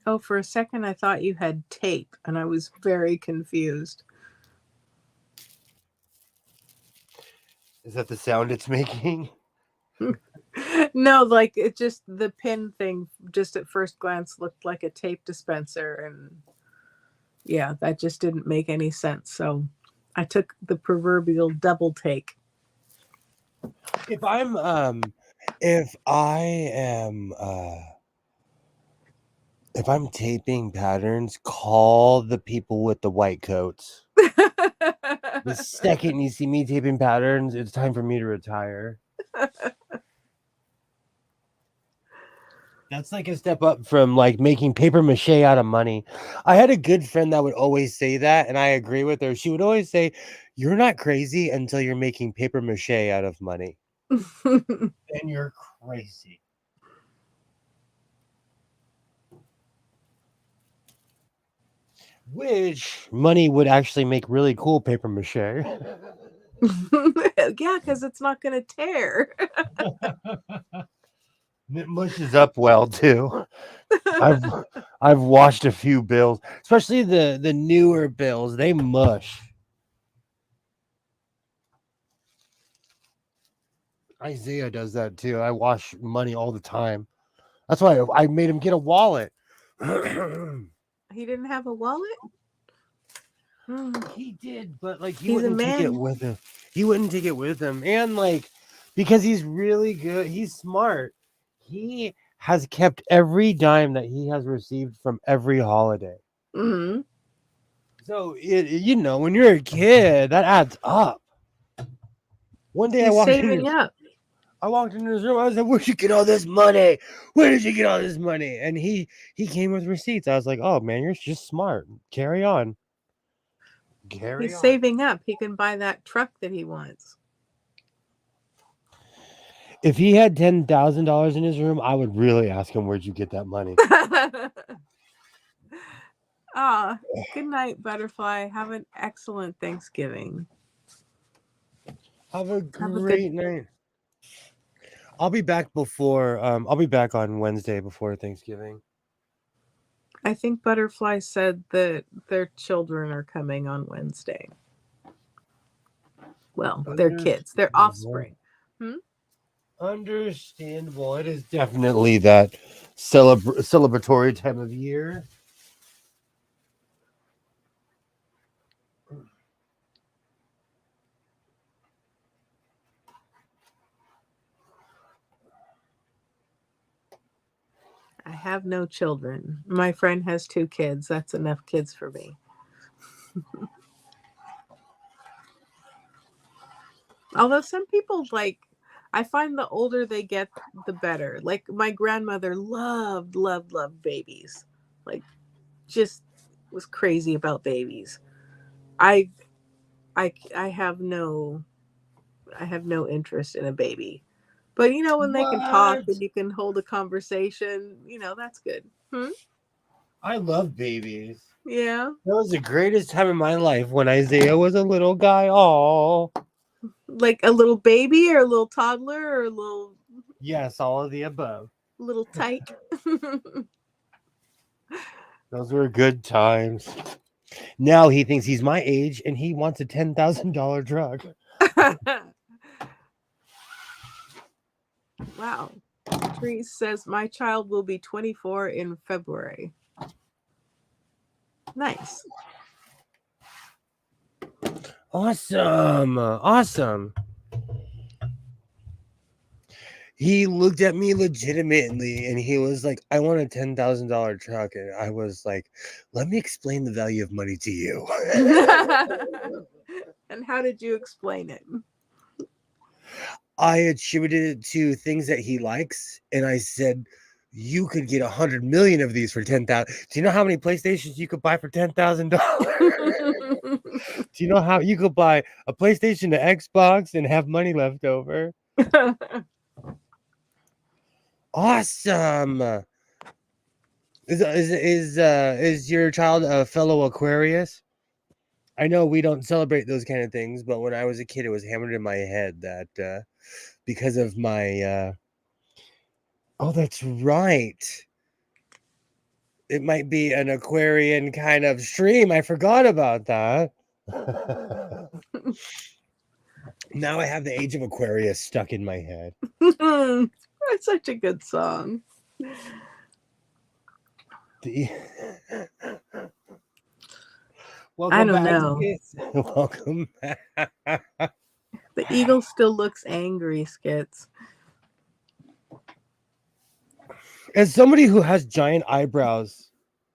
Oh, for a second I thought you had tape, and I was very confused. Is that the sound it's making? No, like it just, the pin thing just at first glance looked like a tape dispenser, and yeah, that just didn't make any sense. So I took the proverbial double take. If I am taping patterns, call the people with the white coats. The second you see me taping patterns, it's time for me to retire. That's like a step up from like making paper mache out of money. I had a good friend that would always say that, and I agree with her. She would always say, you're not crazy until you're making paper mache out of money. Then you're crazy. Which money would actually make really cool paper mache. Yeah, because it's not going to tear. It mushes up well too. I've washed a few bills, especially the newer bills. They mush. Isaiah does that too. I wash money all the time. That's why I made him get a wallet. He didn't have a wallet? He did, but like he He's a wouldn't take it man. with him. He wouldn't take it with him. And like because he's really good, he's smart. He has kept every dime that he has received from every holiday. Mm-hmm. So when you're a kid, that adds up. One day He's saving up. I walked into his room. I was like, "Where'd you get all this money? Where did you get all this money?" And he came with receipts. I was like, "Oh man, you're just smart. Carry on. He's saving up. He can buy that truck that he wants. If he had $10,000 in his room, I would really ask him, "Where'd you get that money?" Good night, Butterfly. Have an excellent Thanksgiving. Have a great night. I'll be back I'll be back on Wednesday before Thanksgiving. I think Butterfly said that their children are coming on Wednesday. Well, their kids, their offspring. Understandable. It is definitely that celebratory time of year. I have no children. My friend has 2 kids. That's enough kids for me. Although some people I find the older they get, the better. Like my grandmother loved babies. Like just was crazy about babies. I have no interest in a baby. But when they can talk and you can hold a conversation, that's good. I love babies. Yeah. That was the greatest time in my life when Isaiah was a little guy. Oh. Like a little baby or a little toddler or a little... Yes, all of the above. Little tyke. Those were good times. Now he thinks he's my age and he wants a $10,000 drug. Wow. Patrice says my child will be 24 in February. Nice. Awesome. He looked at me legitimately and he was like, "I want a $10,000 truck." And I was like, "Let me explain the value of money to you." And how did you explain it? I attributed it to things that he likes, and I said, "You could get 100 million of these for 10,000. Do you know how many PlayStations you could buy for $10,000? Do you know how you could buy a PlayStation, to Xbox, and have money left over?" Awesome. Is your child a fellow Aquarius? I know we don't celebrate those kind of things, but when I was a kid, it was hammered in my head that because of my oh, that's right. It might be an Aquarian kind of stream. I forgot about that. Now I have the Age of Aquarius stuck in my head. That's such a good song. Welcome I don't back, know. Skits. Welcome back. The eagle still looks angry, Skits. As somebody who has giant eyebrows,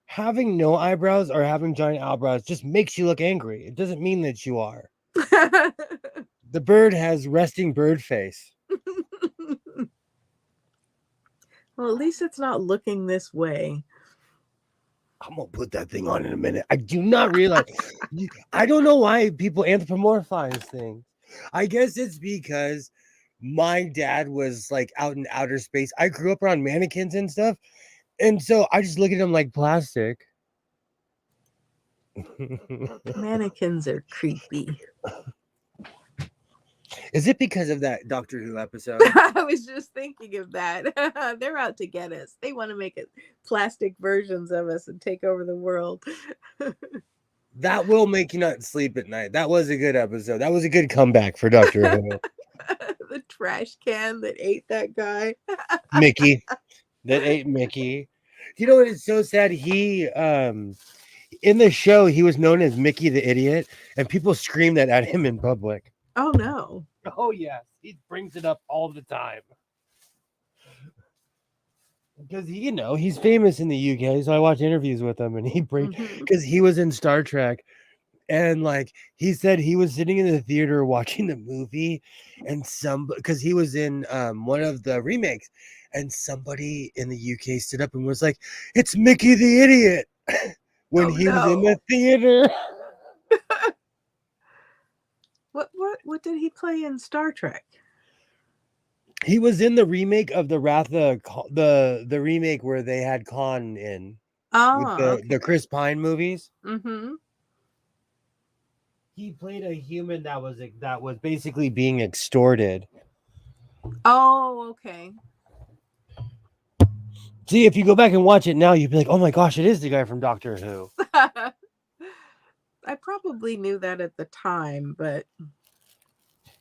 having no eyebrows or having giant eyebrows just makes you look angry. It doesn't mean that you are. The bird has resting bird face. Well, at least it's not looking this way. I'm going to put that thing on in a minute. I do not realize. I don't know why people anthropomorphize things. I guess it's because my dad was like out in outer space. I grew up around mannequins and stuff. And so I just look at them like plastic. Mannequins are creepy. Is it because of that Doctor Who episode? I was just thinking of that. They're out to get us. They want to make it plastic versions of us and take over the world. That will make you not sleep at night. That was a good episode. That was a good comeback for Doctor Who. The trash can that ate that guy. Mickey that ate Mickey. You know what? It's so sad. He in the show he was known as Mickey the Idiot, and people scream that at him in public. Oh no. Oh yes, he brings it up all the time because he's famous in the UK. So I watch interviews with him, and he brings because he was in Star Trek. And like he said, he was sitting in the theater watching the movie, and because he was in one of the remakes, and somebody in the UK stood up and was like, "It's Mickey the Idiot," when he was in the theater. What did he play in Star Trek? He was in the remake of the the remake where they had Khan in with the Chris Pine movies. Mm-hmm. He played a human that was basically being extorted. Oh, okay. See, if you go back and watch it now, you'd be like, "Oh my gosh, it is the guy from Doctor Who." I probably knew that at the time, but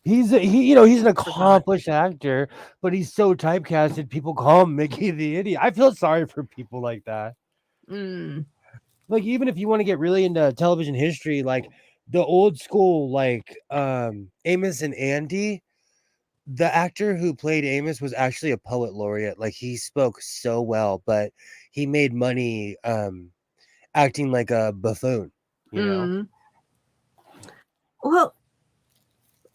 he's an accomplished actor, but he's so typecasted. People call him Mickey the Idiot. I feel sorry for people like that. Like, even if you want to get really into television history, like the old school, like Amos and Andy, the actor who played Amos was actually a poet laureate. Like, he spoke so well, but he made money acting like a buffoon, you know? Well,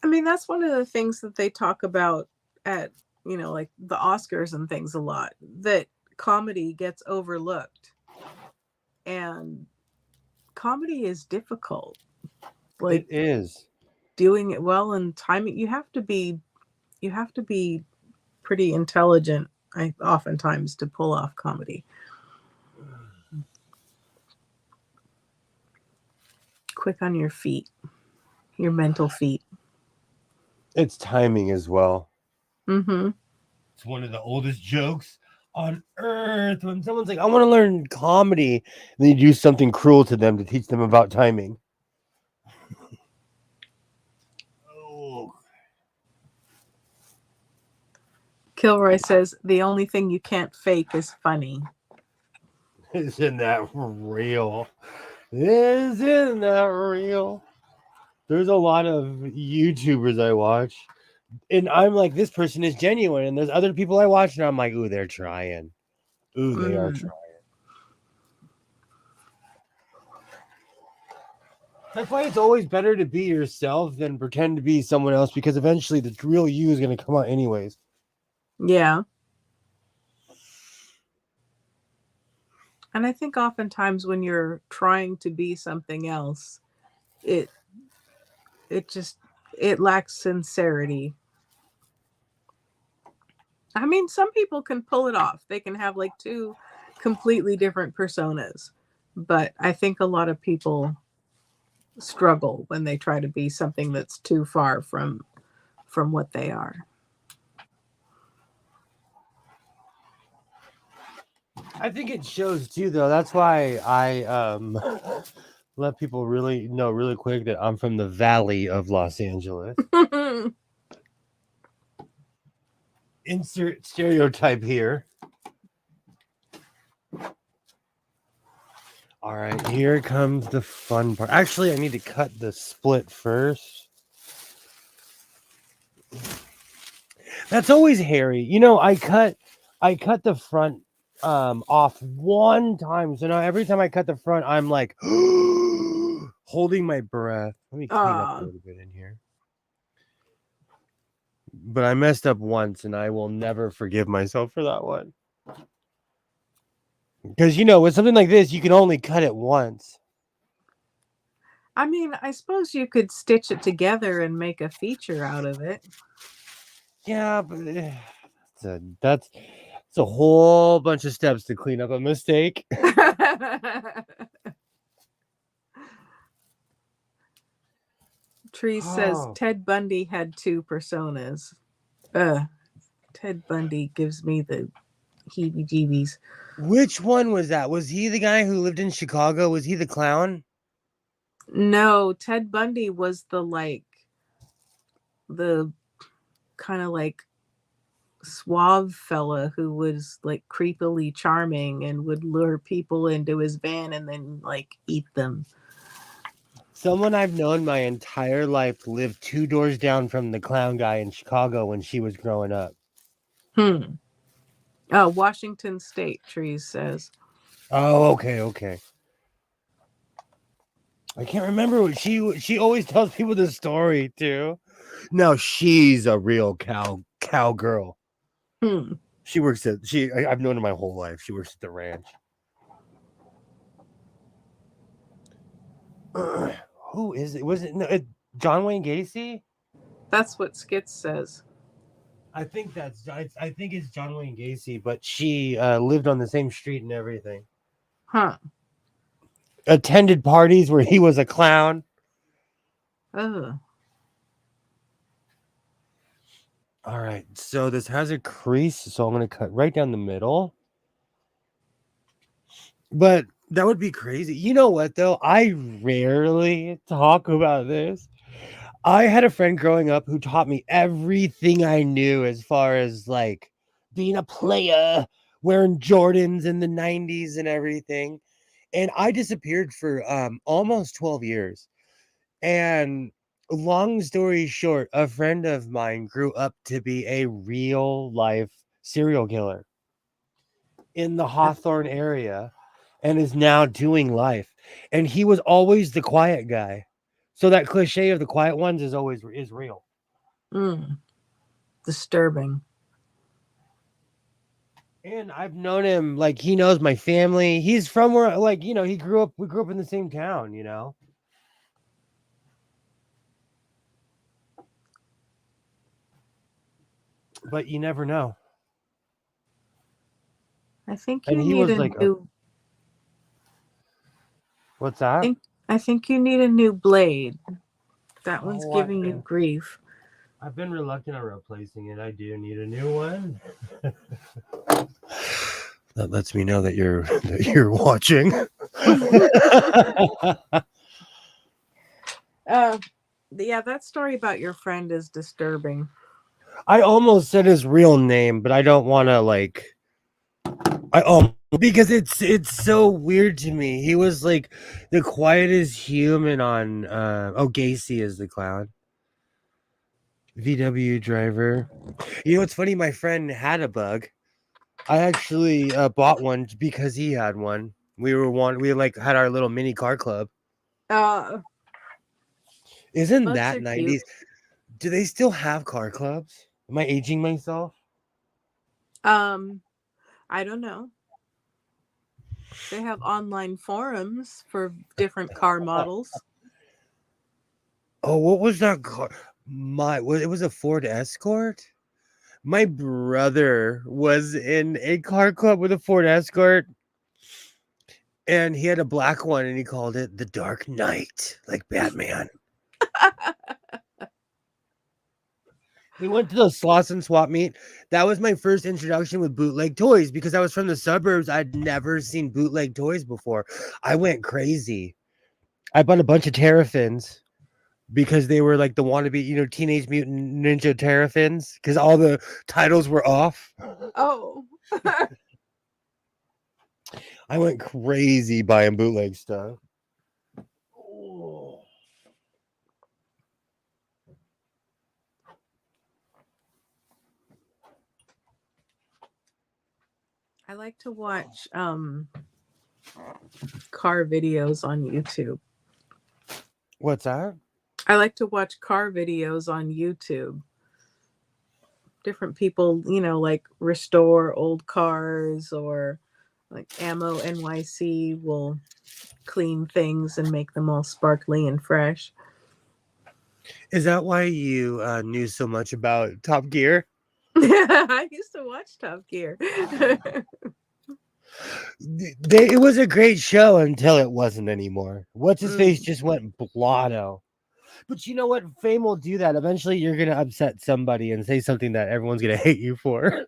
I mean, that's one of the things that they talk about at, like the Oscars and things a lot, that comedy gets overlooked. And comedy is difficult. Like, it is. Doing it well and timing, you have to be pretty intelligent, oftentimes, to pull off comedy. Quick on your feet, your mental feet. It's timing as well. Mm-hmm. It's one of the oldest jokes on earth. When someone's like, "I want to learn comedy," and then you do something cruel to them to teach them about timing. Oh. Kilroy says, the only thing you can't fake is funny. Isn't that real? Isn't that real? There's a lot of YouTubers I watch, and I'm like, this person is genuine. And there's other people I watch, and I'm like, ooh, they're trying. Ooh, they are trying. That's why it's always better to be yourself than pretend to be someone else, because eventually the real you is going to come out anyways. Yeah. And I think oftentimes when you're trying to be something else, it lacks sincerity. I mean, some people can pull it off. They can have like two completely different personas. But I think a lot of people struggle when they try to be something that's too far from what they are. I think it shows too, though. That's why I let people really know really quick that I'm from the Valley of Los Angeles. Insert stereotype here. All right, here comes the fun part. Actually, I need to cut the split first. That's always hairy. I cut the front off one time. So now every time I cut the front, I'm like holding my breath. Let me clean up a little bit in here. But I messed up once, and I will never forgive myself for that one. Because, with something like this, you can only cut it once. I mean, I suppose you could stitch it together and make a feature out of it. Yeah, but that's a whole bunch of steps to clean up a mistake. Tree says Ted Bundy had two personas. Ted Bundy gives me the heebie-jeebies. Which one was that? Was he the guy who lived in Chicago? Was he the clown? No, Ted Bundy was the kind of like suave fella who was like creepily charming and would lure people into his van and then like eat them. Someone I've known my entire life lived 2 doors down from the clown guy in Chicago when she was growing up. Oh, Washington State, Trees says. Oh, okay. I can't remember what she always tells people the story too. No, she's a real cowgirl. She works at I've known her my whole life. She works at the ranch. Who is it? Was it John Wayne Gacy? That's what Skits says. I think it's John Wayne Gacy, but she lived on the same street and everything. Huh. Attended parties where he was a clown. Oh. All right, so this has a crease, so I'm going to cut right down the middle. But that would be crazy. You know what, though? I rarely talk about this. I had a friend growing up who taught me everything I knew as far as like being a player, wearing Jordans in the 90s and everything. And I disappeared for almost 12 years. And long story short, a friend of mine grew up to be a real life serial killer in the Hawthorne area and is now doing life. And he was always the quiet guy. So that cliche of the quiet ones is real. Disturbing. And I've known him, like he knows my family. He's from where, like, we grew up in the same town, But you never know. I think you need a new. What's that? I think you need a new blade. That one's giving you grief. I've been reluctant on replacing it. I do need a new one. That lets me know that you're watching. Yeah, that story about your friend is disturbing. I almost said his real name, but I don't want to because it's so weird to me. He was like the quietest human on Gacy is the clown. VW driver. You know what's funny? My friend had a bug. I actually bought one because he had one. We had our little mini car club. Isn't that 90s? Cute. Do they still have car clubs? Am I aging myself? I don't know. They have online forums for different car models. Oh, what was that car? It was a Ford Escort. My brother was in a car club with a Ford Escort, and he had a black one, and he called it the Dark Knight, like Batman. We went to the Slauson swap meet. That was my first introduction with bootleg toys because I was from the suburbs. I'd never seen bootleg toys before. I went crazy. I bought a bunch of Terrafins because they were like the wannabe, Teenage Mutant Ninja Terrafins because all the titles were off. Oh. I went crazy buying bootleg stuff. Oh. I like to watch car videos on YouTube. What's that? I like to watch car videos on YouTube. Different people, like restore old cars, or like Ammo NYC will clean things and make them all sparkly and fresh. Is that why you knew so much about Top Gear? I used to watch Top Gear. It was a great show until it wasn't anymore. What's his face just went blotto. But you know what? Fame will do that. Eventually, you're going to upset somebody and say something that everyone's going to hate you for.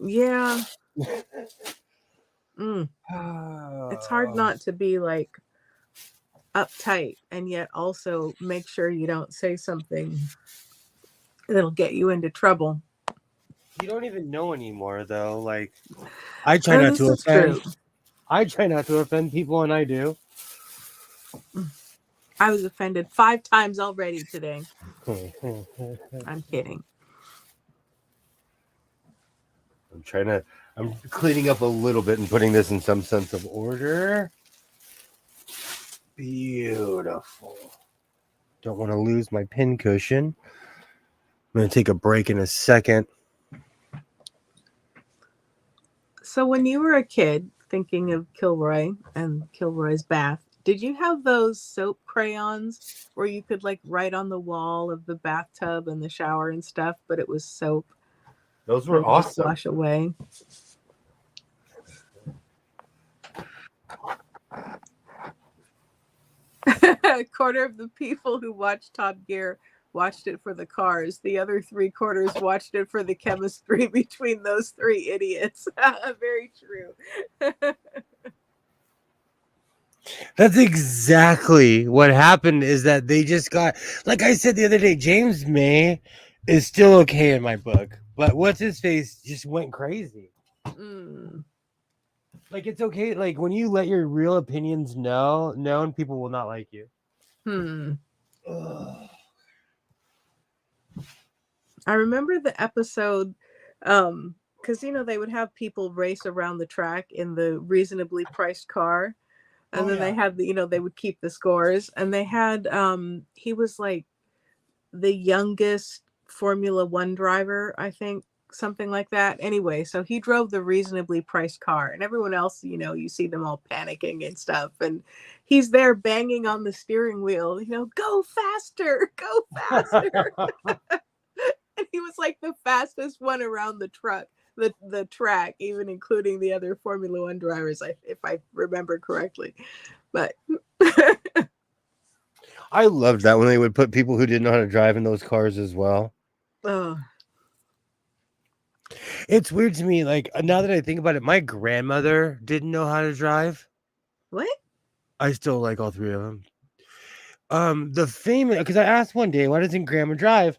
Yeah. It's hard not to be like uptight and yet also make sure you don't say something It'll get you into trouble. You don't even know anymore, though. Like, I try not This to is offend. true. I try not to offend people, and I do. I was offended 5 times already today. I'm I'm kidding. I'm cleaning up a little bit and putting this in some sense of order. Beautiful. Don't want to lose my pin cushion. I'm going to take a break in a second. So when you were a kid, thinking of Kilroy and Kilroy's bath, did you have those soap crayons where you could like write on the wall of the bathtub and the shower and stuff, but it was soap? Those They were would just awesome. wash away. A quarter of the people who watched Top Gear watched it for the cars. The other 3/4 watched it for the chemistry between those 3 idiots. Very true. That's exactly what happened, is that they just got, like I said the other day, James May is still okay in my book, but what's his face just went crazy. Mm. Like, it's okay, like when you let your real opinions known, people will not like you. Ugh. I remember the episode, because they would have people race around the track in the reasonably priced car, and then they had they would keep the scores, and they had he was like the youngest Formula One driver, I think, something like that. Anyway, so he drove the reasonably priced car, and everyone else, you see them all panicking and stuff, and he's there banging on the steering wheel, go faster, go faster. And he was like the fastest one around the track, even including the other Formula One drivers, if I remember correctly. But I loved that when they would put people who didn't know how to drive in those cars as well. oh, It's weird to me, like, now that I think about it, my grandmother didn't know how to drive. what? I still like all 3 of them. The famous, because I asked one day, why doesn't grandma drive?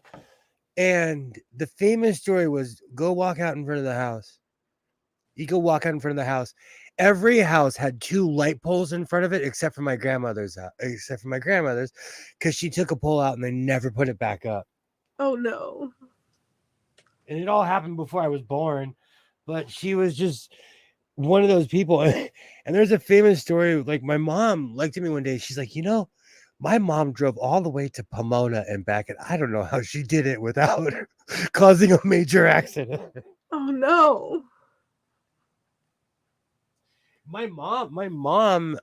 And the famous story was, go walk out in front of the house. You go walk out in front of the house. Every house had 2 light poles in front of it, except for my grandmother's, because she took a pole out and they never put it back up. Oh no. And it all happened before I was born, but she was just one of those people. And there's a famous story, like, my mom looked at me one day, she's like, my mom drove all the way to Pomona and back, and I don't know how she did it without causing a major accident. Oh no. My mom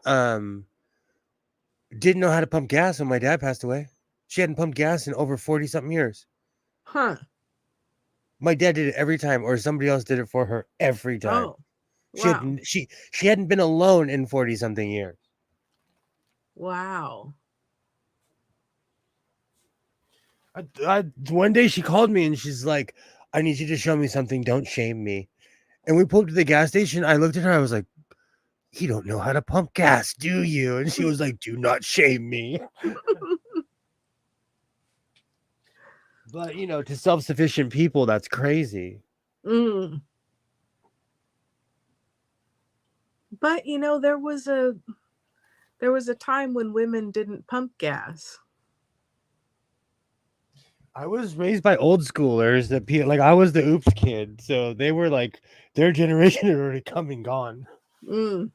didn't know how to pump gas when my dad passed away. She hadn't pumped gas in over 40 something years. Huh. My dad did it every time, or somebody else did it for her every time. Oh. Wow. She hadn't been alone in 40 something years. Wow. One day she called me and she's like, I need you to show me something. Don't shame me. And we pulled to the gas station. I looked at her. I was like, you don't know how to pump gas, do you? And she was like, do not shame me. But, to self-sufficient people, that's crazy. Mm. But there was a time when women didn't pump gas. I was raised by old schoolers that like, I was the oops kid. So they were like, their generation had already come and gone. Mm.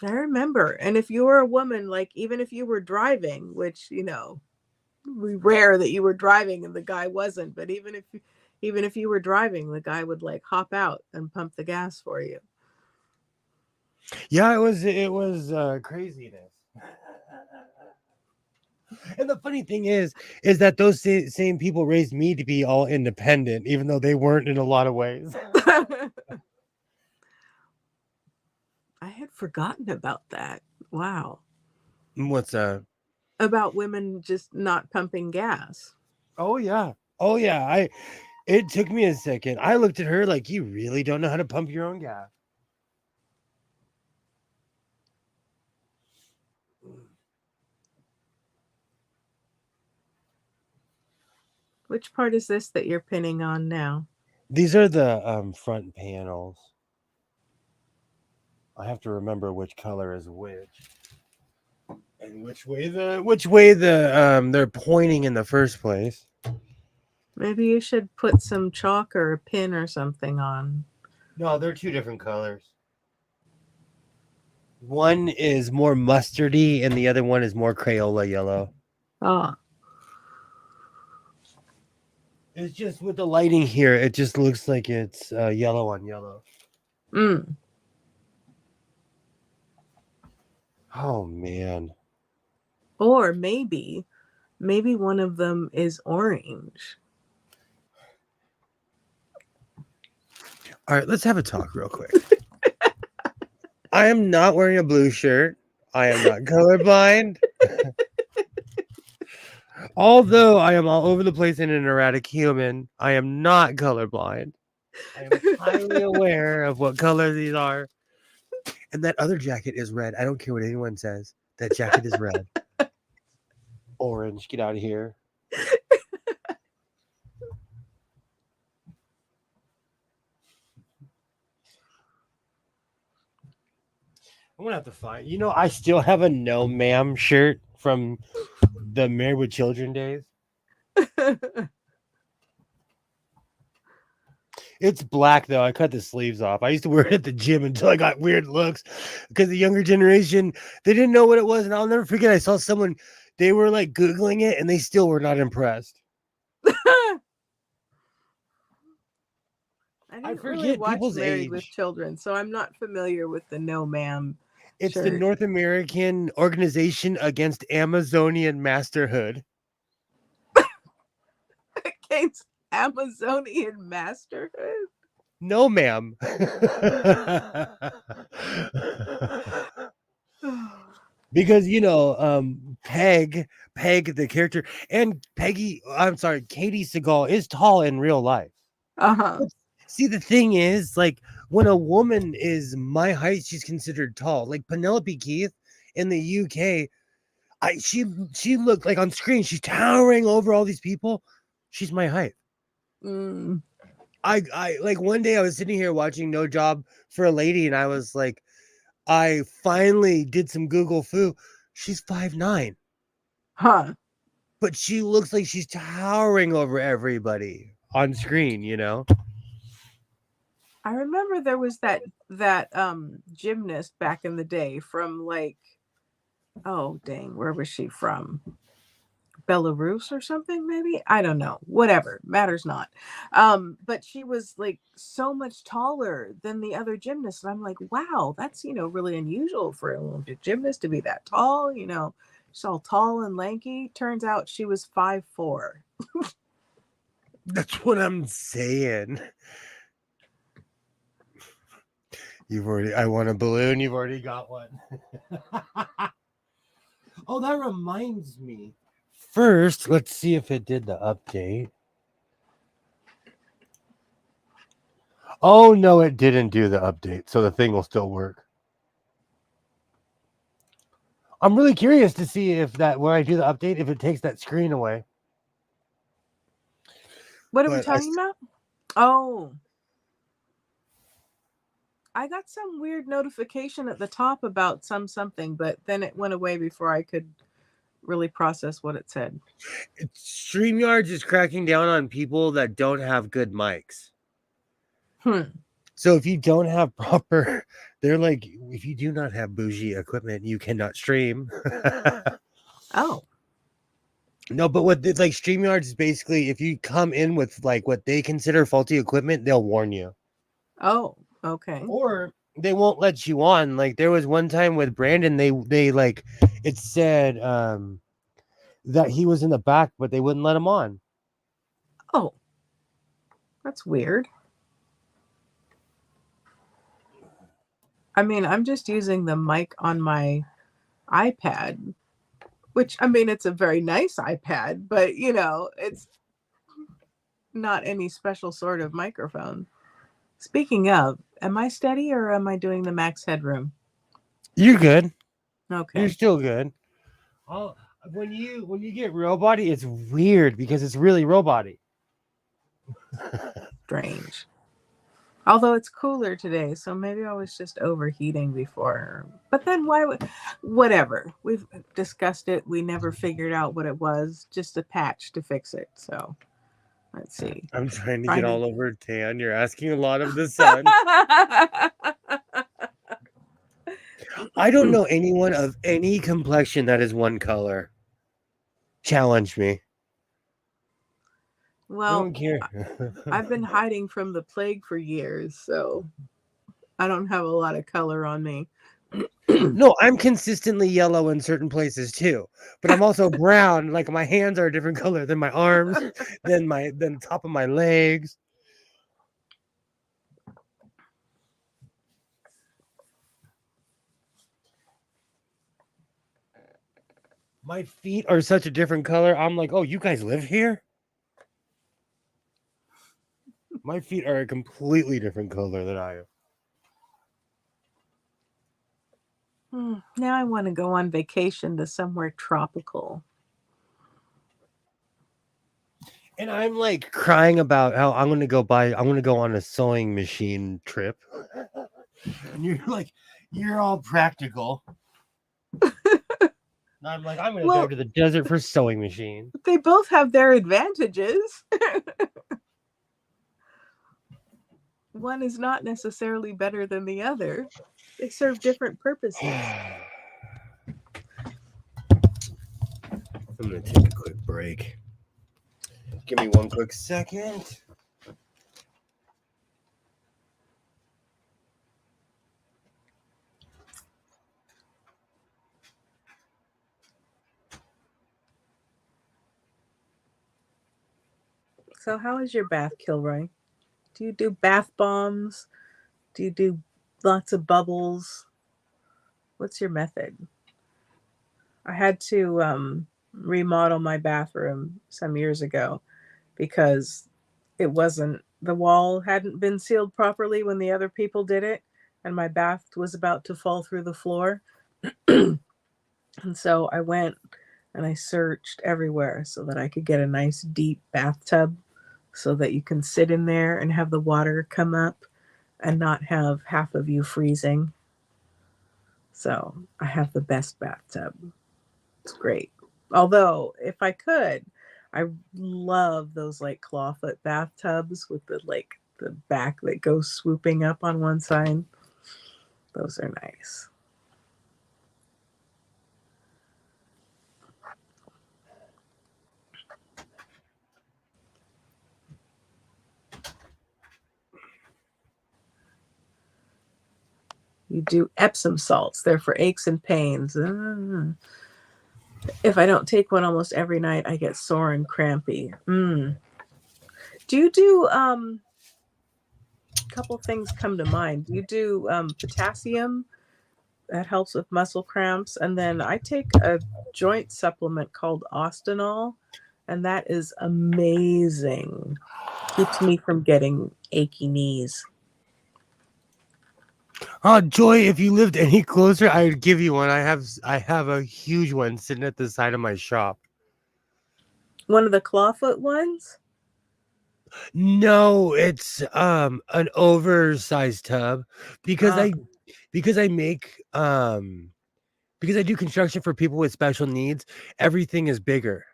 I remember. And if you were a woman, like, even if you were driving, which, rare that you were driving and the guy wasn't, but even if you were driving, the guy would like hop out and pump the gas for you. Yeah, it was craziness. And the funny thing is that those same people raised me to be all independent, even though they weren't in a lot of ways. I had forgotten about that. Wow. What's About women just not pumping gas. Oh yeah. It took me a second. I looked at her like, you really don't know how to pump your own gas. Which part is this that you're pinning on now? These are the front panels. I have to remember which color is which. And which way they're pointing in the first place. Maybe you should put some chalk or a pin or something on. No, they're two different colors. One is more mustardy and the other one is more Crayola yellow. Ah. It's just with the lighting here, it just looks like it's yellow on yellow. Mm. Oh man. Or maybe one of them is orange. All right, let's have a talk real quick. I am not wearing a blue shirt. I am not colorblind. Although I am all over the place and an erratic human, I am not colorblind. I am highly aware of what color these are. And that other jacket is red. I don't care what anyone says. That jacket is red. Orange, get out of here. I'm gonna have to find. I still have a no ma'am shirt from the Married with Children days. It's black though. I cut the sleeves off. I used to wear it at the gym until I got weird looks because the younger generation, they didn't know what it was. And I'll never forget, I saw someone, they were like Googling it and they still were not impressed. I didn't really watch people's Married age. with Children, so I'm not familiar with the no ma'am. It's shirt. the North American Organization Against Amazonian Masterhood. Against Amazonian masterhood? No, ma'am. Because Peg the character, and Katie Seagal is tall in real life. Uh-huh. See, the thing is, like, when a woman is my height, she's considered tall. Like Penelope Keith in the UK, she looked like on screen, she's towering over all these people. She's my height. Mm. I like one day I was sitting here watching No Job for a Lady, and I was like, I finally did some Google foo. She's 5'9". Huh. But she looks like she's towering over everybody on screen, I remember there was that gymnast back in the day from like, oh dang, where was she from? Belarus or something, maybe? I don't know. Whatever, matters not. But she was like so much taller than the other gymnasts, and I'm like, wow, that's really unusual for an Olympic gymnast to be that tall. She's all tall and lanky. Turns out she was 5'4". That's what I'm saying. I want a balloon. You've already got one. Oh, that reminds me. First, let's see if it did the update. Oh, no, it didn't do the update. So the thing will still work. I'm really curious to see if when I do the update, if it takes that screen away. What are we talking about? Oh. I got some weird notification at the top about something, but then it went away before I could really process what it said. StreamYard is cracking down on people that don't have good mics. So if you don't have proper, they're like, if you do not have bougie equipment, you cannot stream. Oh. No, but StreamYard is basically, if you come in with like what they consider faulty equipment, they'll warn you. Oh. Okay. Or they won't let you on. Like there was one time with Brandon, they like it said that he was in the back, but they wouldn't let him on. Oh, that's weird. I mean, I'm just using the mic on my iPad, which it's a very nice iPad, but it's not any special sort of microphone. Speaking of, am I steady or am I doing the max headroom? You're good. Okay. You're still good. When you get real body, it's weird because it's really robot-y. Strange. Although it's cooler today, so maybe I was just overheating before. But then why would, whatever. We've discussed it. We never figured out what it was. Just a patch to fix it. So let's see. I'm trying to Trying get to- all over tan. You're asking a lot of the sun. I don't know anyone of any complexion that is one color. Challenge me. I Well, don't care. I've been hiding from the plague for years, so I don't have a lot of color on me. No, I'm consistently yellow in certain places too, but I'm also brown. Like my hands are a different color than my arms, than the top of my legs. My feet are such a different color. I'm like, oh, you guys live here? My feet are a completely different color than I am. Now I want to go on vacation to somewhere tropical. And I'm like crying about how I'm gonna go on a sewing machine trip. And you're like, you're all practical. And I'm like, I'm gonna go to the desert for sewing machine. They both have their advantages. One is not necessarily better than the other. They serve different purposes. I'm gonna take a quick break. Give me one quick second. So how is your bath, Kilroy? Do you do bath bombs? Do you do lots of bubbles? What's your method? I had to remodel my bathroom some years ago because the wall hadn't been sealed properly when the other people did it, and my bath was about to fall through the floor. And so I went and I searched everywhere so that I could get a nice deep bathtub so that you can sit in there and have the water come up and not have half of you freezing. So I have the best bathtub. It's great. Although, if I could, I love those like clawfoot bathtubs with the back that goes swooping up on one side. Those are nice. You do Epsom salts. They're for aches and pains. If I don't take one almost every night, I get sore and crampy. Do you do a couple things come to mind? Do you do potassium? That helps with muscle cramps. And then I take a joint supplement called Ostenol, and that is amazing. Keeps me from getting achy knees. Oh, Joy, if you lived any closer, I would give you one. I have a huge one sitting at the side of my shop. One of the clawfoot ones? No, it's an oversized tub because I make because I do construction for people with special needs. Everything is bigger.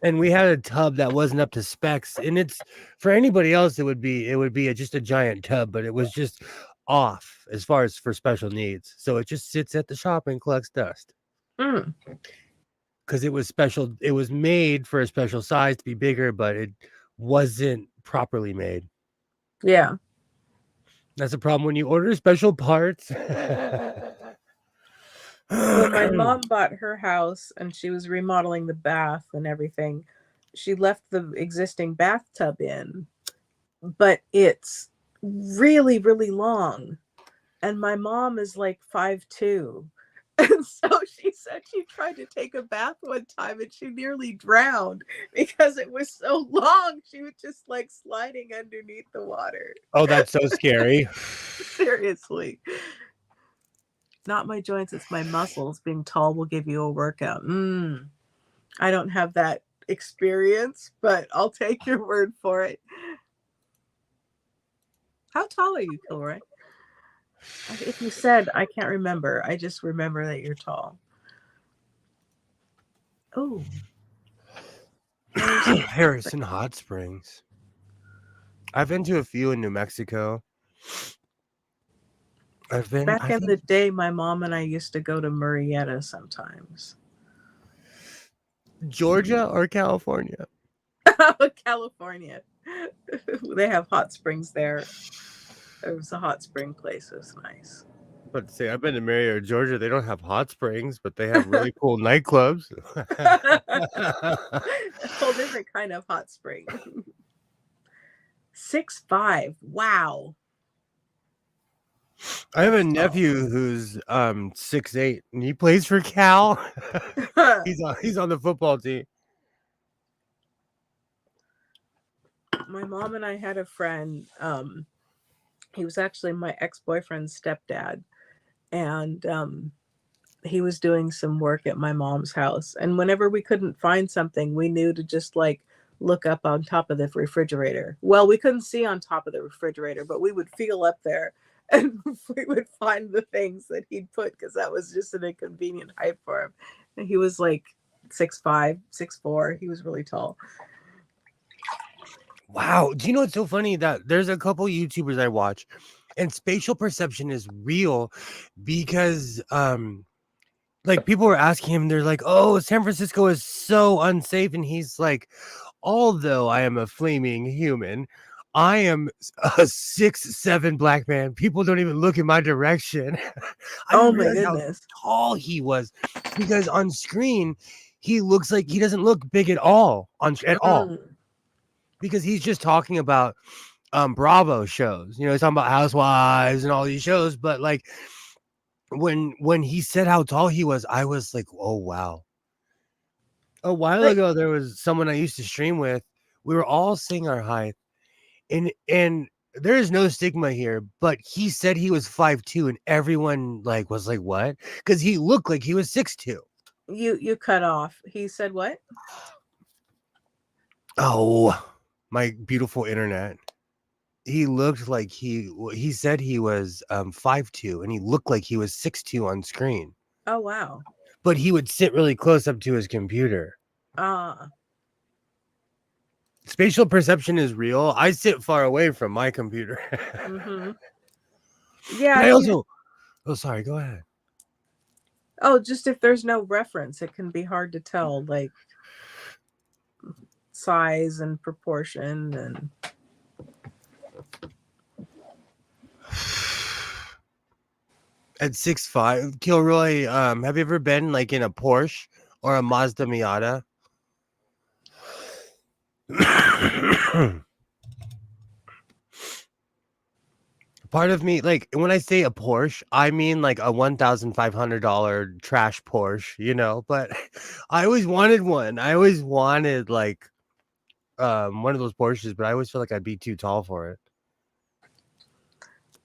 And we had a tub that wasn't up to specs, and it's for anybody else it would be just a giant tub, but it was just off as far as for special needs. So it just sits at the shop and collects dust. Because it was special, it was made for a special size to be bigger, but it wasn't properly made. Yeah. That's a problem when you order special parts. When my mom bought her house and she was remodeling the bath and everything, she left the existing bathtub in, but it's really, really long. And my mom is like 5'2". And so she said she tried to take a bath one time and she nearly drowned because it was so long. She was just like sliding underneath the water. Oh, that's so scary. Seriously. not my joints, it's my muscles. Being tall will give you a workout. I don't have that experience, but I'll take your word for it. How tall are you, Kilroy? If you said, I can't remember. I just remember that you're tall. Oh. Harrison Hot Springs. I've been to a few in New Mexico. Back in the day, my mom and I used to go to Murrieta sometimes. Georgia or California? California. They have hot springs there. There was a hot spring place. It was nice. But say I've been to Marietta, Georgia. They don't have hot springs, but they have really cool nightclubs. A whole different kind of hot spring. 6'5". Wow. I have a nephew who's 6'8", and he plays for Cal. He's on the football team. My mom and I had a friend. He was actually my ex-boyfriend's stepdad, and he was doing some work at my mom's house. And whenever we couldn't find something, we knew to just like look up on top of the refrigerator. Well, we couldn't see on top of the refrigerator, but we would feel up there and we would find the things that he'd put, because that was just an inconvenient height for him. And he was like 6'5", 6'4". He was really tall. Wow. Do you know what's so funny? That there's a couple YouTubers I watch, and spatial perception is real because like people were asking him, they're like, oh, San Francisco is so unsafe. And he's like, although I am a flaming human, I am a 6'7" black man. People don't even look in my direction. Oh my goodness. How tall he was, because on screen he looks like he doesn't look big at all all. Because he's just talking about Bravo shows. You know, he's talking about Housewives and all these shows. But like when he said how tall he was, I was like, oh wow. A while ago, there was someone I used to stream with. We were all saying our height, and there is no stigma here, but he said he was 5'2", and everyone like was like, what? Because he looked like he was 6'2". You cut off. He said what? Oh, my beautiful internet. He looked like he said he was 5'2", and he looked like he was 6'2" on screen. Oh wow. But he would sit really close up to his computer. Spatial perception is real. I sit far away from my computer. Yeah. But I also sorry, go ahead. Oh, just if there's no reference, it can be hard to tell, like size and proportion and at 6'5", Kilroy, have you ever been like in a Porsche or a Mazda Miata? Part of me, like when I say a Porsche, I mean like a $1,500 trash Porsche, you know. But I always wanted one. I always wanted like one of those Porsches, but I always feel like I'd be too tall for it.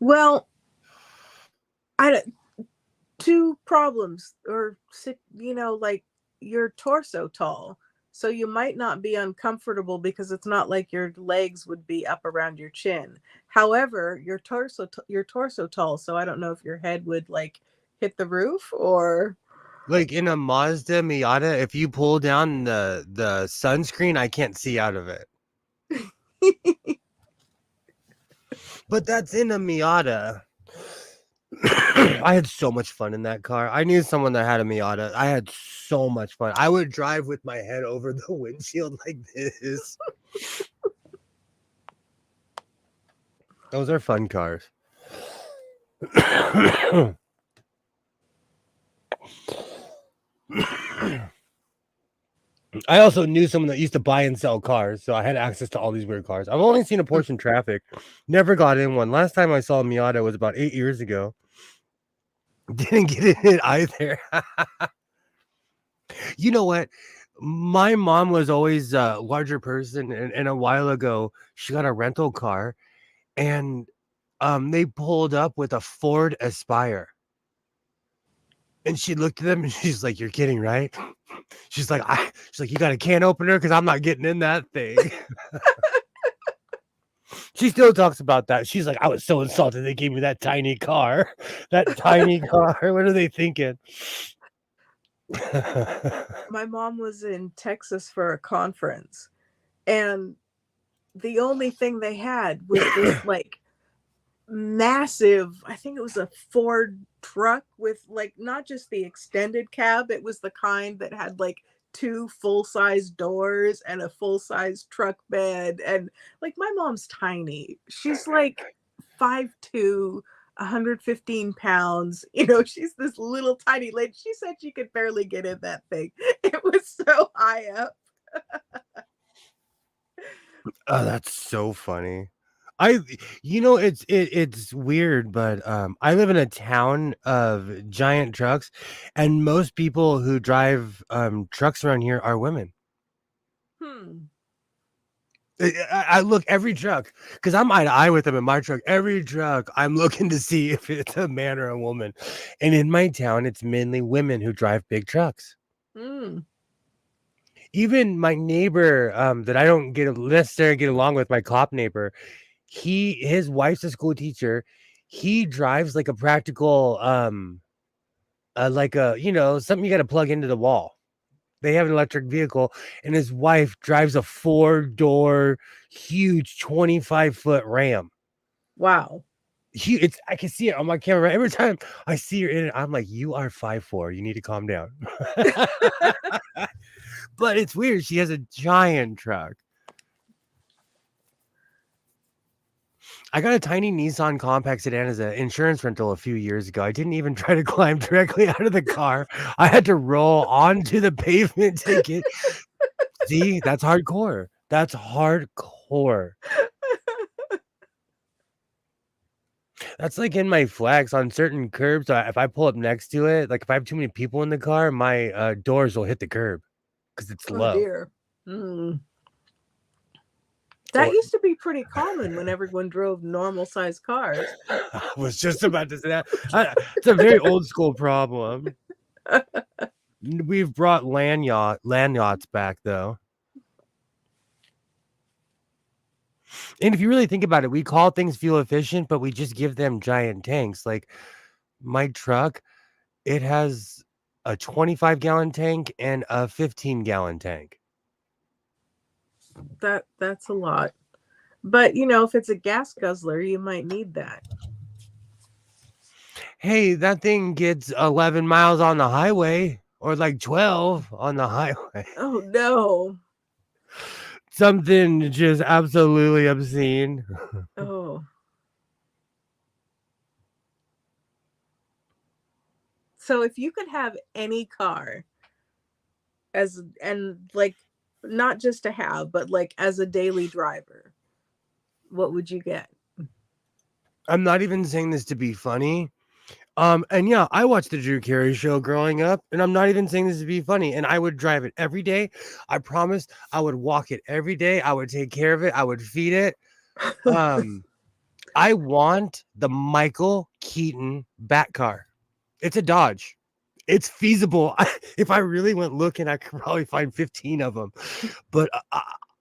Well, two problems, or you know, like your torso tall, so you might not be uncomfortable because it's not like your legs would be up around your chin. However, your torso tall, so I don't know if your head would like hit the roof or like in a Mazda Miata. If you pull down the sunscreen, I can't see out of it. But that's in a Miata. I had so much fun in that car. I knew someone that had a Miata. I had so much fun. I would drive with my head over the windshield like this. Those are fun cars. I also knew someone that used to buy and sell cars, so I had access to all these weird cars. I've only seen a Porsche in traffic. Never got in one. Last time I saw a Miata was about 8 years ago. Didn't get in it either. You know what? My mom was always a larger person, and a while ago, she got a rental car, and they pulled up with a Ford Aspire. And she looked at them and she's like, "You're kidding, right?" She's like, "You got a can opener? Because I'm not getting in that thing." She still talks about that. She's like, "I was so insulted they gave me that tiny car." That tiny car. What are they thinking? My mom was in Texas for a conference, and the only thing they had was this like massive, I think it was a Ford truck with like not just the extended cab, it was the kind that had like two full-size doors and a full-size truck bed. And like my mom's tiny. She's like 5'2", 115 pounds. You know, she's this little tiny lady. She said she could barely get in that thing. It was so high up. Oh, that's so funny. It's weird, but I live in a town of giant trucks, and most people who drive trucks around here are women. Hmm. I look every truck because I'm eye to eye with them in my truck. Every truck, I'm looking to see if it's a man or a woman. And in my town, it's mainly women who drive big trucks. Hmm. Even my neighbor, that I don't necessarily get along with, my cop neighbor, his wife's a school teacher. He drives like a practical, like a something you got to plug into the wall. They have an electric vehicle, and his wife drives a 4-door, huge 25-foot Ram. Wow. I can see it on my camera. Every time I see her in it, I'm like, "You are 5'4". You need to calm down." But it's weird. She has a giant truck. I got a tiny Nissan compact sedan as an insurance rental a few years ago. I didn't even try to climb directly out of the car. I had to roll onto the pavement to get. See, that's hardcore. That's hardcore. That's like in my flex on certain curbs. If I pull up next to it, like if I have too many people in the car, my doors will hit the curb because it's Oh low. dear. That used to be pretty common when everyone drove normal sized cars. I was just about to say that. It's a very old school problem. We've brought land yachts back though. And if you really think about it, we call things fuel efficient, but we just give them giant tanks. Like my truck, it has a 25-gallon tank and a 15-gallon tank. That's a lot. But you know, if it's a gas guzzler, you might need that. Hey, that thing gets 11 miles on the highway, or like 12 on the highway. Oh no. Something just absolutely obscene. Oh. So if you could have any car and like not just to have, but like as a daily driver, what would you get? I'm not even saying this to be funny. And yeah, I watched the Drew Carey show growing up, and I'm not even saying this to be funny. And I would drive it every day. I promised I would walk it every day. I would take care of it. I would feed it. I want the Michael Keaton Bat car. It's a Dodge. It's feasible. If I really went looking, I could probably find 15 of them. But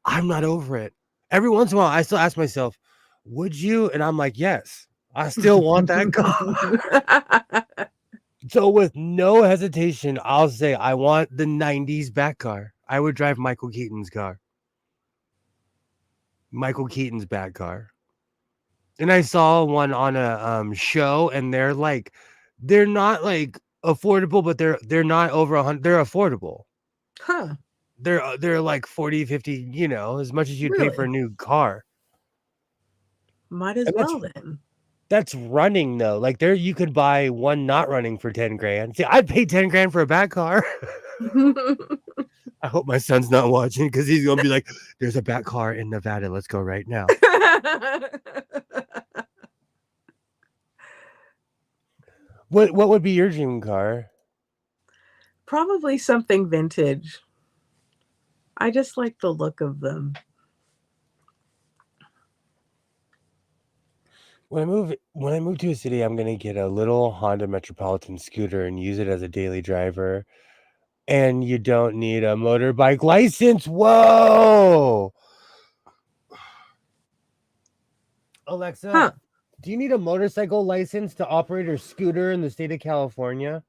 I'm not over it. Every once in a while, I still ask myself, would you? And I'm like, yes, I still want that car. So with no hesitation, I'll say I want the 90s Bat car. I would drive Michael Keaton's car. Michael Keaton's Bat car. And I saw one on a show, and they're not like affordable, but they're not over 100. They're affordable. Huh. They're like 40, 50, as much as you'd pay for a Really? new car. Might as And well then. that's running though. Like you could buy one not running for 10 grand. See, I'd pay 10 grand for a Bat car. I hope my son's not watching because he's gonna be like, "There's a Bat car in Nevada. Let's go right now." What would be your dream car? Probably something vintage. I just like the look of them. when I move to a city, I'm gonna get a little Honda Metropolitan scooter and use it as a daily driver. And you don't need a motorbike license. Whoa! Alexa, Huh. do you need a motorcycle license to operate a scooter in the state of California?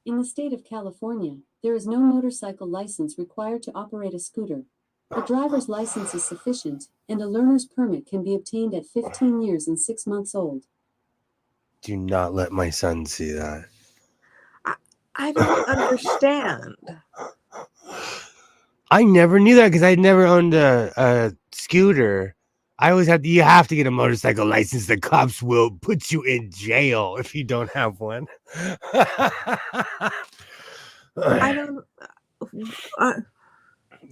In the state of California, there is no motorcycle license required to operate a scooter. A driver's license is sufficient, and a learner's permit can be obtained at 15 years and 6 months old. Do not let my son see that. I don't understand. I never knew that because I never owned a scooter. I always you have to get a motorcycle license. The cops will put you in jail if you don't have one. I don't.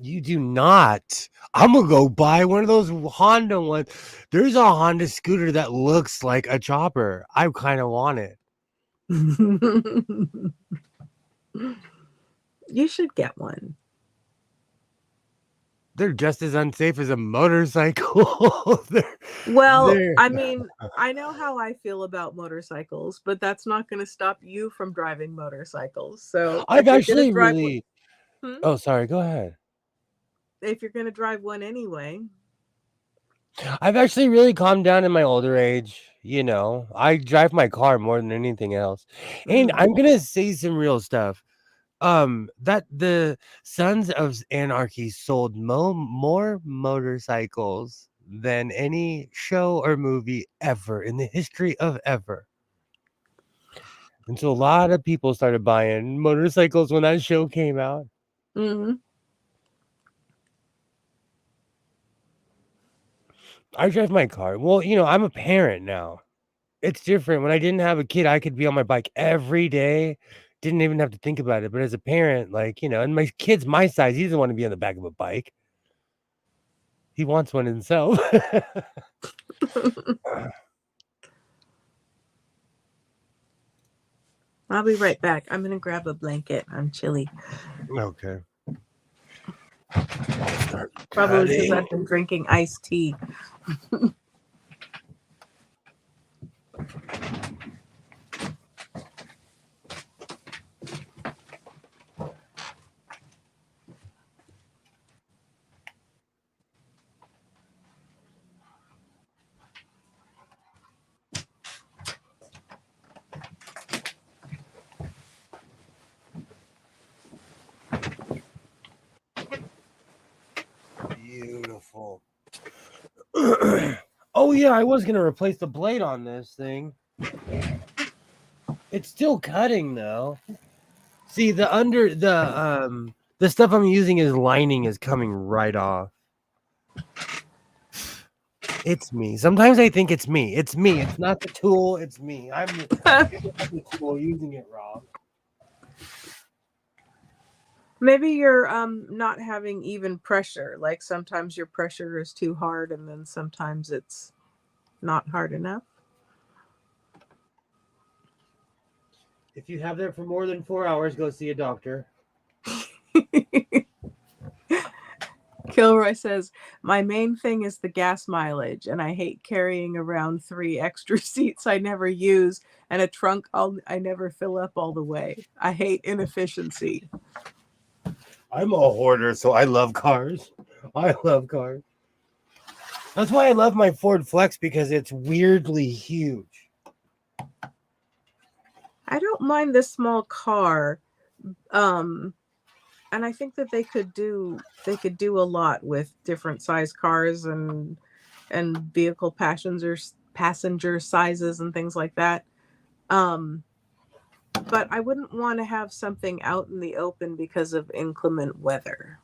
You do not. I'm gonna go buy one of those Honda ones. There's a Honda scooter that looks like a chopper. I kind of want it. You should get one. They're just as unsafe as a motorcycle. I mean, I know how I feel about motorcycles, but that's not going to stop you from driving motorcycles. So I've actually really. Hmm? Oh, sorry. Go ahead. If you're going to drive one anyway. I've actually really calmed down in my older age. You know, I drive my car more than anything else. And I'm going to say some real stuff. That the Sons of Anarchy sold more motorcycles than any show or movie ever in the history of ever. And so a lot of people started buying motorcycles when that show came out. Mm-hmm. I drive my car. Well, you know, I'm a parent now. It's different. When I didn't have a kid, I could be on my bike every day. Didn't even have to think about it. But as a parent, like, you know, and my kid's my size, he doesn't want to be on the back of a bike. He wants one himself. I'll be right back. I'm going to grab a blanket. I'm chilly. Okay. Probably because I've been drinking iced tea. Beautiful. Oh yeah, I was gonna replace the blade on this thing. It's still cutting though. See, the stuff I'm using as lining is coming right off. It's me. Sometimes I think it's me. It's me. It's not the tool. It's me. I'm the tool using it wrong. Maybe you're not having even pressure. Like sometimes your pressure is too hard and then sometimes it's not hard enough. If you have that for more than 4 hours, go see a doctor. Kilroy says, my main thing is the gas mileage, and I hate carrying around 3 extra seats I never use and a trunk I never fill up all the way. I hate inefficiency. I'm a hoarder, so I love cars. I love cars. That's why I love my Ford Flex, because it's weirdly huge. I don't mind this small car. And I think that they could do a lot with different size cars and vehicle passenger sizes and things like that. But I wouldn't want to have something out in the open because of inclement weather.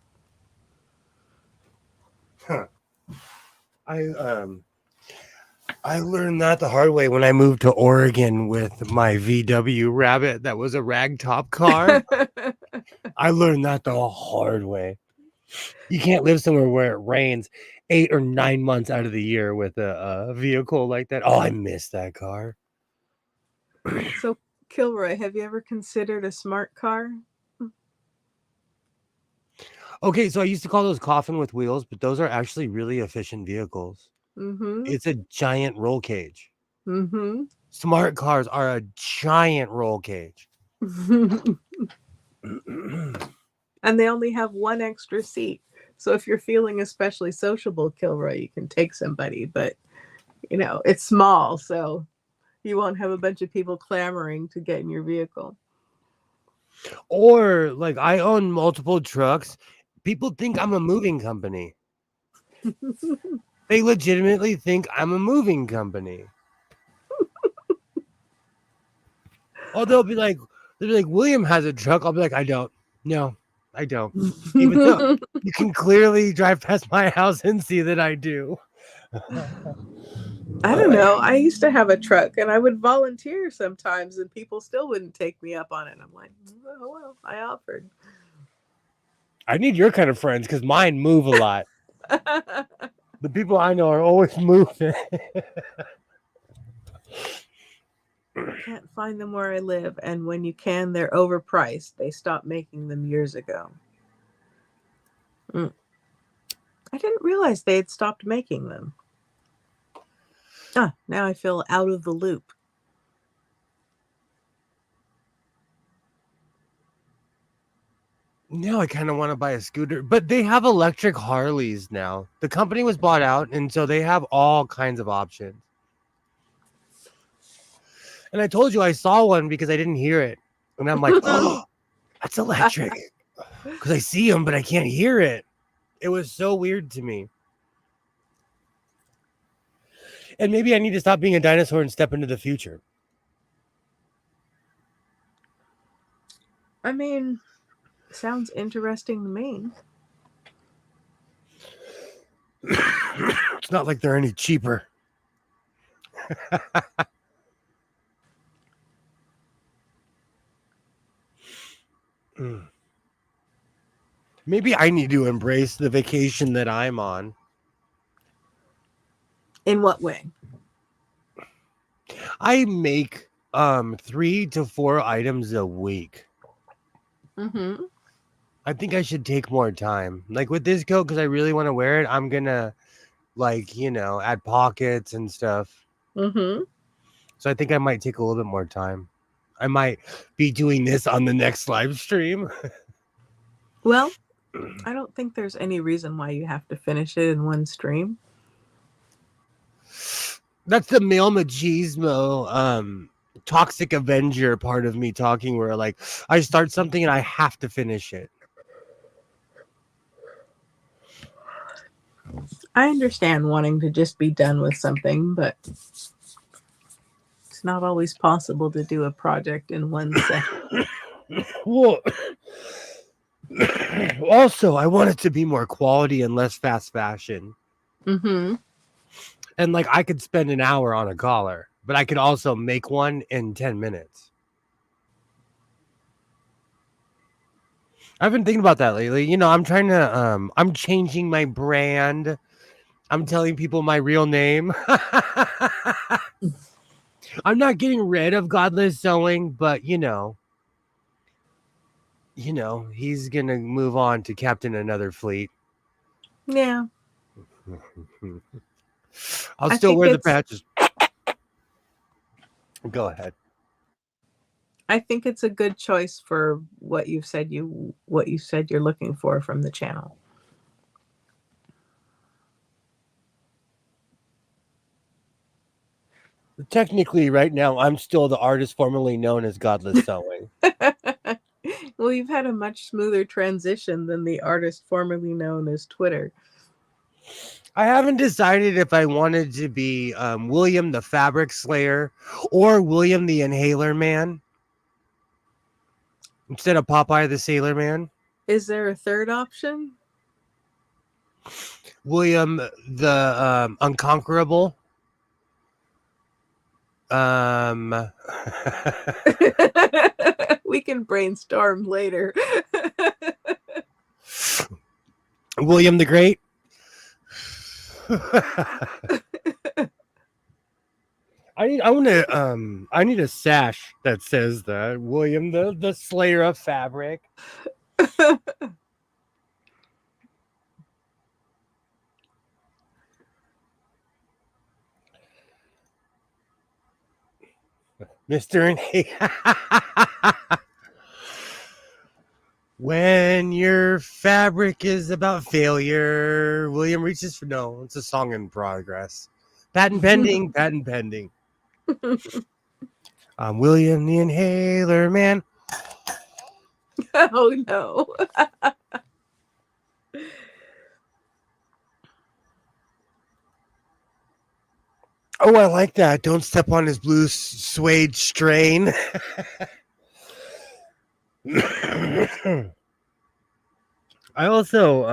Huh. I learned that the hard way when I moved to Oregon with my VW Rabbit that was a ragtop car. I learned that the hard way. You can't live somewhere where it rains 8 or 9 months out of the year with a vehicle like that. Oh, I miss that car. So, Kilroy, have you ever considered a smart car? Okay, so I used to call those coffin with wheels, but those are actually really efficient vehicles. Mm-hmm. It's a giant roll cage. Mm-hmm. Smart cars are a giant roll cage. And they only have one extra seat. So if you're feeling especially sociable, Kilroy, you can take somebody. But, it's small, so you won't have a bunch of people clamoring to get in your vehicle. Or like I own multiple trucks. People think I'm a moving company. They legitimately think I'm a moving company. Oh, they'll be like, William has a truck. I'll be like, I don't. No, I don't. Even though you can clearly drive past my house and see that I do. I don't know. I used to have a truck and I would volunteer sometimes and people still wouldn't take me up on it. I'm like, oh, well, I offered. I need your kind of friends because mine move a lot. The people I know are always moving. Can't find them where I live. And when you can, they're overpriced. They stopped making them years ago. I didn't realize they had stopped making them. Now I feel out of the loop. Now I kind of want to buy a scooter, but they have electric Harleys now. The company was bought out, and so they have all kinds of options. And I told you I saw one because I didn't hear it. And I'm like, oh, that's electric. Because I see them, but I can't hear it. It was so weird to me. And maybe I need to stop being a dinosaur and step into the future. I mean, sounds interesting to me. It's not like they're any cheaper. Maybe I need to embrace the vacation that I'm on. In what way? I make 3 to 4 items a week. Mm-hmm. I think I should take more time. Like with this coat, because I really want to wear it, I'm gonna add pockets and stuff. Mm-hmm. So I think I might take a little bit more time. I might be doing this on the next live stream. Well, I don't think there's any reason why you have to finish it in one stream. That's the male machismo toxic avenger part of me talking, where like I start something and I have to finish it. I understand wanting to just be done with something, but it's not always possible to do a project in one session. Well, also, I want it to be more quality and less fast fashion. Mm-hmm. And like I could spend an hour on a collar, but I could also make one in 10 minutes. I've been thinking about that lately. I'm trying to I'm changing my brand. I'm telling people my real name. I'm not getting rid of Godless Sewing, but he's gonna move on to captain another fleet. Yeah. I'll still wear the patches. Go ahead. I think it's a good choice for what you said you're looking for from the channel. Technically, right now, I'm still the artist formerly known as Godless Sewing. Well, you've had a much smoother transition than the artist formerly known as Twitter. I haven't decided if I wanted to be William the Fabric Slayer or William the Inhaler Man instead of Popeye the Sailor Man. Is there a third option? William the Unconquerable. We can brainstorm later. William the Great. I need a sash that says that William the Slayer of Fabric. Mr. When your fabric is about failure, William reaches for no. It's a song in progress. Patent pending, patent pending. I'm William the Inhaler Man. Oh no. Oh, I like that. Don't step on his blue suede strain. I also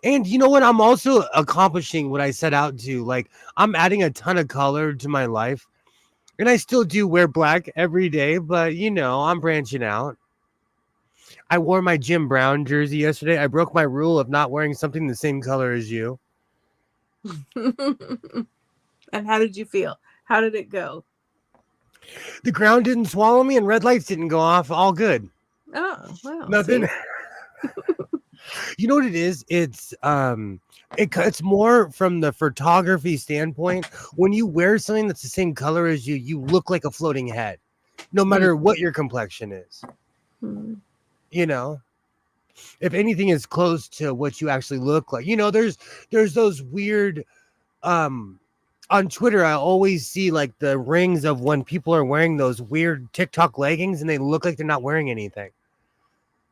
and you know what? I'm also accomplishing what I set out to. Like, I'm adding a ton of color to my life. And I still do wear black every day, but you know, I'm branching out. I wore my Jim Brown jersey yesterday. I broke my rule of not wearing something the same color as you. And how did you feel? How did it go? The ground didn't swallow me and red lights didn't go off. All good. Oh, wow. Nothing. You know what it is? It's more from the photography standpoint. When you wear something that's the same color as you, you look like a floating head, no matter what your complexion is. You know, if anything is close to what you actually look like. You know, there's those weird on Twitter, I always see like the rings of when people are wearing those weird TikTok leggings and they look like they're not wearing anything.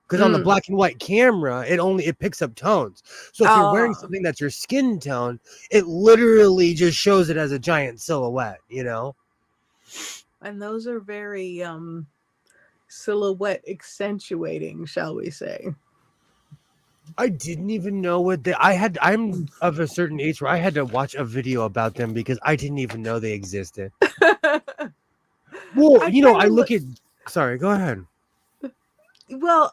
Because on the black and white camera, it picks up tones. So if you're wearing something that's your skin tone, it literally just shows it as a giant silhouette, you know? And those are very silhouette accentuating, shall we say. I didn't even know what I'm of a certain age where I had to watch a video about them because I didn't even know they existed. Well, I look at sorry, go ahead. Well,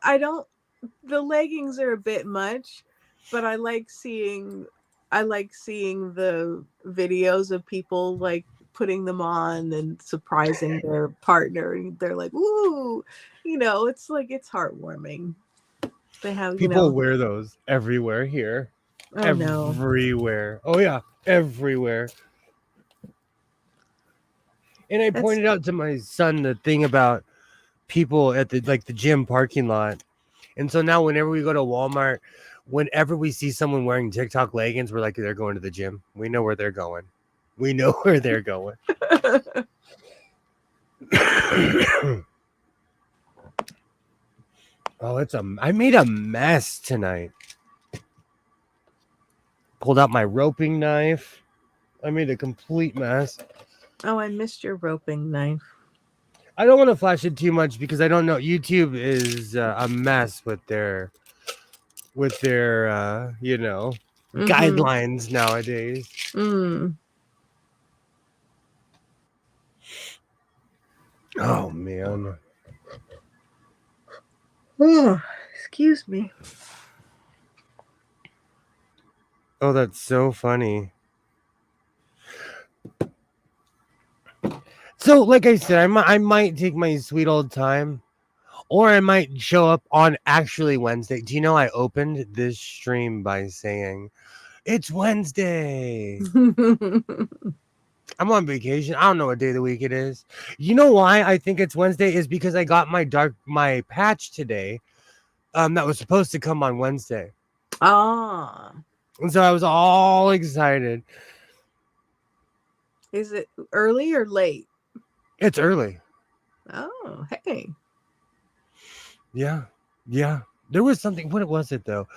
the leggings are a bit much, but I like seeing the videos of people like putting them on and surprising their partner, and they're like, "Ooh," it's like, it's heartwarming. They have people wear those everywhere here. Oh, everywhere. No. Oh yeah, everywhere. And I pointed out to my son the thing about people at the gym parking lot. And so now whenever we go to Walmart, whenever we see someone wearing TikTok leggings, we're like, they're going to the gym. We know where they're going. We know where they're going. Oh, I made a mess tonight. Pulled out my roping knife. I made a complete mess. Oh, I missed your roping knife. I don't want to flash it too much because I don't know. YouTube is a mess with their guidelines nowadays. Oh man. Oh, excuse me. Oh, that's so funny. So, like I said, I might take my sweet old time, or I might show up on actually Wednesday. Do you know I opened this stream by saying it's Wednesday? I'm on vacation. I don't know what day of the week it is. You know why I think it's Wednesday is because I got my patch today. That was supposed to come on Wednesday. And so I was all excited. Is it early or late? It's early. Oh, hey. Yeah. There was something. What was it though?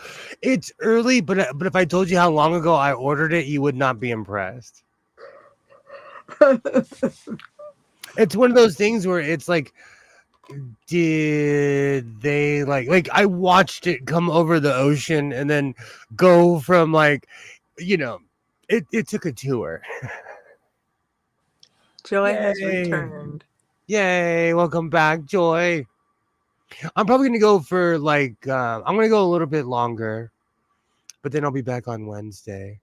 It's early, but if I told you how long ago I ordered it, you would not be impressed. It's one of those things where it's like, did they like I watched it come over the ocean and then go from it took a tour. Joy has returned. Yay, welcome back, Joy. I'm probably gonna go for I'm gonna go a little bit longer, but then I'll be back on Wednesday.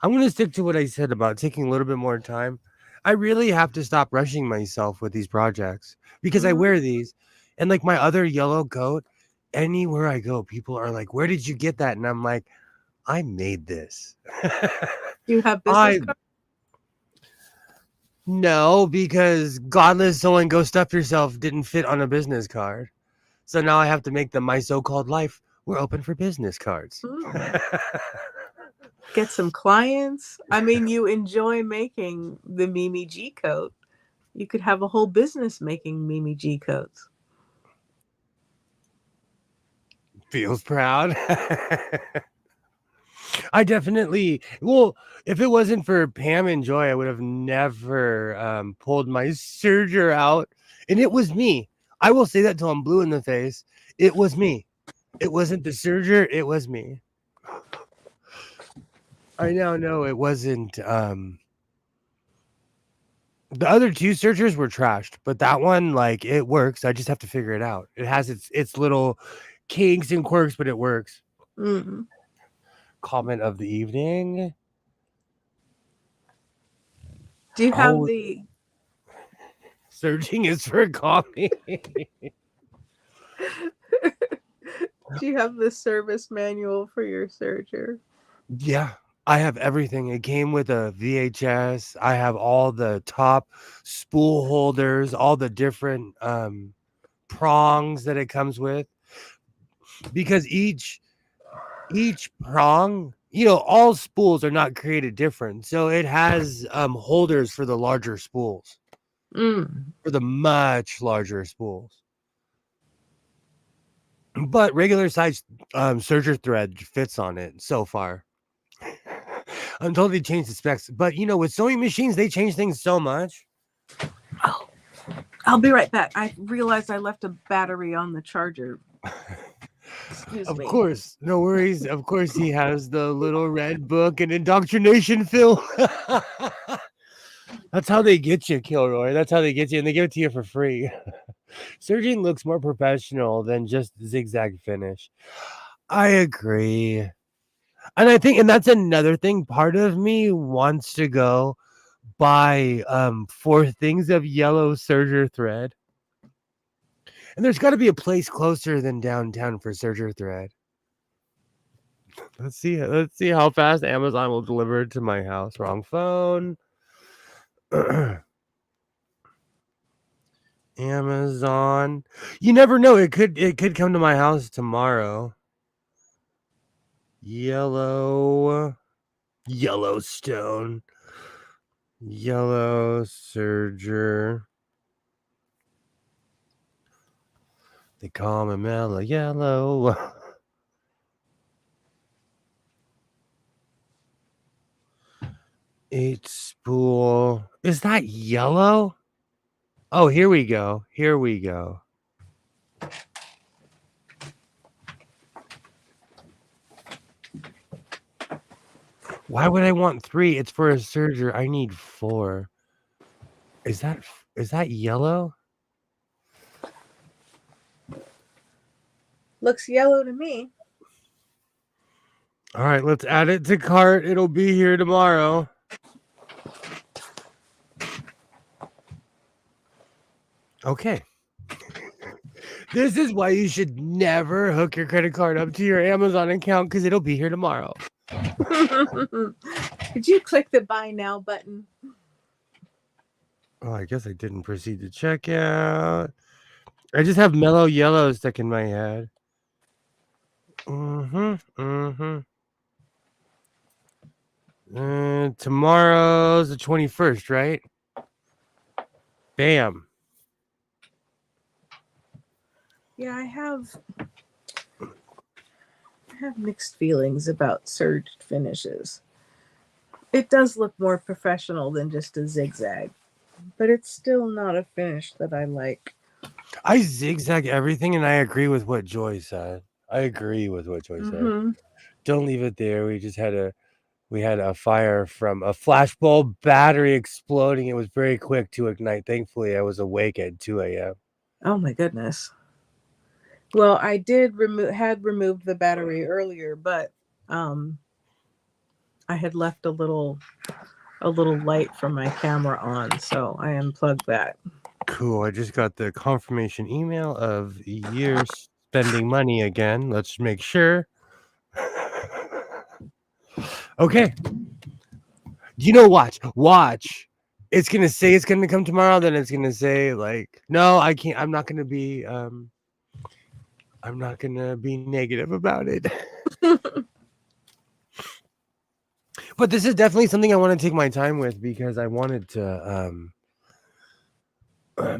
I'm gonna stick to what I said about taking a little bit more time. I really have to stop rushing myself with these projects because I wear these, and like my other yellow coat, anywhere I go, people are like, "Where did you get that?" And I'm like, "I made this." You have business cards? No, because godless soul and go stuff yourself didn't fit on a business card. So now I have to make them my so-called life. We're open for business cards. Get some clients. I mean, you enjoy making the Mimi G coat. You could have a whole business making Mimi G coats. Feels proud. I definitely, well, if it wasn't for Pam and Joy, I would have never pulled my serger out. And it was me. I will say that till I'm blue in the face. It was me. It wasn't the serger. It was me. I now know it wasn't. The other two sergers were trashed, but that one, like, it works. I just have to figure it out. It has its little kinks and quirks, but it works. Mm-hmm. Comment of the evening. Do you have the Searching is for coffee. Do you have the service manual for your serger? Yeah, I have everything. It came with a VHS. I have all the top spool holders, all the different prongs that it comes with. Because each prong, all spools are not created different. So it has holders for the larger spools. For the much larger spools. But regular size serger thread fits on it so far. Until they change the specs. But with sewing machines, they change things so much. Oh, I'll be right back. I realized I left a battery on the charger. Excuse me. Of course, no worries. Of course, he has the little red book and indoctrination film. That's how they get you, Kilroy. That's how they get you, and they give it to you for free. Serging looks more professional than just zigzag finish. I agree. And I think, and that's another thing, part of me wants to go buy 4 things of yellow serger thread. And there's got to be a place closer than downtown for serger thread. Let's see how fast Amazon will deliver it to my house. Wrong phone. Amazon. You never know. It could come to my house tomorrow. Yellowstone. Yellow serger. They call me Mellow Yellow. Eight spool. Is that yellow? Oh, here we go. Here we go. Why would I want 3? It's for a serger. I need 4. Is that yellow? Looks yellow to me. All right, let's add it to cart. It'll be here tomorrow. Okay. This is why you should never hook your credit card up to your Amazon account, because it'll be here tomorrow. Did you click the buy now button? Oh, I guess I didn't proceed to checkout. I just have mellow yellow stuck in my head. Tomorrow's the 21st, right? Bam. Yeah, I have mixed feelings about serged finishes. It does look more professional than just a zigzag, but it's still not a finish that I like. I zigzag everything, and I agree with what Joy said. said. Don't leave it there. We had a fire from a flashbulb battery exploding. It was very quick to ignite. Thankfully, I was awake at 2 a.m. Oh my goodness. Well, I had removed the battery earlier, but I had left a little light from my camera on, so I unplugged that. Cool. I just got the confirmation email of you're spending money again. Let's make sure. Okay. Watch. it's gonna say it's gonna come tomorrow, then it's gonna say like, no, I can't. I'm not gonna be negative about it. But this is definitely something I want to take my time with because I wanted to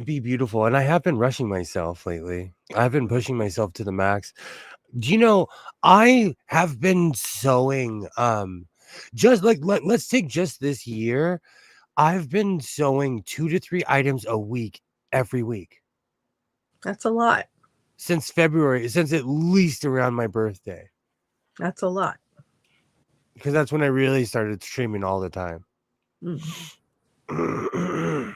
be beautiful, and I have been rushing myself lately. I've been pushing myself to the max. Do you know I have been sewing just like let's take just this year. I've been sewing 2 to 3 items a week every week That's a lot. since February, since at least around my birthday, That's a lot. because that's when I really started streaming all the time. Mm.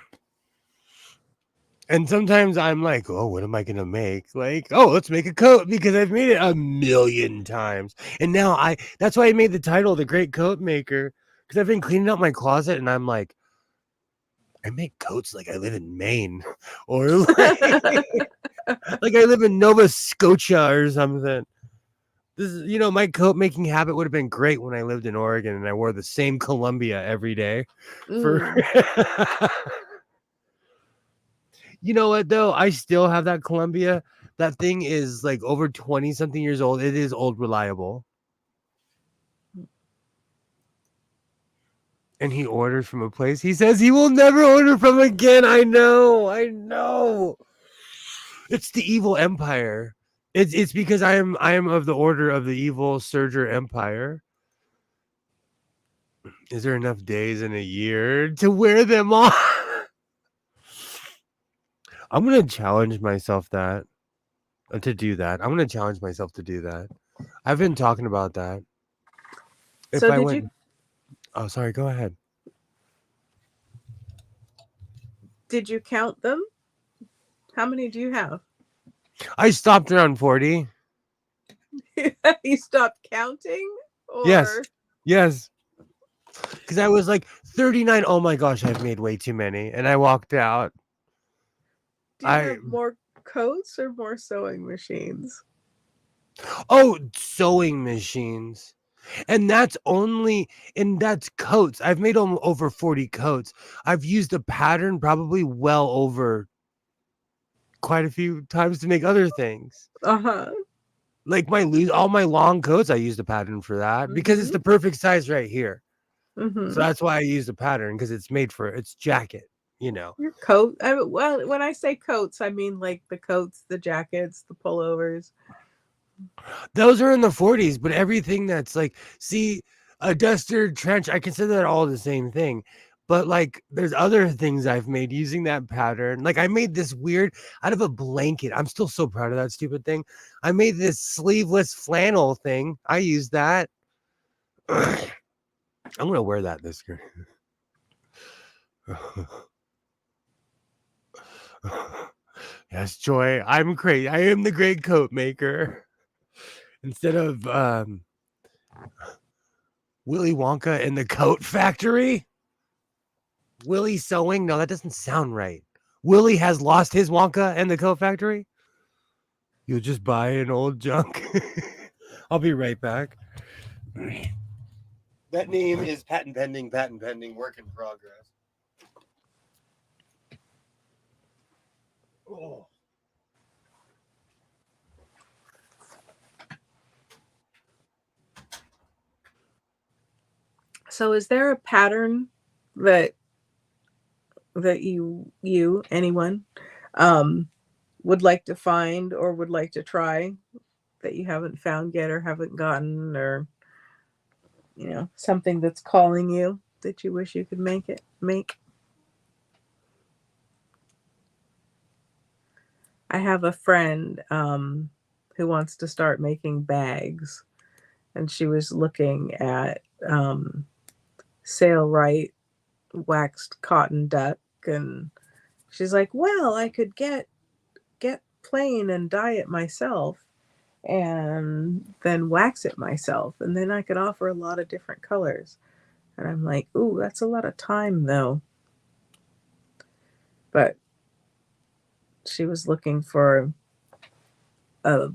And sometimes I'm like, oh, what am I gonna make? Like, oh, let's make a coat because I've made it a million times. And now that's why I made the title The Great Coat Maker, because I've been cleaning out my closet and I'm like, I make coats like I live in Maine or like, like I live in Nova Scotia or something. This is, my coat making habit would have been great when I lived in Oregon and I wore the same Columbia every day for You know what though? I still have that Columbia. That thing is like over 20 something years old. It is old reliable. And he orders from a place he says he will never order from again. I know. It's the evil empire. It's because I am of the order of the evil Surger Empire. Is there enough days in a year to wear them all? I'm gonna challenge myself to do that. I'm gonna challenge myself to do that. I've been talking about that. If So I did went, you oh, sorry, go ahead. count them? How many do you have? I stopped around 40. You stopped counting? Or Yes. Because I was like 39. Oh my gosh, I've made way too many, and I walked out. do you have more coats or more sewing machines? Sewing machines. And that's coats. I've made over 40 coats. I've used a pattern probably well over quite a few times to make other things. Like all my long coats, I used a pattern for that because it's the perfect size right here. So that's why I use the pattern, because it's made for its jacket, Your coat. Well, when I say coats, I mean like the coats, the jackets, the pullovers. Those are in the 40s, but everything that's like, see, a duster, trench, I consider that all the same thing. But like, there's other things I've made using that pattern. Like, I made this weird out of a blanket. I'm still so proud of that stupid thing. I made this sleeveless flannel thing. I used that. I'm gonna wear that this year. Yes, Joy. I'm crazy. I am the great coat maker. Instead of Willy Wonka in the coat factory. Willy sewing? No, that doesn't sound right. Willy has lost his Wonka and the coat factory? You'll just buy an old junk. I'll be right back. That name is patent pending, work in progress. Oh. So is there a pattern that anyone would like to find or would like to try that you haven't found yet or haven't gotten, or something that's calling you that you wish you could make? I have a friend who wants to start making bags, and she was looking at Sailrite waxed cotton duck, and she's like, well, I could get plain and dye it myself and then wax it myself, and then I could offer a lot of different colors. And I'm like, ooh, that's a lot of time though. But she was looking for a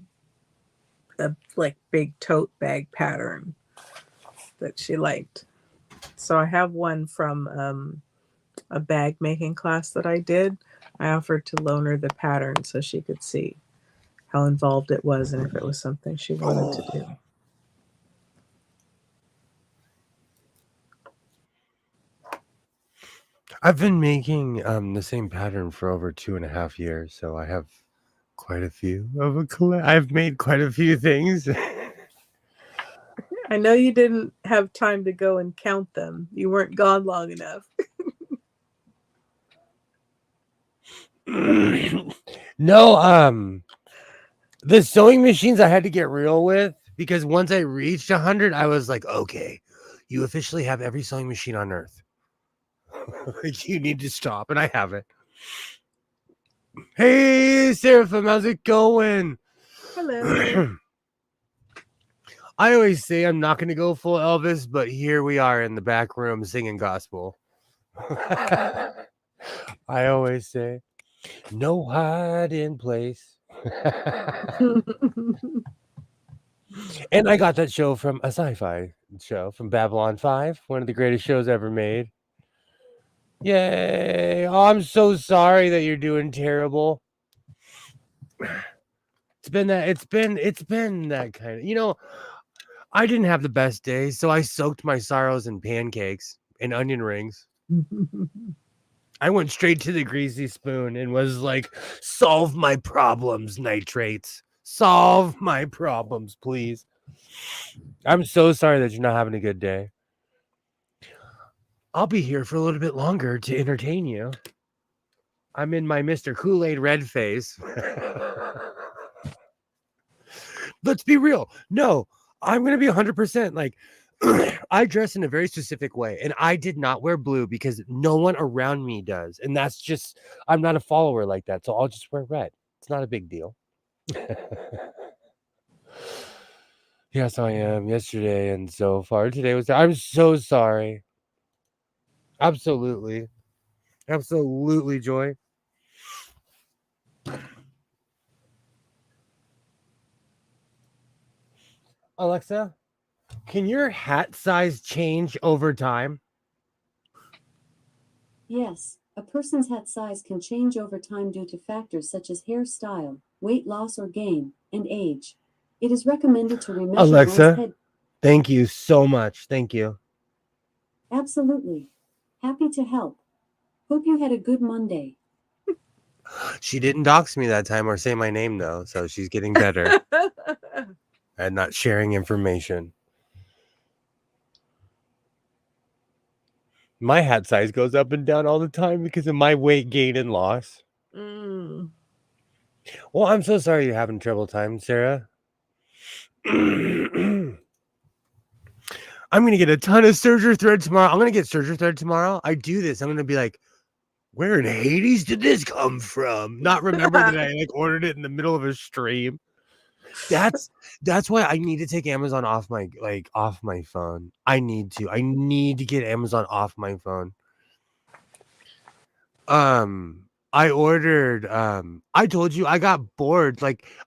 like big tote bag pattern that she liked. So I have one from a bag making class that I did, I offered to loan her the pattern so she could see how involved it was and if it was something she wanted to do. I've been making the same pattern for over 2.5 years, so I have quite a few of I've made quite a few things. I know you didn't have time to go and count them. You weren't gone long enough. No, the sewing machines I had to get real with, because once I reached 100, I was like, okay, you officially have every sewing machine on earth. You need to stop, and I haven't. Hey, Seraphim, how's it going? Hello. I always say I'm not going to go full Elvis, but here we are in the back room singing gospel. I always say, no hiding place. And I got that show from a sci-fi show from Babylon 5, one of the greatest shows ever made. Yay. Oh, I'm so sorry that you're doing terrible. It's been that kind of, I didn't have the best day, so I soaked my sorrows in pancakes and onion rings. I went straight to the greasy spoon and was like, solve my problems, nitrates. Solve my problems, please. I'm so sorry that you're not having a good day. I'll be here for a little bit longer to entertain you. I'm in my Mr. Kool-Aid red face. Let's be real. No, I'm going to be 100%. Like, I dress in a very specific way, and I did not wear blue because no one around me does. And that's just, I'm not a follower like that. So I'll just wear red. It's not a big deal. Yes, I am. Yesterday and so far today was, I'm so sorry. Absolutely. Absolutely, Joy. Alexa, can your hat size change over time? Yes, a person's hat size can change over time due to factors such as hairstyle, weight loss or gain, and age. It is recommended to remeasure one's Alexa, head. thank you so much. Thank you. Absolutely. Happy to help. Hope you had a good Monday. She didn't dox me that time or say my name, though, so she's getting better at not sharing information. My hat size goes up and down all the time because of my weight gain and loss. Well, I'm so sorry you're having trouble time, Sarah. I'm going to get a ton of serger thread tomorrow. I'm going to get serger thread tomorrow. I do this. I'm going to be like, where in Hades did this come from? Not remember that I ordered it in the middle of a stream. That's why I need to take Amazon off my phone. I need to get Amazon off my phone. I ordered I told you I got bored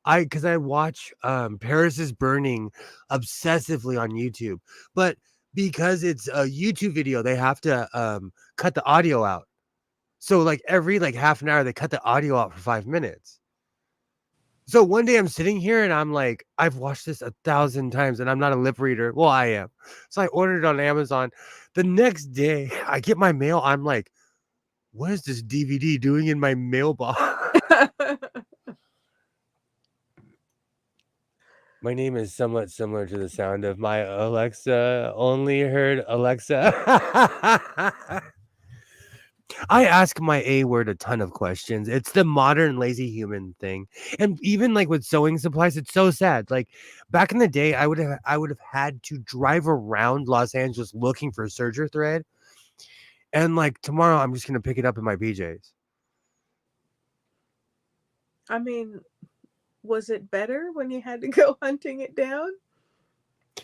because I watch Paris is Burning obsessively on YouTube. But because it's a YouTube video, they have to cut the audio out. So every half an hour they cut the audio out for 5 minutes. So one day I'm sitting here and I'm like, I've watched this 1,000 times and I'm not a lip reader. Well, I am. So I ordered it on Amazon. The next day I get my mail. I'm like, what is this DVD doing in my mailbox? My name is somewhat similar to the sound of my Alexa. Only heard Alexa. I ask my A word a ton of questions. It's the modern lazy human thing. And even with sewing supplies, it's so sad. Back in the day, I would have had to drive around Los Angeles looking for serger thread. And tomorrow I'm just going to pick it up in my PJs. I mean, was it better when you had to go hunting it down?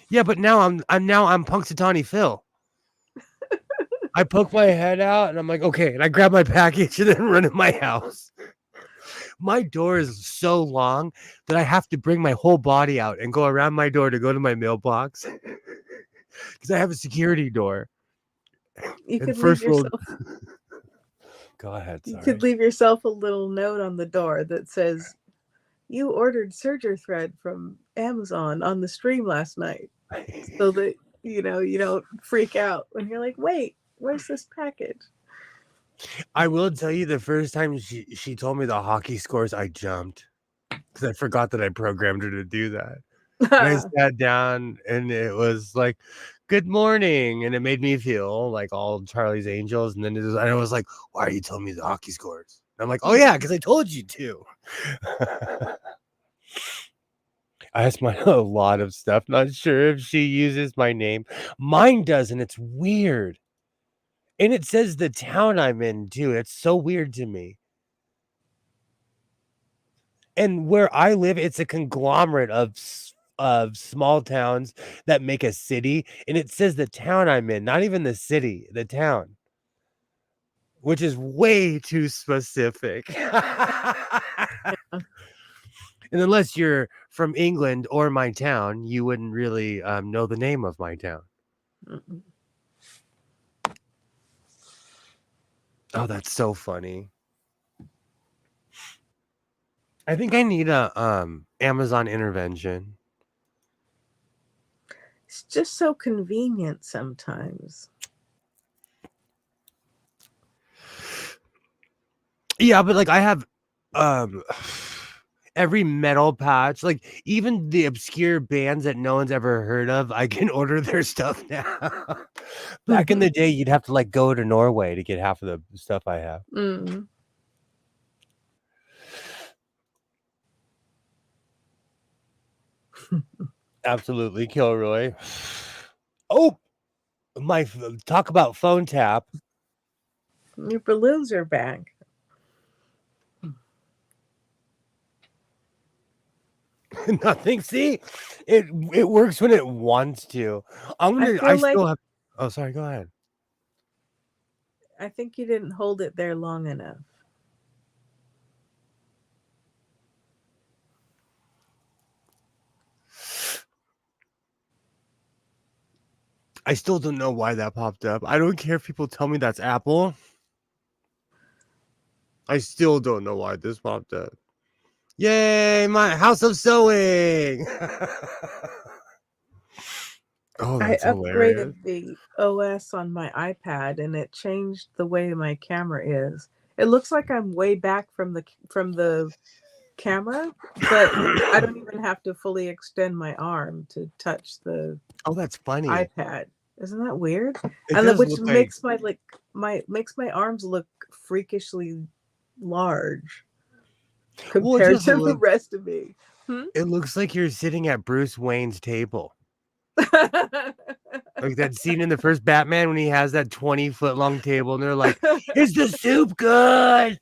Yeah, but now I'm Punxsutawney Phil. I poke my head out and I'm like, okay, and I grab my package and then run in my house. My door is so long that I have to bring my whole body out and go around my door to go to my mailbox because I have a security door. You could leave yourself. Go ahead. You Sorry. could leave yourself a little note on the door that says, "You ordered serger thread from Amazon on the stream last night," so that you don't freak out when you're like, "Wait, where's this package?" I will tell you, the first time she told me the hockey scores, I jumped because I forgot that I programmed her to do that. And I sat down and it was like, "Good morning," and it made me feel like all Charlie's Angels. And then I was like, "Why are you telling me the hockey scores?" And I'm like, "Oh yeah, because I told you to." I asked my a lot of stuff. Not sure if she uses my name. Mine doesn't. It's weird. And it says the town I'm in too. It's so weird to me. And where I live, it's a conglomerate of small towns that make a city, and it says the town I'm in, not even the city, the town, which is way too specific. And unless you're from England or my town, you wouldn't really know the name of my town. Mm-mm. Oh, that's so funny. I think I need a Amazon intervention. It's just so convenient sometimes. Yeah, but like I have every metal patch, like even the obscure bands that no one's ever heard of, I can order their stuff now. Back in the day, you'd have to like go to Norway to get half of the stuff I have. Mm. Absolutely, Kilroy. Oh, talk about phone tap. Your balloons are back. Nothing. See, it works when it wants to. I still have. Oh, sorry. Go ahead. I think you didn't hold it there long enough. I still don't know why that popped up. I don't care if people tell me that's Apple. I still don't know why this popped up. Yay, my house of sewing. Oh, that's I hilarious. upgraded the OS on my iPad and it changed the way my camera is. It looks like I'm way back from the camera, but I don't even have to fully extend my arm to touch the that's funny. iPad. Isn't that weird? It And does which look makes my arms look freakishly large compared to the rest of me. It looks like you're sitting at Bruce Wayne's table. Like that scene in the first Batman when he has that 20-foot long table and they're like, "Is the soup good?"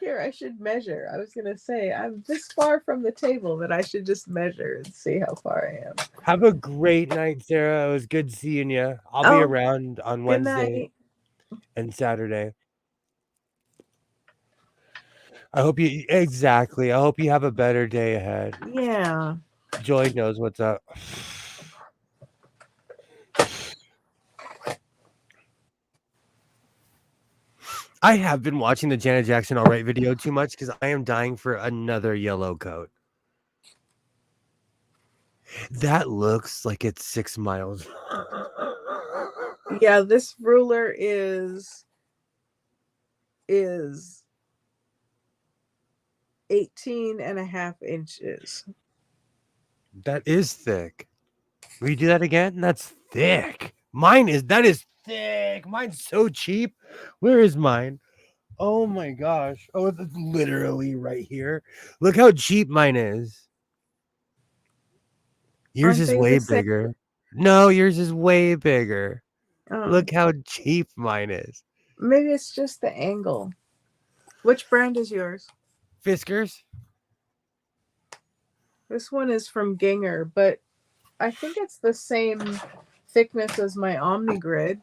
Here, I should measure. I was going to say, I'm this far from the table that I should just measure and see how far I am. Have a great night, Sarah. It was good seeing you. I'll be around on Wednesday and Saturday. I hope you have a better day ahead. Yeah. Joy knows what's up. I have been watching the Janet Jackson All Right video too much because I am dying for another yellow coat. That looks like it's 6 miles. Yeah, this ruler is 18.5 inches. That is thick. Will you do that again? That's thick. That is thick. Mine's so cheap. Where is mine? Oh my gosh. Oh, it's literally right here. Look how cheap mine is. Yours is way bigger. No, yours is way bigger. Oh. Look how cheap mine is. Maybe it's just the angle. Which brand is yours? Fiskars. This one is from Ginger, but I think it's the same thickness as my OmniGrid.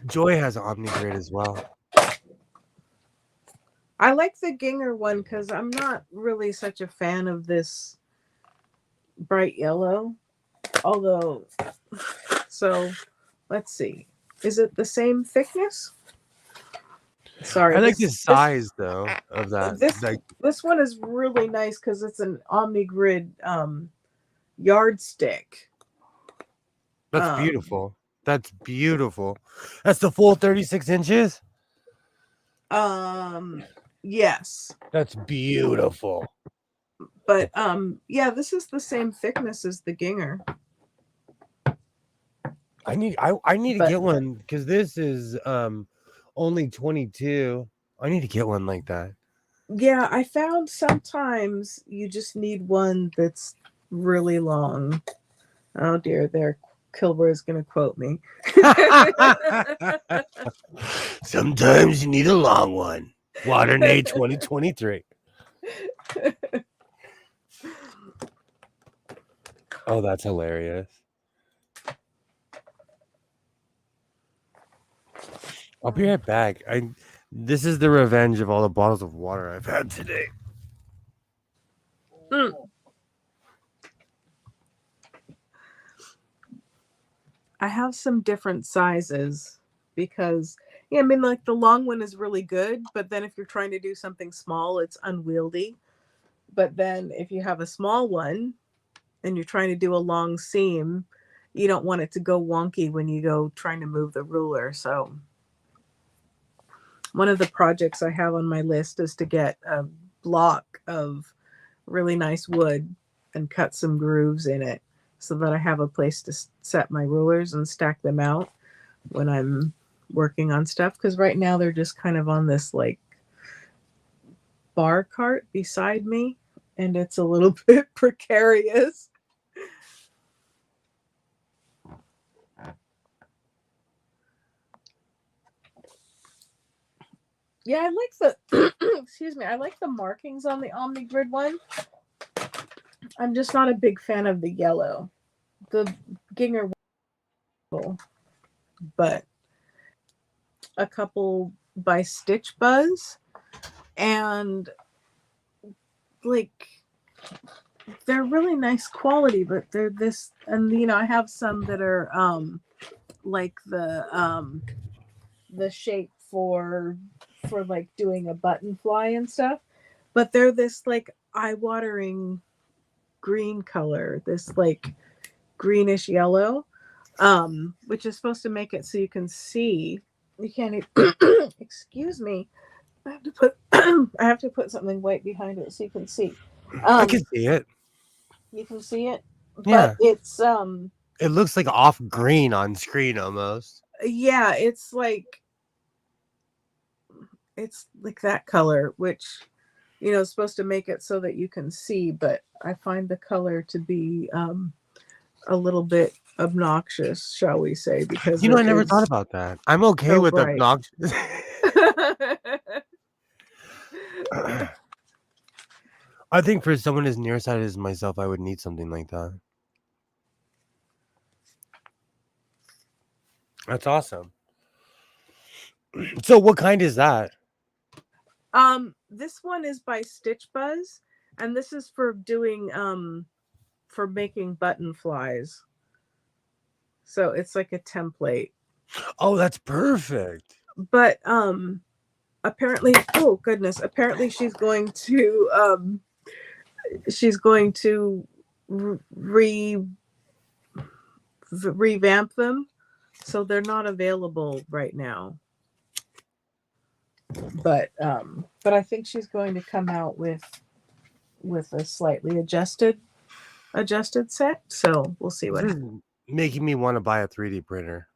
Joy has OmniGrid as well. I like the Ginger one because I'm not really such a fan of this bright yellow. Although, so let's see. Is it the same thickness? Sorry, I like the size though of that. Like, this one is really nice because it's an OmniGrid yardstick. that's beautiful. That's beautiful. That's the full 36 inches. Yes, That's beautiful. but yeah, this is the same thickness as the Ginger. I need to But- get one because this is only 22. I need to get one like that. Yeah, I found sometimes you just need one that's really long. Oh dear, there, Kilbur is going to quote me. Sometimes you need a long one. Waternade 2023. Oh, that's hilarious. I'll be right back. This is the revenge of all the bottles of water I've had today. I have some different sizes because, yeah, I mean, like the long one is really good, but then if you're trying to do something small, it's unwieldy. But then if you have a small one and you're trying to do a long seam, you don't want it to go wonky when you go trying to move the ruler. So one of the projects I have on my list is to get a block of really nice wood and cut some grooves in it so that I have a place to set my rulers and stack them out when I'm working on stuff. Because right now they're just kind of on this like bar cart beside me, and it's a little bit precarious. Yeah, I like the excuse me, I like the markings on the OmniGrid one. I'm just not a big fan of the yellow. The Ginger, but a couple by Stitch Buzz, and like they're really nice quality, but they're this, and you know, I have some that are like the shape for like doing a button fly and stuff, but they're this like eye-watering green color, this like greenish yellow, which is supposed to make it so you can see. You can't excuse me, I have to put I have to put something white behind it so you can see. I can see it. You can see it, Yeah. but it's it looks like off green on screen almost. Yeah, it's like that color, which, you know, is supposed to make it so that you can see, but I find the color to be a little bit obnoxious, shall we say, because you know, I never thought about that. I'm okay so with bright. obnoxious. I think for someone as nearsighted as myself, I would need something like that. That's awesome. So what kind is that? This one is by Stitch Buzz, and this is for doing for making button flies. So it's like a template. Oh, that's perfect. But apparently, oh goodness, apparently she's going to revamp them, so they're not available right now. But I think she's going to come out with a slightly adjusted set. So we'll see what happens. Making me want to buy a 3D printer.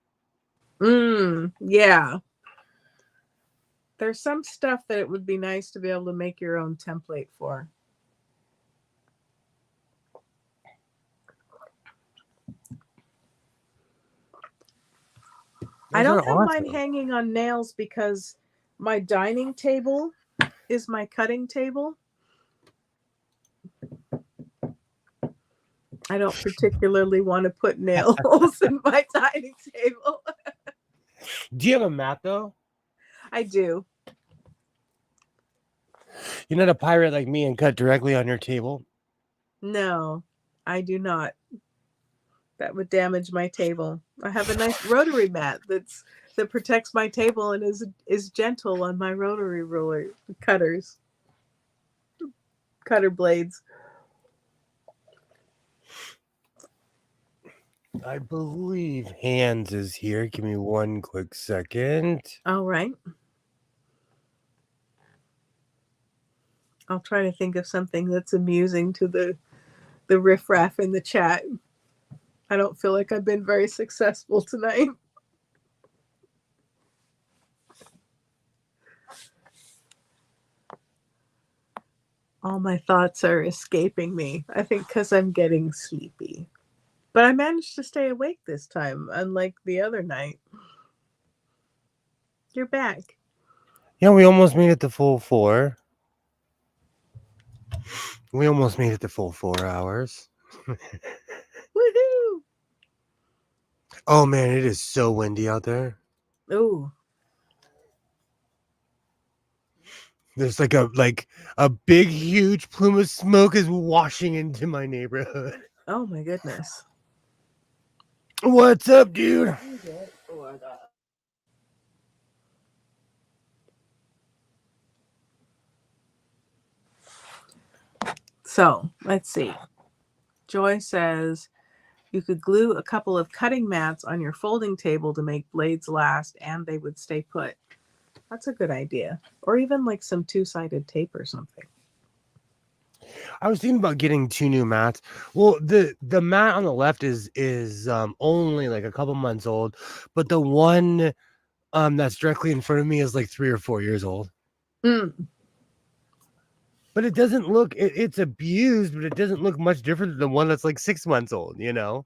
Yeah. There's some stuff that it would be nice to be able to make your own template for. I don't have mine hanging on nails because my dining table is my cutting table. I don't particularly want to put nails in my dining table. Do you have a mat though? I do. You're not a pirate like me and cut directly on your table? No, I do not. That would damage my table. I have a nice rotary mat that's that protects my table and is gentle on my rotary ruler cutter blades. I believe Hands is here. Give me one quick second. All right. I'll try to think of something that's amusing to the riffraff in the chat. I don't feel like I've been very successful tonight. All my thoughts are escaping me. I think because I'm getting sleepy. But I managed to stay awake this time, unlike the other night. You're back. Yeah, we almost made it to full 4. We almost made it to full 4 hours. Woohoo! Oh man, it is so windy out there. Ooh. There's like a big huge plume of smoke is washing into my neighborhood. Oh my goodness. What's up, dude? So, let's see. Joy says you could glue a couple of cutting mats on your folding table to make blades last and they would stay put. That's a good idea. Or even like some two-sided tape or something. I was thinking about getting 2 new mats. Well, the mat on the left is only like a couple months old, but the one that's directly in front of me is like 3 or 4 years old. But it doesn't look it's abused, but it doesn't look much different than the one that's like 6 months old, you know?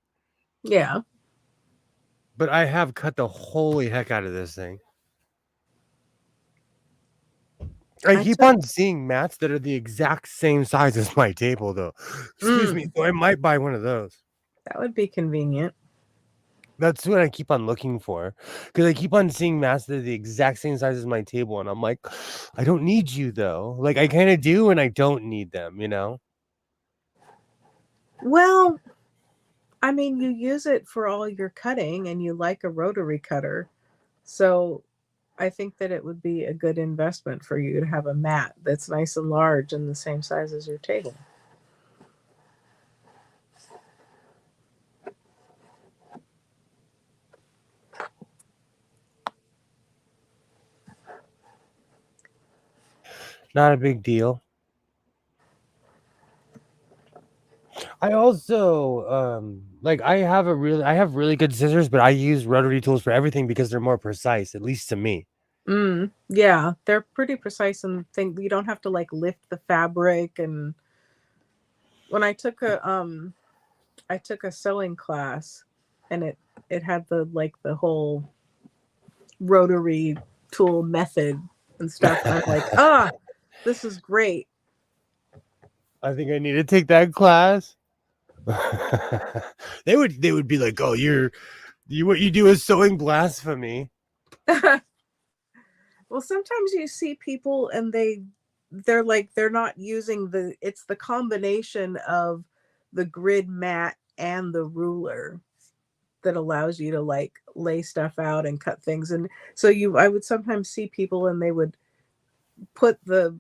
Yeah. But I have cut the holy heck out of this thing. I keep on seeing mats that are the exact same size as my table, though. Excuse me. So I might buy one of those. That would be convenient. That's what I keep on looking for. Because I keep on seeing mats that are the exact same size as my table. And I'm like, I don't need you, though. Like, I kind of do, and I don't need them, you know? Well, I mean, you use it for all your cutting and you like a rotary cutter. So I think that it would be a good investment for you to have a mat that's nice and large and the same size as your table. Not a big deal. I also like I have really good scissors, but I use rotary tools for everything because they're more precise, at least to me. Yeah, they're pretty precise and think you don't have to like lift the fabric. And when I took a sewing class and it had the whole rotary tool method and stuff. I'm like, this is great. I think I need to take that class. They would be like, "Oh, what you do is sewing blasphemy." Well, sometimes you see people and they're not using it's the combination of the grid mat and the ruler that allows you to like lay stuff out and cut things. And so I would sometimes see people and they would put the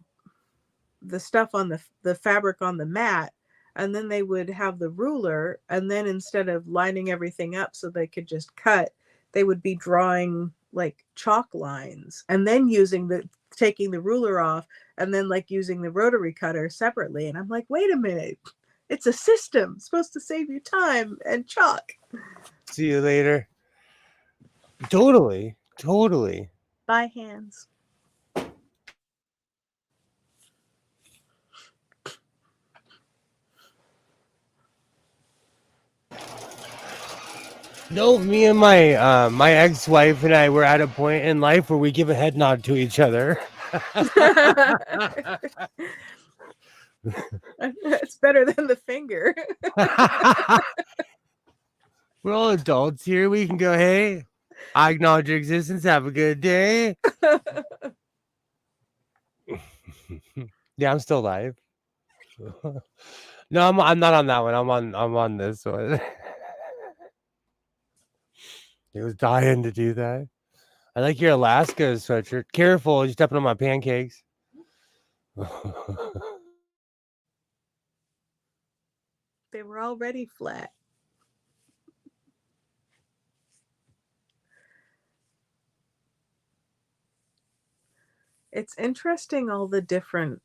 stuff on the fabric on the mat, and then they would have the ruler, and then instead of lining everything up so they could just cut, they would be drawing like chalk lines and then taking the ruler off and then like using the rotary cutter separately. And I'm like, wait a minute, it's a system. It's supposed to save you time and chalk. See you later. Totally. Bye, Hands. No, me and my my ex-wife and I were at a point in life where we give a head nod to each other. It's better than the finger. We're all adults here. We can go, hey, I acknowledge your existence. Have a good day. Yeah, I'm still alive. No, I'm not on that one. I'm on this one. He was dying to do that. I like your Alaska sweatshirt. Careful, you're stepping on my pancakes. They were already flat. It's interesting all the different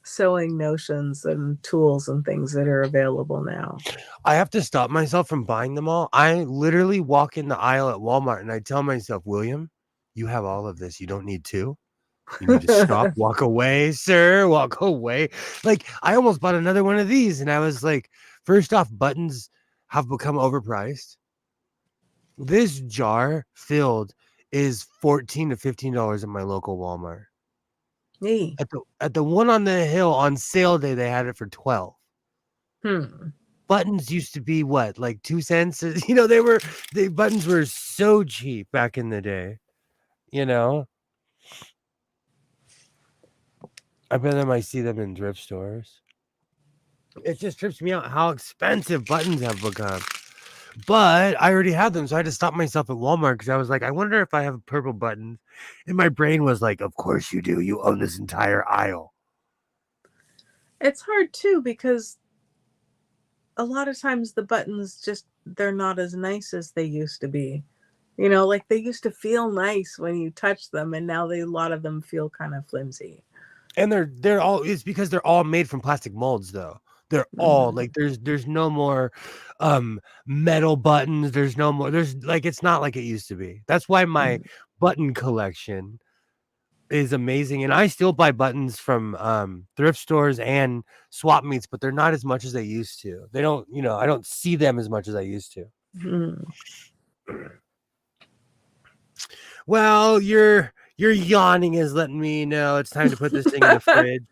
sewing notions and tools and things that are available now. I have to stop myself from buying them all. I literally walk in the aisle at Walmart and I tell myself, William, you have all of this. You don't need two. You need to stop, walk away, sir, walk away. Like, I almost bought another one of these, and I was like, first off, buttons have become overpriced. This jar filled is $14 to $15 in my local Walmart. Hey. At the one on the hill on sale day, they had it for 12. Buttons used to be what, like 2 cents? You know, buttons were so cheap back in the day, you know? I bet I might see them in thrift stores. It just trips me out how expensive buttons have become. But I already had them, so I had to stop myself at Walmart because I was like, I wonder if I have purple buttons. And my brain was like, of course you do. You own this entire aisle. It's hard too because a lot of times the buttons they're not as nice as they used to be. You know, like they used to feel nice when you touch them, and now a lot of them feel kind of flimsy. And they're all, it's because they're all made from plastic molds though. They're all like there's no more metal buttons. There's no more, there's like, it's not like it used to be. That's why my button collection is amazing. And I still buy buttons from thrift stores and swap meets, but they're not as much as they used to. They don't, you know, I don't see them as much as I used to. Well, your yawning is letting me know it's time to put this thing in the fridge.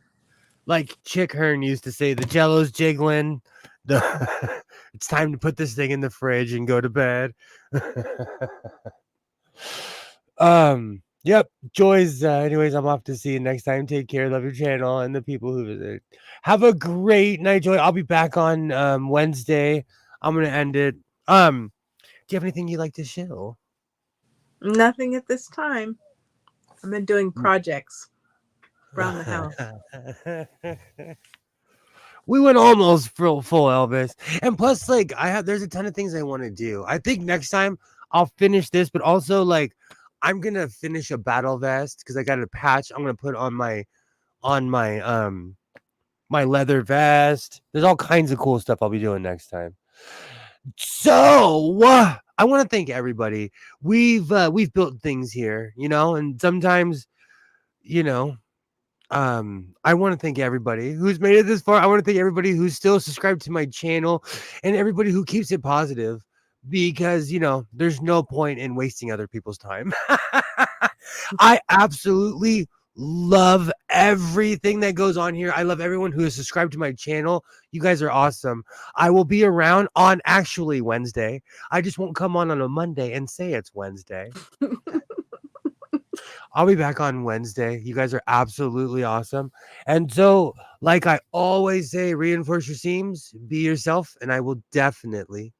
Like Chick Hearn used to say, the jello's jiggling. It's time to put this thing in the fridge and go to bed. Yep. Joy's anyways, I'm off to see you next time. Take care. Love your channel and the people who visit. Have a great night, Joy. I'll be back on Wednesday. I'm gonna end it. Do you have anything you'd like to show? Nothing at this time. I've been doing projects around the house. We went almost full Elvis. And plus, like, there's a ton of things I want to do. I think next time I'll finish this, but also like I'm gonna finish a battle vest because I got a patch I'm gonna put on my my leather vest. There's all kinds of cool stuff I'll be doing next time. So I want to thank everybody. We've built things here, you know, and sometimes, you know, I want to thank everybody who's made it this far. I want to thank everybody who's still subscribed to my channel and everybody who keeps it positive because, you know, there's no point in wasting other people's time. I absolutely love everything that goes on here. I love everyone who is subscribed to my channel. You guys are awesome. I will be around on actually Wednesday. I just won't come on a Monday and say it's Wednesday. I'll be back on Wednesday. You guys are absolutely awesome. And so, like I always say, reinforce your seams, be yourself, and I will definitely